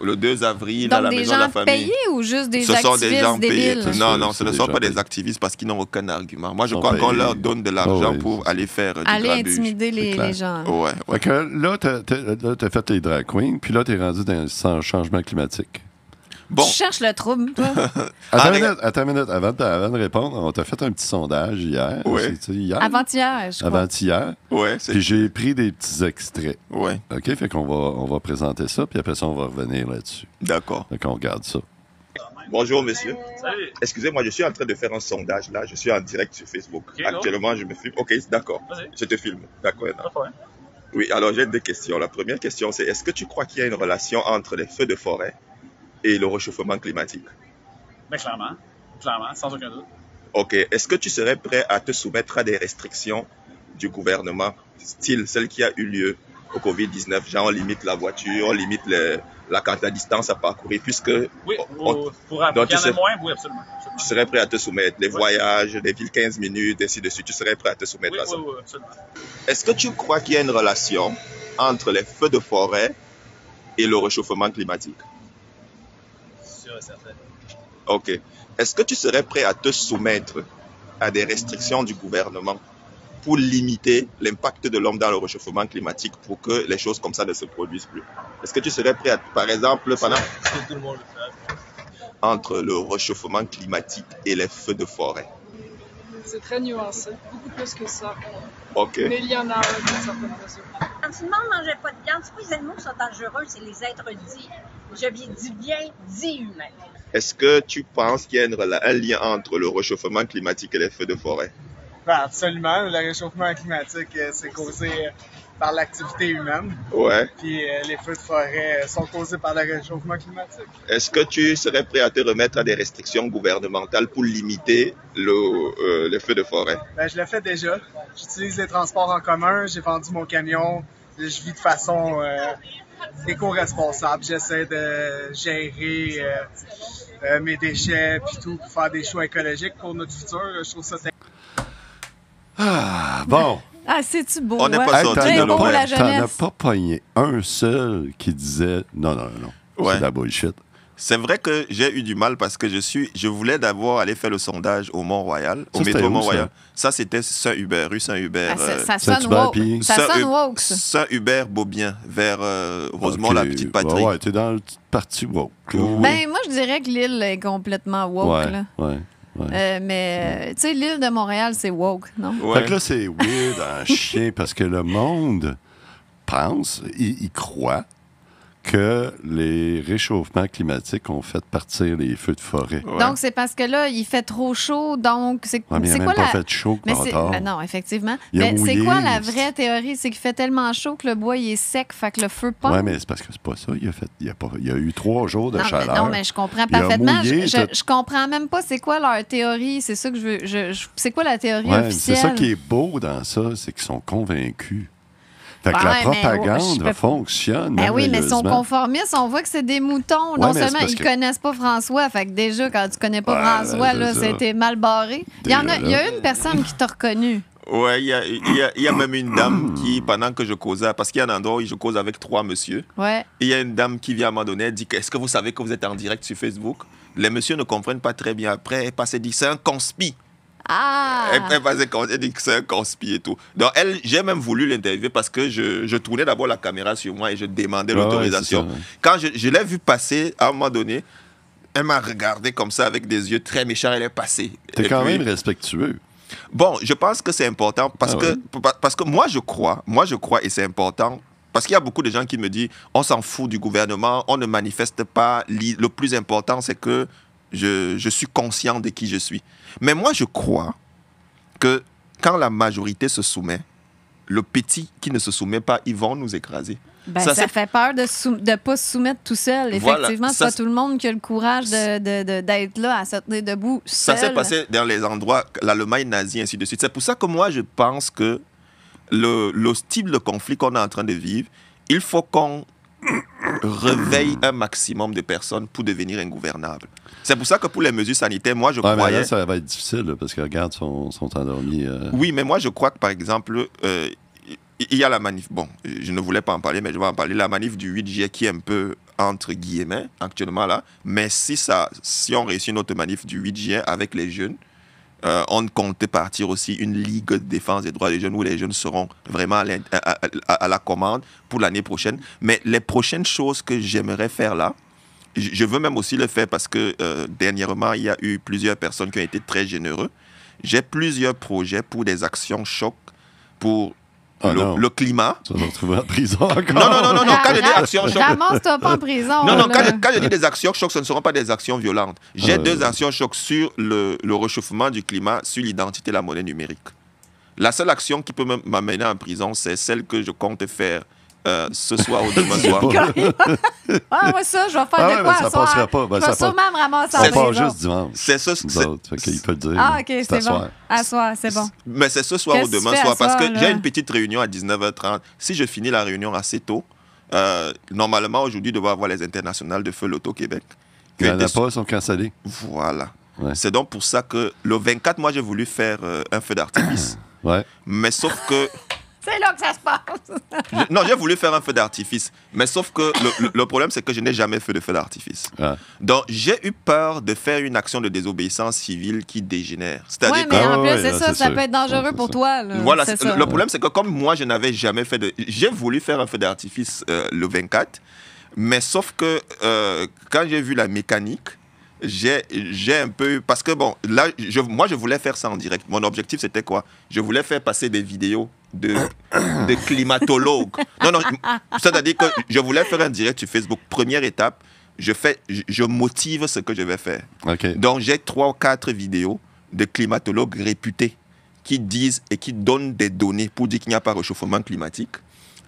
le 2 avril à la Maison de la Famille. Donc, des gens payés ou juste des activistes sont des gens débiles? payés. Non, ce ne sont pas des activistes parce qu'ils n'ont aucun argument. Moi, je crois qu'on leur donne de l'argent pour aller faire du grabuge. Aller intimider les gens. Ouais. Fait que là, t'as fait les drag queens, puis là, t'es rendu dans le changement climatique. Bon. Tu cherches le trouble, toi? Attends une minute. Avant de répondre, on t'a fait un petit sondage hier. Ouais. Hier? Avant-hier, je crois. Avant-hier. Ouais. Puis j'ai pris des petits extraits. Ouais. OK? Fait qu'on va présenter ça, puis après ça, on va revenir là-dessus. D'accord. Donc, on regarde ça. Bonjour, monsieur. Salut. Excusez-moi, je suis en train de faire un sondage, là. Je suis en direct sur Facebook. Okay, actuellement, je me filme. OK, d'accord. Je te filme. D'accord. Oui, alors j'ai 2 questions. La première question, c'est est-ce que tu crois qu'il y a une relation entre les feux de forêt et le réchauffement climatique? Ben, clairement, sans aucun doute. OK. Est-ce que tu serais prêt à te soumettre à des restrictions du gouvernement, style celle qui a eu lieu au Covid-19, genre on limite la voiture, on limite la distance à parcourir, puisque... Oui, pour qu'il y en ait moins, oui, absolument. Tu serais prêt à te soumettre, les voyages, les villes 15 minutes, ainsi de suite, tu serais prêt à te soumettre à ça? Oui, absolument. Est-ce que tu crois qu'il y a une relation entre les feux de forêt et le réchauffement climatique? Sûr et certain. OK. Est-ce que tu serais prêt à te soumettre à des restrictions du gouvernement pour limiter l'impact de l'homme dans le réchauffement climatique pour que les choses comme ça ne se produisent plus? Est-ce que tu serais prêt à, par exemple, pendant... Tout le monde le fait. Entre le réchauffement climatique et les feux de forêt? C'est très nuancé, beaucoup plus que ça. OK. Mais il y en a d'une certaine façon. Si le monde ne mangeait pas de viande, c'est pas les animaux qui sont dangereux, c'est les êtres dits. Je dis bien dits humains. Est-ce que tu penses qu'il y a un lien entre le réchauffement climatique et les feux de forêt? Ben absolument. Le réchauffement climatique, c'est causé par l'activité humaine. Ouais. Puis les feux de forêt sont causés par le réchauffement climatique. Est-ce que tu serais prêt à te remettre à des restrictions gouvernementales pour limiter les feux de forêt? Ben, je le fais déjà. J'utilise les transports en commun, j'ai vendu mon camion. Je vis de façon éco-responsable. J'essaie de gérer mes déchets puis tout pour faire des choix écologiques pour notre futur. Je trouve ça... Ah, bon. Ah, c'est-tu beau? On n'est pas sorti de beau, la T'en jeunesse. as pas pogné un seul qui disait non. Ouais. C'est de la bullshit. C'est vrai que j'ai eu du mal parce que je voulais d'abord aller faire le sondage au Mont-Royal, au métro Mont-Royal. Ça, c'était Saint-Hubert, rue Saint-Hubert. Ça sonne woke. Ça sonne woke. Saint-Hubert, Beaubien, vers Rosemont, la petite patrie. Ouais, t'es dans le parti woke. Ben, moi, je dirais que l'île est complètement woke. Là. Ouais. Mais, tu sais, l'île de Montréal, c'est woke, non? Ouais. Fait que là, c'est weird en chien parce que le monde pense, il croit que les réchauffements climatiques ont fait partir les feux de forêt. Ouais. Donc, c'est parce que là, il fait trop chaud, donc c'est mais il n'a quoi même pas fait chaud, non, effectivement. Mais c'est quoi la vraie théorie? C'est qu'il fait tellement chaud que le bois, il est sec, fait que le feu pompe. Oui, mais c'est parce que c'est pas ça. Il y a eu 3 jours de chaleur. Non, mais je comprends parfaitement. Je comprends même pas c'est quoi leur théorie. C'est ça que je veux... c'est quoi la théorie officielle? C'est ça qui est beau dans ça, c'est qu'ils sont convaincus. Fait que la propagande fonctionne. Ben oui, mais ils sont conformistes. On voit que c'est des moutons. Non seulement ils connaissent pas François, fait que déjà, quand tu connais pas François, là, c'était mal barré. Il y a une personne qui t'a reconnu. Oui, il y a même une dame qui, pendant que je causais, parce qu'il y a un endroit où je cause avec 3 messieurs, et il y a une dame qui vient à un moment donné, elle dit, est-ce que vous savez que vous êtes en direct sur Facebook? Les messieurs ne comprennent pas très bien. Après, elle passe et dit, c'est un conspi. Ah! Elle dit que c'est un conspi et tout. Donc, j'ai même voulu l'interviewer parce que je tournais d'abord la caméra sur moi et je demandais l'autorisation. Ouais. Quand je l'ai vu passer, à un moment donné, elle m'a regardé comme ça avec des yeux très méchants, elle est passée. T'es quand même respectueux. Bon, je pense que c'est important parce que moi, je crois, et c'est important, parce qu'il y a beaucoup de gens qui me disent, on s'en fout du gouvernement, on ne manifeste pas. Le plus important, c'est que je suis conscient de qui je suis. Mais moi, je crois que quand la majorité se soumet, le petit qui ne se soumet pas, ils vont nous écraser. Ben, ça fait peur de ne pas se soumettre tout seul. Effectivement, c'est pas tout le monde qui a le courage d'être là, à se tenir debout seul. Ça s'est passé dans les endroits, l'Allemagne nazie, ainsi de suite. C'est pour ça que moi, je pense que le style de conflit qu'on est en train de vivre, il faut qu'on réveille un maximum de personnes pour devenir ingouvernable. C'est pour ça que pour les mesures sanitaires, moi, je croyais... Mais là, ça va être difficile, là, parce que, regarde, sont endormis. Oui, mais moi, je crois que, par exemple, il y a la manif... Bon, je ne voulais pas en parler, mais je vais en parler. La manif du 8 juillet qui est un peu, entre guillemets, actuellement, là. Mais si on réussit notre manif du 8 juillet avec les jeunes, on comptait partir aussi une ligue de défense des droits des jeunes où les jeunes seront vraiment à la commande pour l'année prochaine. Mais les prochaines choses que j'aimerais faire là, je veux même aussi le faire parce que dernièrement, il y a eu plusieurs personnes qui ont été très généreux. J'ai plusieurs projets pour des actions choc pour le climat. Tu vas te retrouver en prison encore. Non. Quand je dis actions choc... Ramasse-toi pas en prison. Non, quand je dis des actions choc, ce ne seront pas des actions violentes. J'ai 2 actions choc sur le réchauffement du climat, sur l'identité et la monnaie numérique. La seule action qui peut m'amener en prison, c'est celle que je compte faire ce soir ou demain soir. Moi, ça, je vais faire de quoi ça soir? passera pas. Je vais sûrement me ramasser en prison. On part juste dimanche. C'est ça. Il peut le dire. Ah, OK, c'est bon. À soir, c'est bon. Mais c'est ce soir ou demain soir, parce que j'ai une petite réunion à 19h30. Si je finis la réunion assez tôt, normalement, aujourd'hui, devrait avoir les internationales de feu l'Auto-Québec. Il n'y en a pas, ils sont cancellés. Voilà. Ouais. C'est donc pour ça que le 24, moi, j'ai voulu faire un feu d'artifice. Ouais. Mais sauf que... C'est là que ça se passe. Non, j'ai voulu faire un feu d'artifice. Mais sauf que le problème, c'est que je n'ai jamais fait de feu d'artifice. Ah. Donc, j'ai eu peur de faire une action de désobéissance civile qui dégénère. Oui, mais en plus, c'est ça peut être dangereux pour toi. Là. Voilà, le problème, c'est que comme moi, je n'avais jamais fait de... J'ai voulu faire un feu d'artifice le 24, mais sauf que quand j'ai vu la mécanique, j'ai un peu... Parce que, bon, là, moi, je voulais faire ça en direct. Mon objectif, c'était quoi? Je voulais faire passer des vidéos de climatologues. Non, c'est-à-dire que je voulais faire un direct sur Facebook. Première étape, je motive ce que je vais faire. Okay. Donc, j'ai 3 ou 4 vidéos de climatologues réputés qui disent et qui donnent des données pour dire qu'il n'y a pas de réchauffement climatique.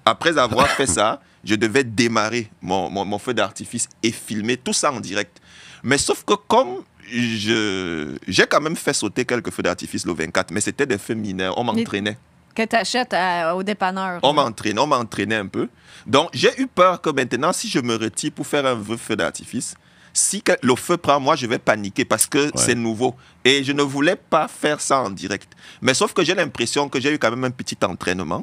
Après avoir fait ça, je devais démarrer mon feu d'artifice et filmer tout ça en direct. Mais sauf que comme j'ai quand même fait sauter quelques feux d'artifice le 24, mais c'était des feux mineurs, on m'entraînait. Que tu achètes au dépanneur. On m'entraînait un peu. Donc, j'ai eu peur que maintenant, si je me retire pour faire un feu d'artifice, si le feu prend, moi, je vais paniquer parce que c'est nouveau. Et je ne voulais pas faire ça en direct. Mais sauf que j'ai l'impression que j'ai eu quand même un petit entraînement.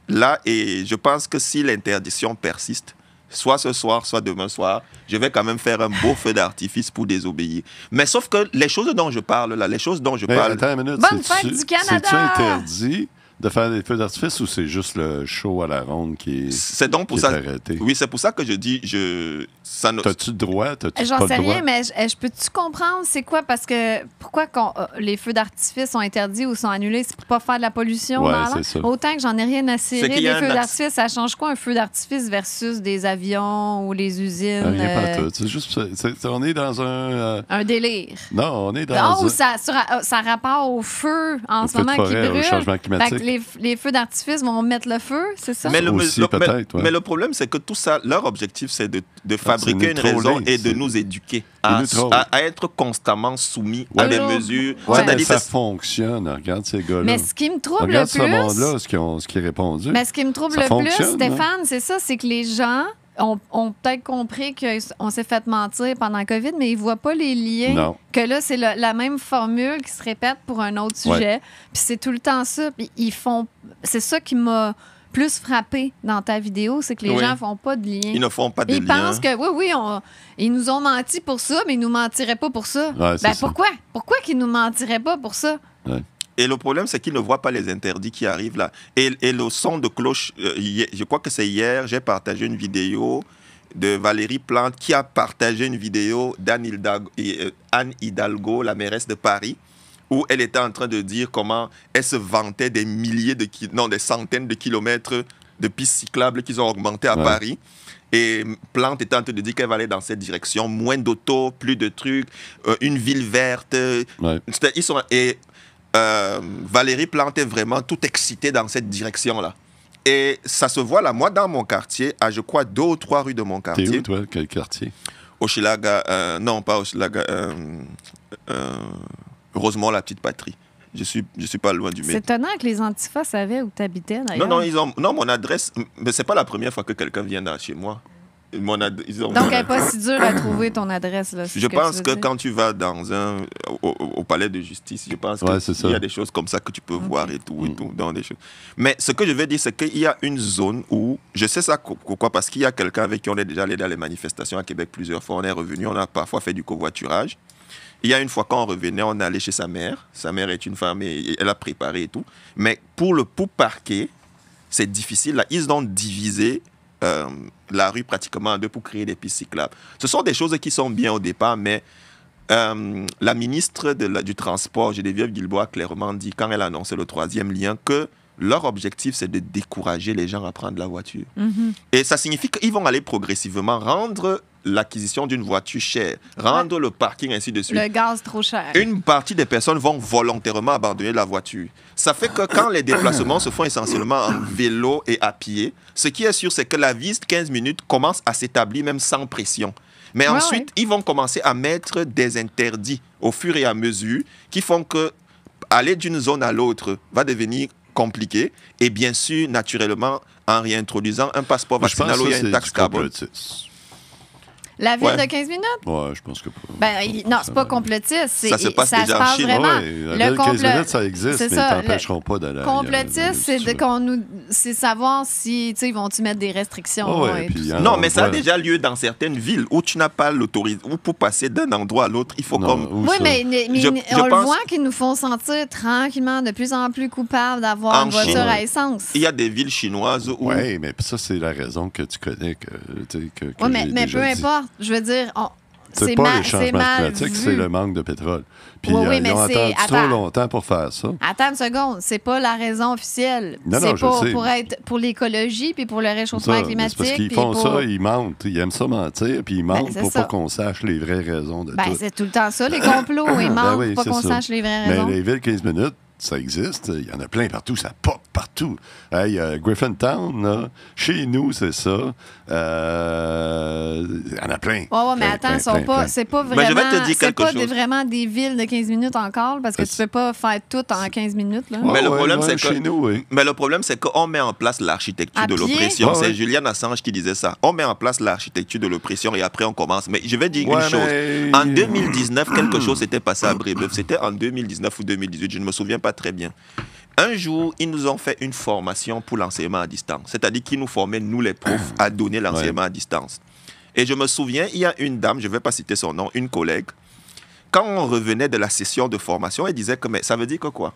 Là, et je pense que si l'interdiction persiste, soit ce soir, soit demain soir, je vais quand même faire un beau feu d'artifice pour désobéir. Mais sauf que les choses dont je parle, là, Attends une minute. Bonne fête du Canada! C'est-tu interdit de faire des feux d'artifice ou c'est juste le show à la ronde qui est arrêté? Oui, c'est pour ça que je dis... T'as-tu le droit? J'en sais rien, mais je peux-tu comprendre c'est quoi? Parce que pourquoi les feux d'artifice sont interdits ou sont annulés? C'est pour pas faire de la pollution dans l'air? Autant que j'en ai rien à cirer. Les feux d'artifice, ça change quoi un feu d'artifice versus des avions ou les usines? Rien pas tout. C'est juste... on est dans un délire. Non, on est dans Non, ça rapporte au feu en ce moment qui brûle. Au changement climatique. Les feux d'artifice vont mettre le feu, c'est ça? Mais le problème, c'est que tout ça, leur objectif, c'est de fabriquer une raison et de nous éduquer à être constamment soumis à des mesures. Mais ça fonctionne. Regarde ces gars-là. Mais ce qui me trouble Regarde le plus... Regarde ce monde-là, ce qui est répondu. Mais ce qui me trouble le plus, Stéphane, c'est ça, c'est que les gens... ont peut-être compris qu'on s'est fait mentir pendant la COVID, mais ils ne voient pas les liens. Non. Que là, c'est la même formule qui se répète pour un autre sujet. Puis c'est tout le temps ça. Puis c'est ça qui m'a plus frappé dans ta vidéo, c'est que les gens ne font pas de lien. Ils ne font pas de lien. Ils pensent que, ils nous ont menti pour ça, mais ils ne nous mentiraient pas pour ça. Ouais, pourquoi? Pourquoi qu'ils ne nous mentiraient pas pour ça? Ouais. Et le problème, c'est qu'ils ne voient pas les interdits qui arrivent là. Et le son de cloche, je crois que c'est hier, j'ai partagé une vidéo de Valérie Plante qui a partagé une vidéo d'Anne Hidalgo, la mairesse de Paris, où elle était en train de dire comment elle se vantait des des centaines de kilomètres de pistes cyclables qu'ils ont augmentées à Paris. Et Plante était en train de dire qu'elle va aller dans cette direction. Moins d'autos, plus de trucs, une ville verte. Ouais. Valérie Plante est vraiment tout excitée dans cette direction-là. Et ça se voit là, moi, dans mon quartier, à je crois 2 ou 3 rues de mon quartier. T'es où, toi? Quel quartier? Hochelaga, non, pas Hochelaga, Rosemont, la petite patrie. Je suis pas loin du métro. C'est étonnant que les Antifas savaient où tu habitais, d'ailleurs. Non, mon adresse, mais c'est pas la première fois que quelqu'un vient chez moi. Donc, elle n'est pas si dure à trouver ton adresse. Là, je pense que quand tu vas au palais de justice, je pense qu'il y a des choses comme ça que tu peux voir et tout, dans des choses. Mais ce que je veux dire, c'est qu'il y a une zone où, je sais ça pourquoi, parce qu'il y a quelqu'un avec qui on est déjà allé dans les manifestations à Québec plusieurs fois, on est revenu, on a parfois fait du covoiturage. Il y a une fois quand on revenait, on est allé chez sa mère. Sa mère est une femme et elle a préparé et tout. Mais pour parquer, c'est difficile. Là, ils ont divisé la rue pratiquement en deux pour créer des pistes cyclables. Ce sont des choses qui sont bien au départ, mais la ministre du Transport, Geneviève Guilbeault, a clairement dit, quand elle a annoncé le 3e lien, que leur objectif, c'est de décourager les gens à prendre la voiture. Et ça signifie qu'ils vont aller progressivement rendre l'acquisition d'une voiture chère, rendre le parking, ainsi de suite. Le gaz trop cher. Une partie des personnes vont volontairement abandonner la voiture. Ça fait que quand les déplacements se font essentiellement en vélo et à pied, ce qui est sûr, c'est que la visite 15 minutes commence à s'établir même sans pression. Mais ensuite, ils vont commencer à mettre des interdits au fur et à mesure qui font que aller d'une zone à l'autre va devenir compliqué. Et bien sûr, naturellement, en réintroduisant un passeport vaccinal où il y a une taxe carbone. La ville de 15 minutes? Oui, je pense que pas. Non, c'est pas complotiste. Ça se passe déjà en Chine. Vraiment. La ville de 15 minutes, ça existe, mais ils t'empêcheront pas d'aller. Complotiste, c'est savoir si, ils vont-tu mettre des restrictions. Non, mais ça a déjà lieu dans certaines villes où tu n'as pas l'autorisation. Où pour passer d'un endroit à l'autre, il faut comme... Oui, mais on le voit qu'ils nous font sentir tranquillement de plus en plus coupables d'avoir une voiture à essence. Il y a des villes chinoises où... Oui, mais ça, c'est la raison que tu connais. Oui, mais peu importe. Je veux dire, c'est pas les changements climatiques, c'est le manque de pétrole. Puis ils ont attendu trop longtemps pour faire ça. Attends une seconde, c'est pas la raison officielle. C'est pour l'écologie puis pour le réchauffement climatique. Parce qu'ils font ça, ils mentent. Ils aiment ça mentir, puis ils mentent pour pas qu'on sache les vraies raisons de tout. C'est tout le temps ça, les complots. Ils mentent pour pas qu'on sache les vraies raisons. Mais les villes 15 minutes, ça existe. Il y en a plein partout. Ça pop partout. Hey, Griffintown, là, chez nous, c'est ça. Il y en a plein. Oui, mais attends, c'est pas vraiment, je vais te dire quelque chose. Vraiment des villes de 15 minutes encore, parce que tu peux pas faire tout en 15 minutes. Là. Mais le problème, c'est que chez nous, mais le problème, c'est qu'on met en place l'architecture de l'oppression. C'est Julian Assange qui disait ça. On met en place l'architecture de l'oppression et après, on commence. Mais je vais dire une chose. En 2019, quelque chose s'était passé à Brébeuf. C'était en 2019 ou 2018. Je ne me souviens pas très bien. Un jour, ils nous ont fait une formation pour l'enseignement à distance. C'est-à-dire qu'ils nous formaient, nous les profs, à donner l'enseignement à distance. Et je me souviens, il y a une dame, je ne vais pas citer son nom, une collègue, quand on revenait de la session de formation, elle disait que mais ça veut dire que quoi?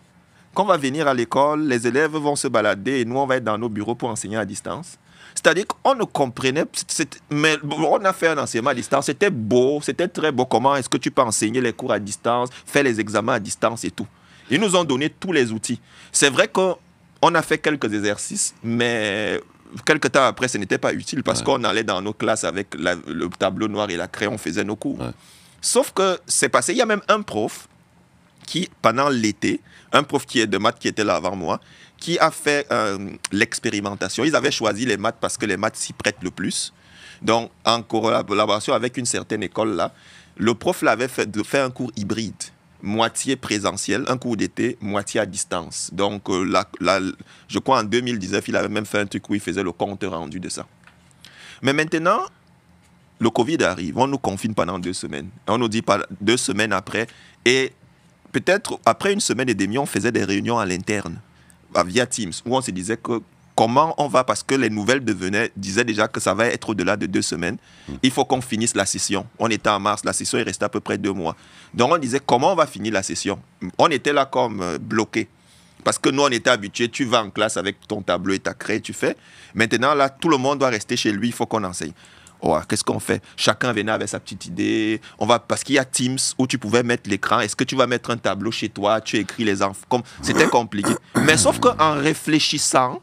Qu'on va venir à l'école, les élèves vont se balader et nous, on va être dans nos bureaux pour enseigner à distance. C'est-à-dire qu'on ne comprenait... Mais on a fait un enseignement à distance. C'était beau, c'était très beau. Comment est-ce que tu peux enseigner les cours à distance, faire les examens à distance et tout? Ils nous ont donné tous les outils. C'est vrai qu'on a fait quelques exercices, mais quelques temps après, ce n'était pas utile parce qu'on allait dans nos classes avec le tableau noir et la craie, on faisait nos cours. Sauf que c'est passé. Il y a même un prof qui, pendant l'été, un prof qui est de maths qui était là avant moi, qui a fait l'expérimentation. Ils avaient choisi les maths parce que les maths s'y prêtent le plus. Donc, en collaboration avec une certaine école là, le prof l'avait fait un cours hybride. Moitié présentiel, un cours d'été, moitié à distance. Donc, je crois en 2019, il avait même fait un truc où il faisait le compte rendu de ça. Mais maintenant, le Covid arrive, on nous confine pendant 2 semaines. On nous dit 2 semaines après, et peut-être après 1 semaine et demie, on faisait des réunions à l'interne, via Teams, où on se disait que comment on va, parce que les nouvelles disaient déjà que ça va être au-delà de 2 semaines. Il faut qu'on finisse la session. On était en mars, la session est restée à peu près 2 mois. Donc on disait comment on va finir la session. On était là comme bloqués. Parce que nous, on était habitués, tu vas en classe avec ton tableau et ta craie, tu fais. Maintenant, là, tout le monde doit rester chez lui, il faut qu'on enseigne. Oh, qu'est-ce qu'on fait? Chacun venait avec sa petite idée. Parce qu'il y a Teams où tu pouvais mettre l'écran. Est-ce que tu vas mettre un tableau chez toi? Tu écris les enfants. C'était compliqué. Mais sauf qu'en réfléchissant,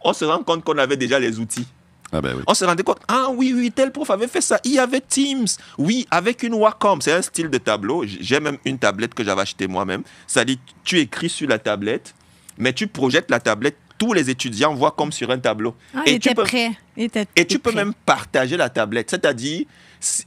on se rend compte qu'on avait déjà les outils. Ah ben oui. On se rendait compte, oui, tel prof avait fait ça. Il y avait Teams. Oui, avec une Wacom. C'est un style de tableau. J'ai même une tablette que j'avais achetée moi-même. C'est-à-dire, tu écris sur la tablette, mais tu projettes la tablette. Tous les étudiants voient comme sur un tableau. Et tu peux même partager la tablette. C'est-à-dire,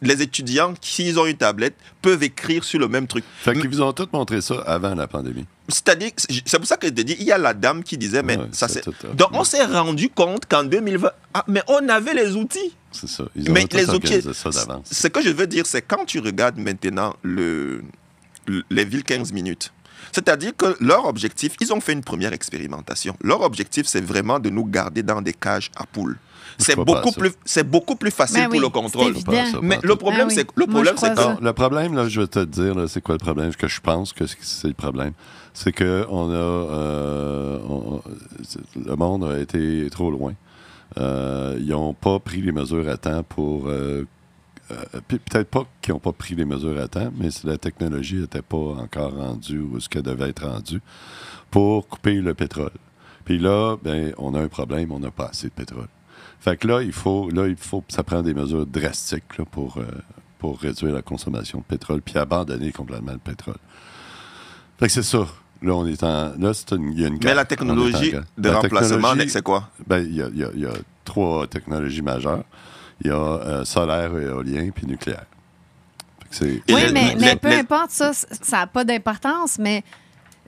les étudiants, s'ils ont une tablette, peuvent écrire sur le même truc. Fait qu'ils vous ont tous montré ça avant la pandémie. C'est-à-dire, c'est pour ça que je te dis, il y a la dame qui disait, mais ça c'est... Donc, on s'est rendu compte qu'en 2020, mais on avait les outils. C'est ça. Ils ont organisé ça d'avance. Ce que je veux dire, c'est quand tu regardes maintenant les villes 15 minutes, c'est-à-dire que leur objectif, ils ont fait une première expérimentation. Leur objectif, c'est vraiment de nous garder dans des cages à poules. C'est beaucoup plus facile pour le contrôle. Mais le problème, c'est le problème, là, je vais te dire, là, c'est quoi le problème? Que je pense que c'est le problème. C'est que le monde a été trop loin. Ils n'ont pas pris les mesures à temps pour... peut-être pas qu'ils n'ont pas pris les mesures à temps, mais la technologie n'était pas encore rendue où ce qu'elle devait être rendue pour couper le pétrole. Puis là, ben, on a un problème, on n'a pas assez de pétrole. Fait que là, il faut ça prend des mesures drastiques là, pour réduire la consommation de pétrole puis abandonner complètement le pétrole. Fait que c'est ça. Là, on est en... Là, il y a une Mais la technologie de remplacement, c'est quoi? Ben, il y a 3 technologies majeures. Il y a solaire, éolien, puis nucléaire. Oui, mais peu importe ça, ça n'a pas d'importance, mais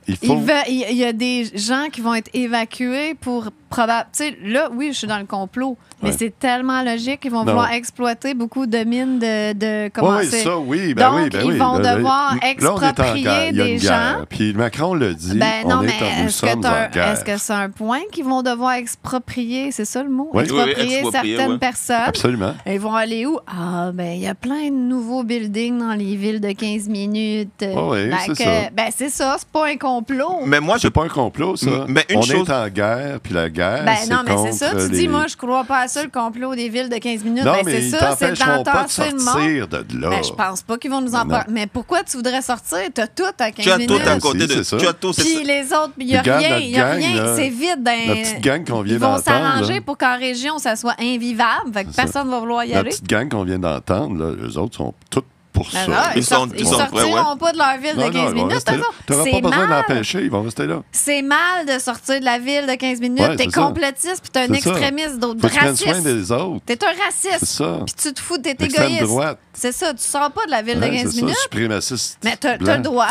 il y a des gens qui vont être évacués pour... Tu sais, là, oui, je suis dans le complot, mais c'est tellement logique qu'ils vont vouloir exploiter beaucoup de mines de comment c'est. Donc, ils vont devoir exproprier des gens. Puis Macron l'a dit, est-ce que c'est un point qu'ils vont devoir exproprier? C'est ça le mot? Oui. Exproprier certaines personnes. Absolument. Ils vont aller où? Ah, ben, il y a plein de nouveaux buildings dans les villes de 15 minutes. C'est ça. Ben, c'est ça, c'est pas un complot. Mais moi, c'est pas un complot, ça. Mais on est en guerre, puis la guerre, non, mais c'est ça. Tu dis, moi, je crois pas à ça, le complot des villes de 15 minutes. Non, ben, mais c'est ça, c'est d'entasser le monde. De là. Ben, je pense pas qu'ils vont nous en parler. Mais pourquoi tu voudrais sortir? T'as tout à 15 minutes. Tu as tout à côté de ça. Puis les autres, il n'y a rien. C'est vide. La petite gang qu'on vient d'entendre. Ils vont s'arranger pour qu'en région, ça soit invivable. Fait que personne ne va vouloir y aller. La petite gang qu'on vient d'entendre, eux autres sont toutes pour ça. Ils sortiront pas de leur ville de 15 minutes. Tu n'auras pas besoin d'empêcher, ils vont rester là. C'est mal de sortir de la ville de 15 minutes. T'es complétiste, puis t'es un extrémiste d'autres racistes. Tu prends soin des autres. T'es un raciste. Puis tu te fous, t'es égoïste. C'est ça, tu sors pas de la ville de 15 minutes. Suprémaciste. Mais t'as le droit,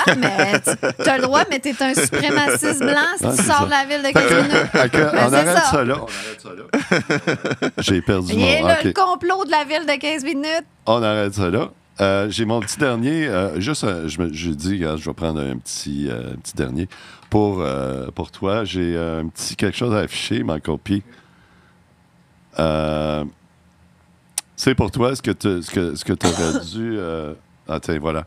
mais t'es un suprémaciste blanc si tu sors de la ville de 15 minutes. On arrête ça là. J'ai perdu mon... Il est là le complot de la ville de 15 minutes. On arrête ça là. J'ai mon petit dernier. Je dis, je vais prendre un petit dernier. Pour toi, j'ai un petit quelque chose à afficher, ma copie. C'est pour toi ce que tu aurais dû... tiens, voilà.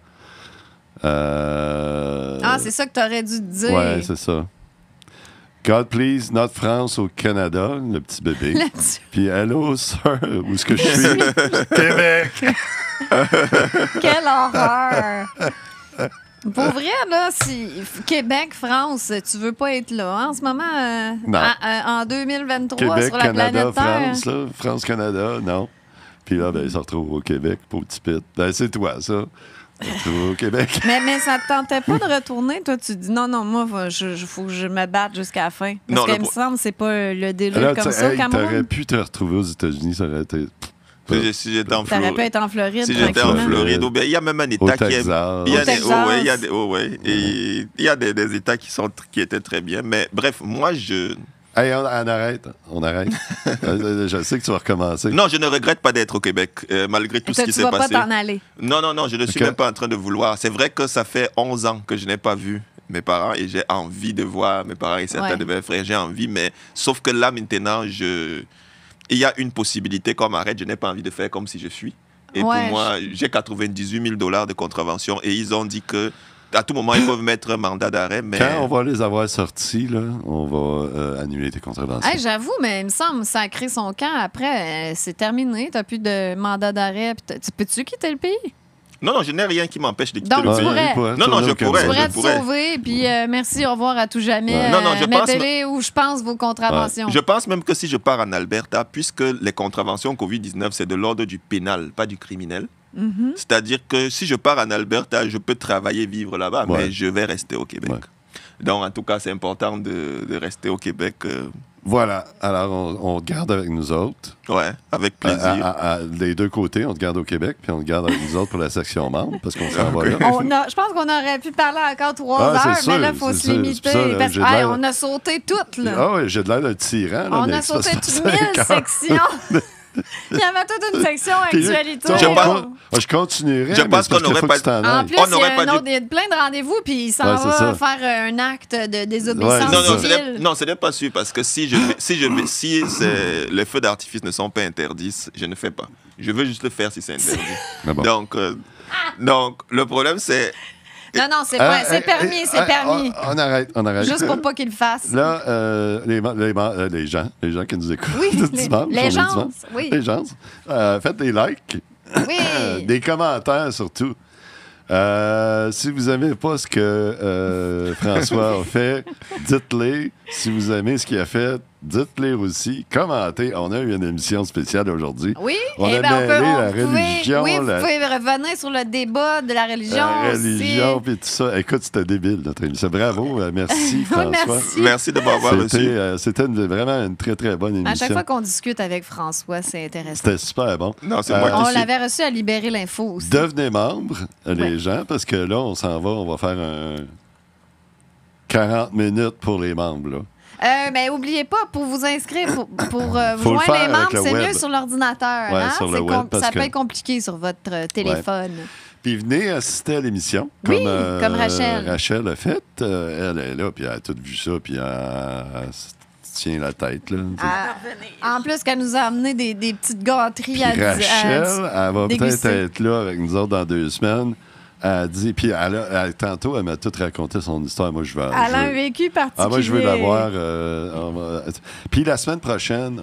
C'est ça que tu aurais dû te dire. Oui, c'est ça. God please, not France au Canada, le petit bébé. Puis hello, sir, où est-ce que je suis? Québec! Quelle horreur! Pour vrai, là, si Québec, France, tu veux pas être là en ce moment, en 2023, Québec, sur la Canada, planète Terre? France, là, France, Canada, non. Puis là, ben, ils se retrouvent au Québec, pour petit pit. Ben, c'est toi, ça. Au Québec. Mais ça te tentait pas de retourner? Toi, tu dis non, moi, il faut que je me batte jusqu'à la fin. Parce qu'il me semble que c'est pas le délire comme ça au Cameroun. T'aurais pu te retrouver aux États-Unis, ça aurait été... Si j'étais en Floride. T'aurais pu être en Floride. Si j'étais en Floride, il y a même un État qui est. Il y a des États qui étaient très bien. Mais bref, moi, Hey, on arrête. Je sais que tu vas recommencer. Non, je ne regrette pas d'être au Québec, malgré tout ce qui s'est passé. Tu vas pas t'en aller? Non, je ne suis même pas en train de vouloir. C'est vrai que ça fait 11 ans que je n'ai pas vu mes parents et j'ai envie de voir mes parents et certains de mes frères. J'ai envie, mais sauf que là, maintenant, il y a une possibilité qu'on m'arrête. Je n'ai pas envie de faire comme si je fuis. Et pour moi, j'ai 98 000 $ de contravention et ils ont dit que à tout moment, ils peuvent mettre un mandat d'arrêt. Mais... Quand on va les avoir sortis, là, on va annuler tes contraventions. Hey, j'avoue, mais il me semble que ça a créé son camp. Après, c'est terminé. Tu n'as plus de mandat d'arrêt. Peux-tu quitter le pays? Non, je n'ai rien qui m'empêche de quitter le pays. Donc, tu pourrais. Je pourrais. Tu pourrais te sauver, puis merci, au revoir à tout jamais. Mettez-les où je pense vos contraventions. Je pense même que si je pars en Alberta, puisque les contraventions COVID-19, c'est de l'ordre du pénal, pas du criminel. Mm-hmm. C'est-à-dire que si je pars en Alberta, je peux travailler, vivre là-bas, mais je vais rester au Québec. Donc, en tout cas, c'est important de rester au Québec. Voilà. Alors, on te garde avec nous autres. Ouais, avec plaisir. Des deux côtés, on te garde au Québec, puis on te garde avec nous autres pour la section membre, parce qu'on s'en va là. Je pense qu'on aurait pu parler encore 3 heures, mais là, il faut se limiter. Parce qu'on a sauté toutes, là. Ah oui, j'ai de l'air d'un tyran. On a sauté 1000 sections. Il y avait toute une section actualité. Je continuerai. Je pense qu'on n'aurait pas... En plus, il y a plein de rendez-vous, puis il s'en va faire un acte de désobéissance civile. Non, ce n'est pas sûr, parce que si les feux d'artifice ne sont pas interdits, je ne fais pas. Je veux juste le faire si c'est interdit. Donc, le problème, c'est... Non, c'est permis, c'est permis. On arrête. Juste pour pas qu'ils le fassent. Là, les gens qui nous écoutent, les gens, faites des likes, des commentaires surtout. Si vous n'aimez pas ce que François a fait, dites-le. Si vous aimez ce qu'il a fait, dites-le aussi. Commentez. On a eu une émission spéciale aujourd'hui. Oui, on a mêlé la religion. Oui, vous pouvez revenir sur le débat de la religion. La religion, puis tout ça. Écoute, c'était débile, notre émission. Bravo. Merci, François. Merci de m'avoir reçu. C'était vraiment une très, très bonne émission. À chaque fois qu'on discute avec François, c'est intéressant. C'était super bon. Non, c'est moi qui On l'avait reçu à Libérer l'Info aussi. Devenez membre, les gens, parce que là, on s'en va. On va faire un 40 minutes pour les membres, là. Mais n'oubliez pas, pour vous inscrire, pour joindre les membres, c'est mieux sur l'ordinateur. Ouais, sur le web, ça peut être compliqué sur votre téléphone. Ouais. Puis venez assister à l'émission. Comme Rachel. Rachel a fait. Elle est là, puis elle a tout vu ça, puis elle tient la tête. Là, en plus, qu'elle nous a amené des petites gâteries puis Rachel, elle va peut-être être là avec nous autres dans 2 semaines. Elle dit, puis tantôt, elle m'a tout raconté son histoire. Moi, elle a un vécu particulier. Moi, je veux la voir. Puis la semaine prochaine,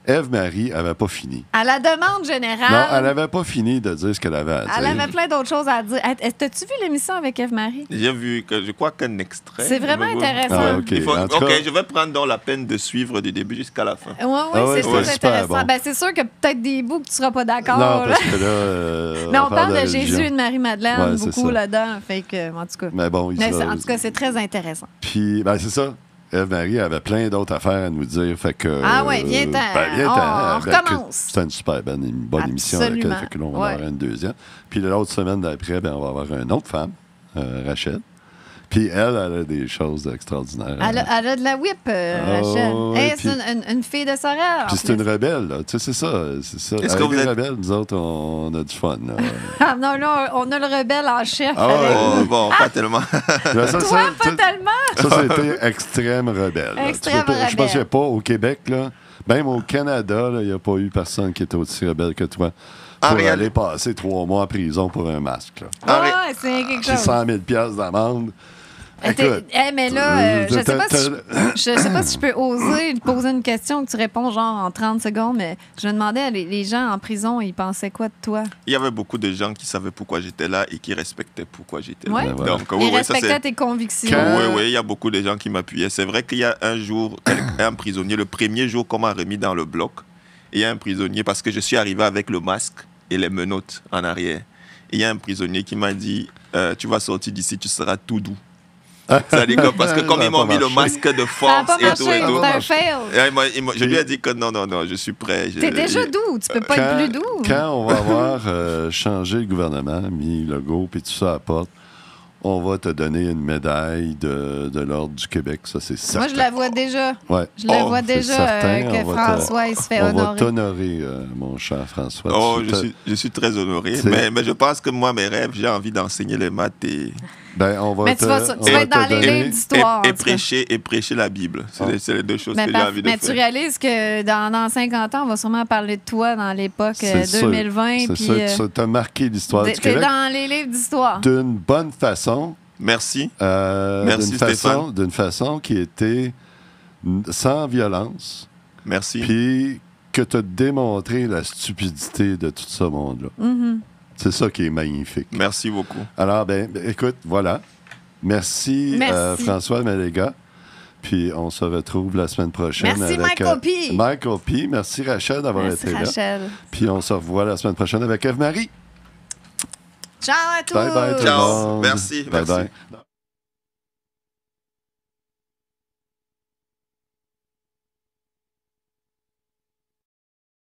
Ève-Marie n'avait pas fini. À la demande générale. Non, elle n'avait pas fini de dire ce qu'elle avait à dire. Elle avait plein d'autres choses à dire. T'as-tu vu l'émission avec Ève-Marie? J'ai vu, je crois qu'un extrait. C'est vraiment intéressant. Je vais prendre la peine de suivre du début jusqu'à la fin. Oui, c'est intéressant. Bon. C'est sûr que peut-être des bouts que tu ne seras pas d'accord. Non, parce que là... Mais on parle de Jésus et de Marie-Madeleine beaucoup là-dedans. Fait que, en tout cas. Mais bon, en tout cas, c'est très intéressant. Puis, c'est ça. Ève-Marie avait plein d'autres affaires à nous dire. Fait que, viens-t'en. On recommence. C'était une super bonne émission. Fait que là, on va avoir une deuxième. Puis l'autre semaine d'après, on va avoir une autre femme, Rachel. Puis elle a des choses extraordinaires. Elle a de la whip, Rachel. C'est une fille de Sorel. Puis c'est une rebelle, là. Tu sais, c'est ça. Est-ce que vous êtes rebelles, nous autres, on a du fun. Non, on a le rebelle en chef. Bon, pas tellement. Toi, pas tellement. Ça, c'était extrême rebelle. Extrême rebelle. Je pense qu'il n'y a pas au Québec, là. Même au Canada, il n'y a pas eu personne qui était aussi rebelle que toi. Pour aller passer 3 mois en prison pour un masque. C'est quelque chose. 100 000 d'amende. Écoute, mais là, je sais pas si je peux oser poser une question que tu réponds genre en 30 secondes, mais je me demandais, les gens en prison, ils pensaient quoi de toi? Il y avait beaucoup de gens qui savaient pourquoi j'étais là et qui respectaient pourquoi j'étais là. Donc, ils respectaient tes convictions. Oui, il y a beaucoup de gens qui m'appuyaient. C'est vrai qu'il y a un jour, un prisonnier, le premier jour qu'on m'a remis dans le bloc, il y a un prisonnier, parce que je suis arrivé avec le masque et les menottes en arrière. Et il y a un prisonnier qui m'a dit, tu vas sortir d'ici, tu seras tout doux. C'est-à-dire que parce que comme ils m'ont mis le masque de force et tout, je lui ai dit que non, je suis prêt. T'es déjà doux, tu peux pas être plus doux. Quand on va avoir changé le gouvernement, mis le logo puis tout ça à la porte, on va te donner une médaille de l'Ordre du Québec, ça c'est certain. Moi je la vois déjà. Ouais. Je la vois déjà que François il se fait honorer. On va t'honorer, mon cher François. Je suis très honoré, mais je pense que moi mes rêves, j'ai envie d'enseigner les maths et... Mais tu vas être dans les livres d'histoire. Et prêcher la Bible. C'est les 2 choses que j'ai envie de faire. Mais tu réalises que dans 50 ans, on va sûrement parler de toi dans l'époque 2020. C'est sûr que ça t'a marqué l'histoire du Québec. T'es dans les livres d'histoire. D'une bonne façon. Merci. Merci, Stéphane. D'une façon qui était sans violence. Merci. Puis que tu as démontré la stupidité de tout ce monde-là. Mm-hmm. C'est ça qui est magnifique. Merci beaucoup. Alors, écoute, voilà. Merci. François Maléga. Puis on se retrouve la semaine prochaine. Merci avec Michael P. Michael P. Merci Rachel d'avoir été Rachel. là. Puis on se revoit la semaine prochaine avec Ève-Marie. Ciao à tous. Bye bye tout le monde. Merci. Bye bye.